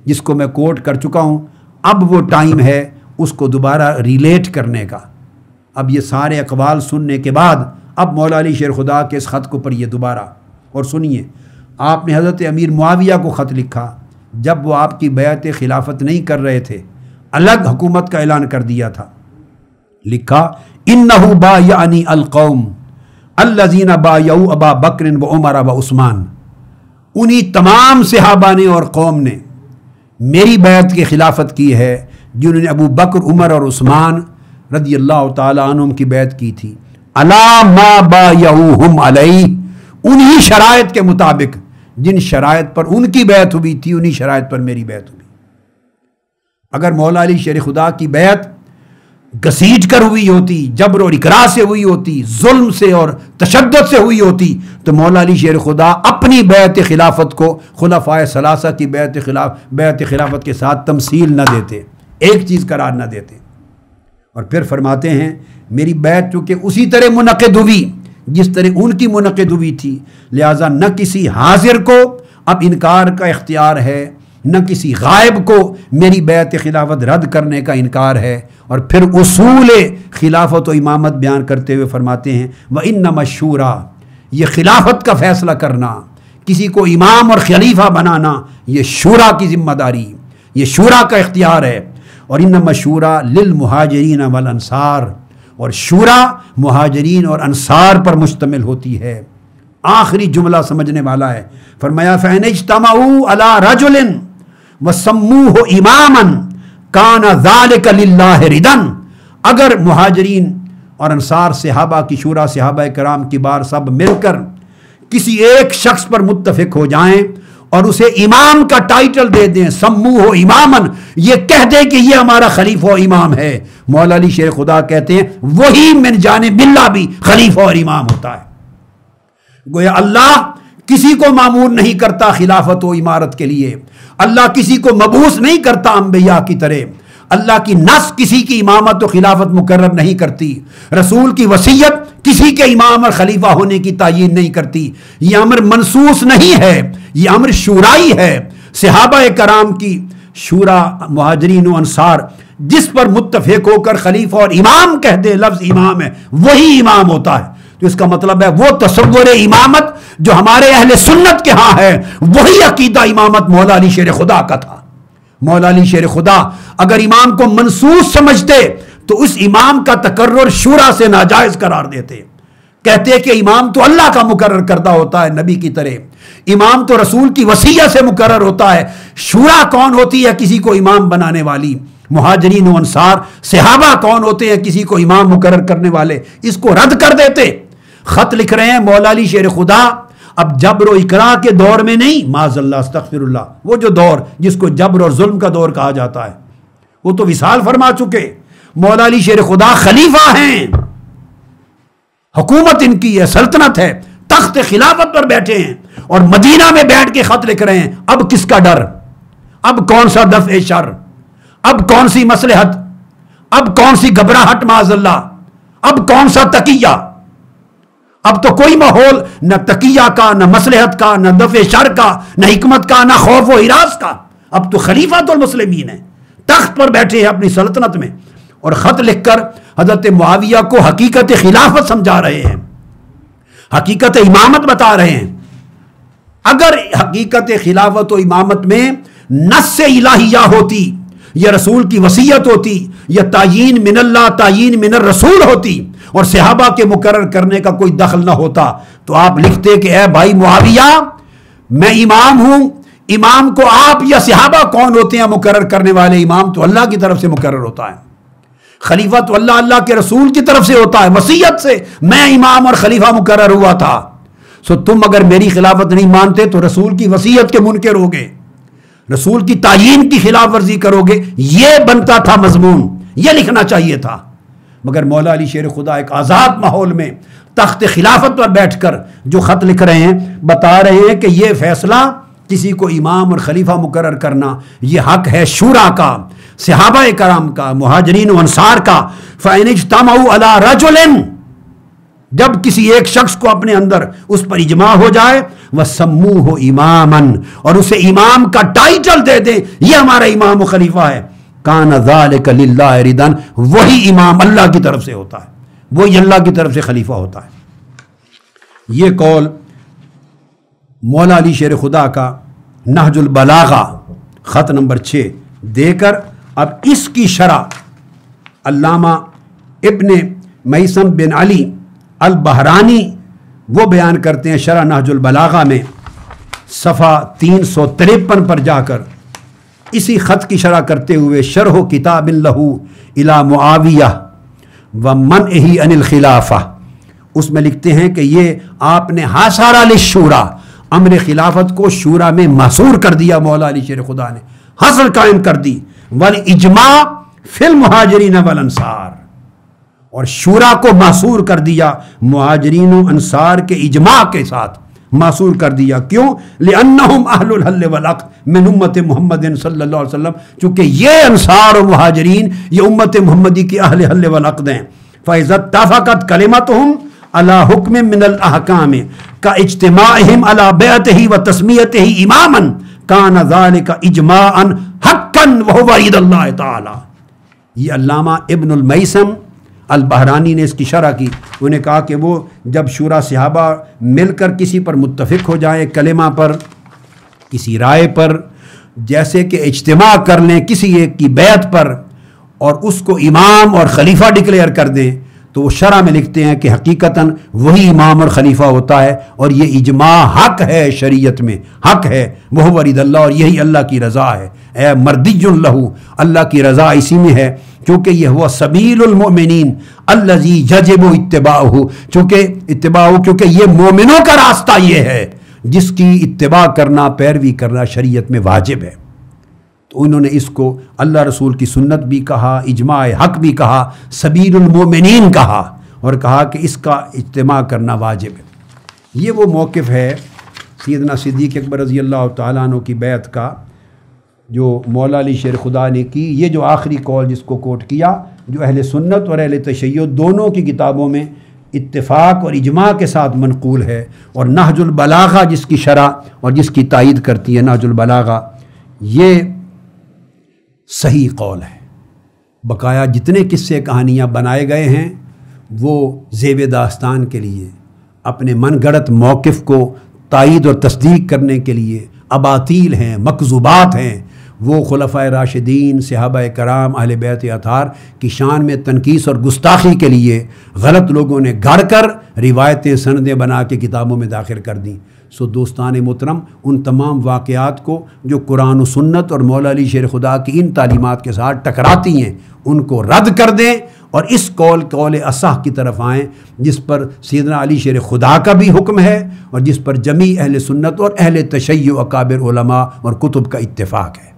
جس کو میں کوٹ کر چکا ہوں، اب وہ ٹائم ہے اس کو دوبارہ ریلیٹ کرنے کا۔ اب یہ سارے اقوال سننے کے بعد اب مولا علی شیر خدا کے اس خط کو پڑھیے دوبارہ اور سنیے۔ آپ نے حضرت امیر معاویہ کو خط لکھا جب وہ آپ کی بیعت خلافت نہیں کر رہے تھے، الگ حکومت کا اعلان کر دیا تھا۔ لکھا انہ بایعنی القوم الذین بایعوا ابا بکر و عمر و عثمان، انہی تمام صحابہ نے اور قوم نے میری بیعت کی خلافت کی ہے جنہوں نے ابو بکر، عمر اور عثمان رضی اللہ تعالیٰ عنہم کی بیعت کی تھی، علی ما بایعوہم علیہ، انہی شرائط کے مطابق جن شرائط پر ان کی بیعت ہوئی تھی انہی شرائط پر میری بیعت ہوئی۔ اگر مولا علی شیر خدا کی بیعت گھسیٹ کر ہوئی ہوتی، جبر اور اکراہ سے ہوئی ہوتی، ظلم سے اور تشدد سے ہوئی ہوتی، تو مولا علی شیر خدا اپنی بیعت خلافت کو خلفائے ثلاثہ کی بیعت خلافت کے ساتھ تمثیل نہ دیتے، ایک چیز قرار نہ دیتے۔ اور پھر فرماتے ہیں میری بیعت چونکہ اسی طرح منعقد ہوئی جس طرح ان کی منعقد ہوئی تھی، لہٰذا نہ کسی حاضر کو اب انکار کا اختیار ہے، نہ کسی غائب کو میری بیعت خلافت رد کرنے کا انکار ہے۔ اور پھر اصول خلافت و امامت بیان کرتے ہوئے فرماتے ہیں وَإِنَّمَا الشُّورَىٰ، یہ خلافت کا فیصلہ کرنا، کسی کو امام اور خلیفہ بنانا، یہ شورا کی ذمہ داری، یہ شورا کا اختیار ہے۔ اور انما الشوریٰ للمہاجرین والانصار، اور شورا مہاجرین اور انصار پر مشتمل ہوتی ہے۔ آخری جملہ سمجھنے والا ہے، فرمایا فَإِنِ اجْتَمَعُوا عَلَىٰ رَجُلٍ وَسَمُّوهُ إِمَامًا كَانَ ذَلِكَ لِلَّهِ رِدًا، اگر مہاجرین اور انصار صحابہ کی شورا، صحابہ کرام کی بار سب مل کر کسی ایک شخص پر متفق ہو جائیں اور اسے امام کا ٹائٹل دے دیں، سموہ امامن، یہ کہہ دیں کہ یہ ہمارا خلیفہ و امام ہے، مولا علی شیر خدا کہتے ہیں وہی من جانب اللہ بھی خلیفہ اور امام ہوتا ہے۔ گویا اللہ کسی کو مامور نہیں کرتا خلافت و امارت کے لیے، اللہ کسی کو مبعوث نہیں کرتا انبیاء کی طرح، اللہ کی نص کسی کی امامت و خلافت مقرر نہیں کرتی، رسول کی وصیت کسی کے امام اور خلیفہ ہونے کی تعیین نہیں کرتی، یہ امر منصوص نہیں ہے، یہ امر شورائی ہے۔ صحابہ کرام کی شورا، مہاجرین و انصار جس پر متفق ہو کر خلیفہ اور امام کہہ دے، لفظ امام ہے، وہی امام ہوتا ہے۔ تو اس کا مطلب ہے وہ تصور امامت جو ہمارے اہل سنت کے ہاں ہے، وہی عقیدہ امامت مولا علی شیر خدا کا تھا۔ مولا علی شیر خدا اگر امام کو منصوص سمجھتے تو اس امام کا تقرر شورا سے ناجائز قرار دیتے، کہتے کہ امام تو اللہ کا مقرر کردہ ہوتا ہے نبی کی طرح، امام تو رسول کی وصیت سے مقرر ہوتا ہے، شورا کون ہوتی ہے کسی کو امام بنانے والی؟ مہاجرین و انصار صحابہ کون ہوتے ہیں کسی کو امام مقرر کرنے والے؟ اس کو رد کر دیتے۔ خط لکھ رہے ہیں مولا علی شیر خدا اب جبر و اکراہ کے دور میں نہیں، معاذ اللہ استغفر اللہ، وہ جو دور جس کو جبر اور ظلم کا دور کہا جاتا ہے وہ تو وصال فرما چکے۔ مولا علی شیر خدا خلیفہ ہیں، حکومت ان کی ہے، سلطنت ہے، تخت خلافت پر بیٹھے ہیں اور مدینہ میں بیٹھ کے خط لکھ رہے ہیں۔ اب کس کا ڈر؟ اب کون سا دفع شر؟ اب کون سی مصلحت؟ اب کون سی گھبراہٹ معاذ اللہ؟ اب کون سا تقیہ؟ اب تو کوئی ماحول نہ تقیہ کا، نہ مصلحت کا، نہ دفع شر کا، نہ حکمت کا، نہ خوف و ہراس کا۔ اب تو خلیفۃ المسلمین ہیں، تخت پر بیٹھے ہیں اپنی سلطنت میں، اور خط لکھ کر حضرت معاویہ کو حقیقت خلافت سمجھا رہے ہیں، حقیقت امامت بتا رہے ہیں۔ اگر حقیقت خلافت و امامت میں نص الہیہ ہوتی، یا رسول کی وصیت ہوتی، یا تعیین من اللہ، تعیین من الرسول ہوتی، اور صحابہ کے مقرر کرنے کا کوئی دخل نہ ہوتا، تو آپ لکھتے کہ اے بھائی معاویہ میں امام ہوں، امام کو آپ یا صحابہ کون ہوتے ہیں مقرر کرنے والے؟ امام تو اللہ کی طرف سے مقرر ہوتا ہے، خلیفہ تو اللہ کے رسول کی طرف سے ہوتا ہے، وصیت سے میں امام اور خلیفہ مقرر ہوا تھا۔ سو تم اگر میری خلافت نہیں مانتے تو رسول کی وصیت کے منکر ہوگے، رسول کی تعیین کی خلاف ورزی کرو گے، یہ بنتا تھا مضمون، یہ لکھنا چاہیے تھا۔ مگر مولا علی شیر خدا ایک آزاد ماحول میں تخت خلافت پر بیٹھ کر جو خط لکھ رہے ہیں، بتا رہے ہیں کہ یہ فیصلہ کسی کو امام اور خلیفہ مقرر کرنا یہ حق ہے شورا کا، صحابہ کرام کا، مہاجرین و انصار کا۔ فَإِنِ اجْتَمَعُوا عَلَىٰ رَجُلٍ، جب کسی ایک شخص کو اپنے اندر اس پر اجماع ہو جائے وَسَمُّوهُ إِمَامًا، اور اسے امام کا ٹائٹل دے دیں یہ ہمارا امام و خلیفہ ہے، کَانَ ذَلِكَ لِلَّهِ رِضًا، وہی امام اللہ کی طرف سے ہوتا ہے، وہی اللہ کی طرف سے خلیفہ ہوتا ہے۔ یہ قول مولا علی شیر خدا کا نہج البلاغہ خط نمبر 6 دے کر اب اس کی شرح علامہ ابن میثم بن علی البحرانی وہ بیان کرتے ہیں شرح نہج البلاغہ میں صفحہ 353 پر جا کر اسی خط کی شرح کرتے ہوئے شرح کتاب لہو الی معاویہ ومنعہ عن الخلافہ، اس میں لکھتے ہیں کہ یہ آپ نے حاصر للشورى، امر خلافت کو شورا میں محصور کر دیا مولا علی شیر خدا نے، حصر قائم کر دی، والاجماع فی المہاجرین والانصار، اور شورا کو محصور کر دیا مہاجرین و انصار کے اجماع کے ساتھ محصور کر دیا۔ کیوں؟ لأنہم اہل الحل والعقد من امت محمد صلی اللہ علیہ وسلم، چونکہ یہ انصار و مہاجرین یہ امت محمدی کی اہل حل والعقد ہیں۔ فَإِذَا اتَّفَقَتْ كَلِمَتُهُمْ عَلَى حُكْمٍ مِّنَ الْأَحْكَامِ كَاجْتِمَاعِهِمْ عَلَى بَيْعَتِهِ وَتَسْمِيَتِهِ إِمَامًا كَانَ ذَلِكَ إِجْمَاعًا حَقًّا وَهُوَ عِندَ اللَّهِ تَعَالَى۔ یہ علامہ ابن المیثم البحرانی نے اس کی شرح کی، انہوں نے کہا کہ وہ جب شورا صحابہ مل کر کسی پر متفق ہو جائیں، کلمہ پر، کسی رائے پر، جیسے کہ اجتماع کر لیں کسی ایک کی بیعت پر اور اس کو امام اور خلیفہ ڈکلیئر کر دیں، تو وہ شرح میں لکھتے ہیں کہ حقیقتاً وہی امام اور خلیفہ ہوتا ہے، اور یہ اجماع حق ہے، شریعت میں حق ہے، وہ رضا اللہ، اور یہی اللہ کی رضا ہے، اے مردی لہو، اللہ کی رضا اسی میں ہے، کیونکہ یہ ہوا سبیل المؤمنین الذی یجب اتباعہ، کیونکہ یہ مومنوں کا راستہ یہ ہے جس کی اتباع کرنا، پیروی کرنا شریعت میں واجب ہے۔ تو انہوں نے اس کو اللہ رسول کی سنت بھی کہا، اجماع حق بھی کہا، سبیل المؤمنین کہا، اور کہا کہ اس کا اجتماع کرنا واجب ہے۔ یہ وہ موقف ہے سیدنا صدیق اکبر رضی اللہ تعالیٰ عنہ کی بیعت کا جو مولا علی شیر خدا نے کی۔ یہ جو آخری قول جس کو کوٹ کیا، جو اہل سنت اور اہل تشیع دونوں کی کتابوں میں اتفاق اور اجماع کے ساتھ منقول ہے، اور نہج البلاغہ جس کی شرح اور جس کی تائید کرتی ہے نہج البلاغہ، یہ صحیح قول ہے۔ بقایا جتنے قصے کہانیاں بنائے گئے ہیں وہ زیب داستان کے لیے، اپنے من گڑت موقف کو تائید اور تصدیق کرنے کے لیے اباطیل ہیں، مکذوبات ہیں، وہ خلفائے راشدین، صحابہ کرام، اہل بیت اطہار کی شان میں تنقیص اور گستاخی کے لیے غلط لوگوں نے گھڑ کر روایتیں، سندیں بنا کے کتابوں میں داخل کر دیں۔ سو دوستان محترم، ان تمام واقعات کو جو قرآن و سنت اور مولا علی شیر خدا کی ان تعلیمات کے ساتھ ٹکراتی ہیں ان کو رد کر دیں، اور اس قول اصح کی طرف آئیں جس پر سیدنا علی شیر خدا کا بھی حکم ہے اور جس پر جمیع اہل سنت اور اہل تشیع اکابر علماء اور کتب کا اتفاق ہے۔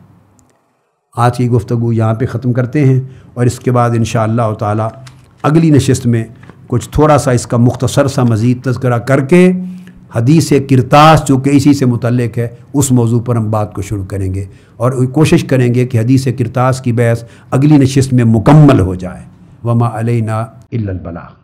آج کی گفتگو یہاں پہ ختم کرتے ہیں، اور اس کے بعد انشاءاللہ تعالی اگلی نشست میں کچھ تھوڑا سا اس کا مختصر سا مزید تذکرہ کر کے حدیث کرتاس جو کہ اسی سے متعلق ہے اس موضوع پر ہم بات کو شروع کریں گے، اور کوشش کریں گے کہ حدیث کرتاس کی بحث اگلی نشست میں مکمل ہو جائے۔ وما علینا الا البلاغ۔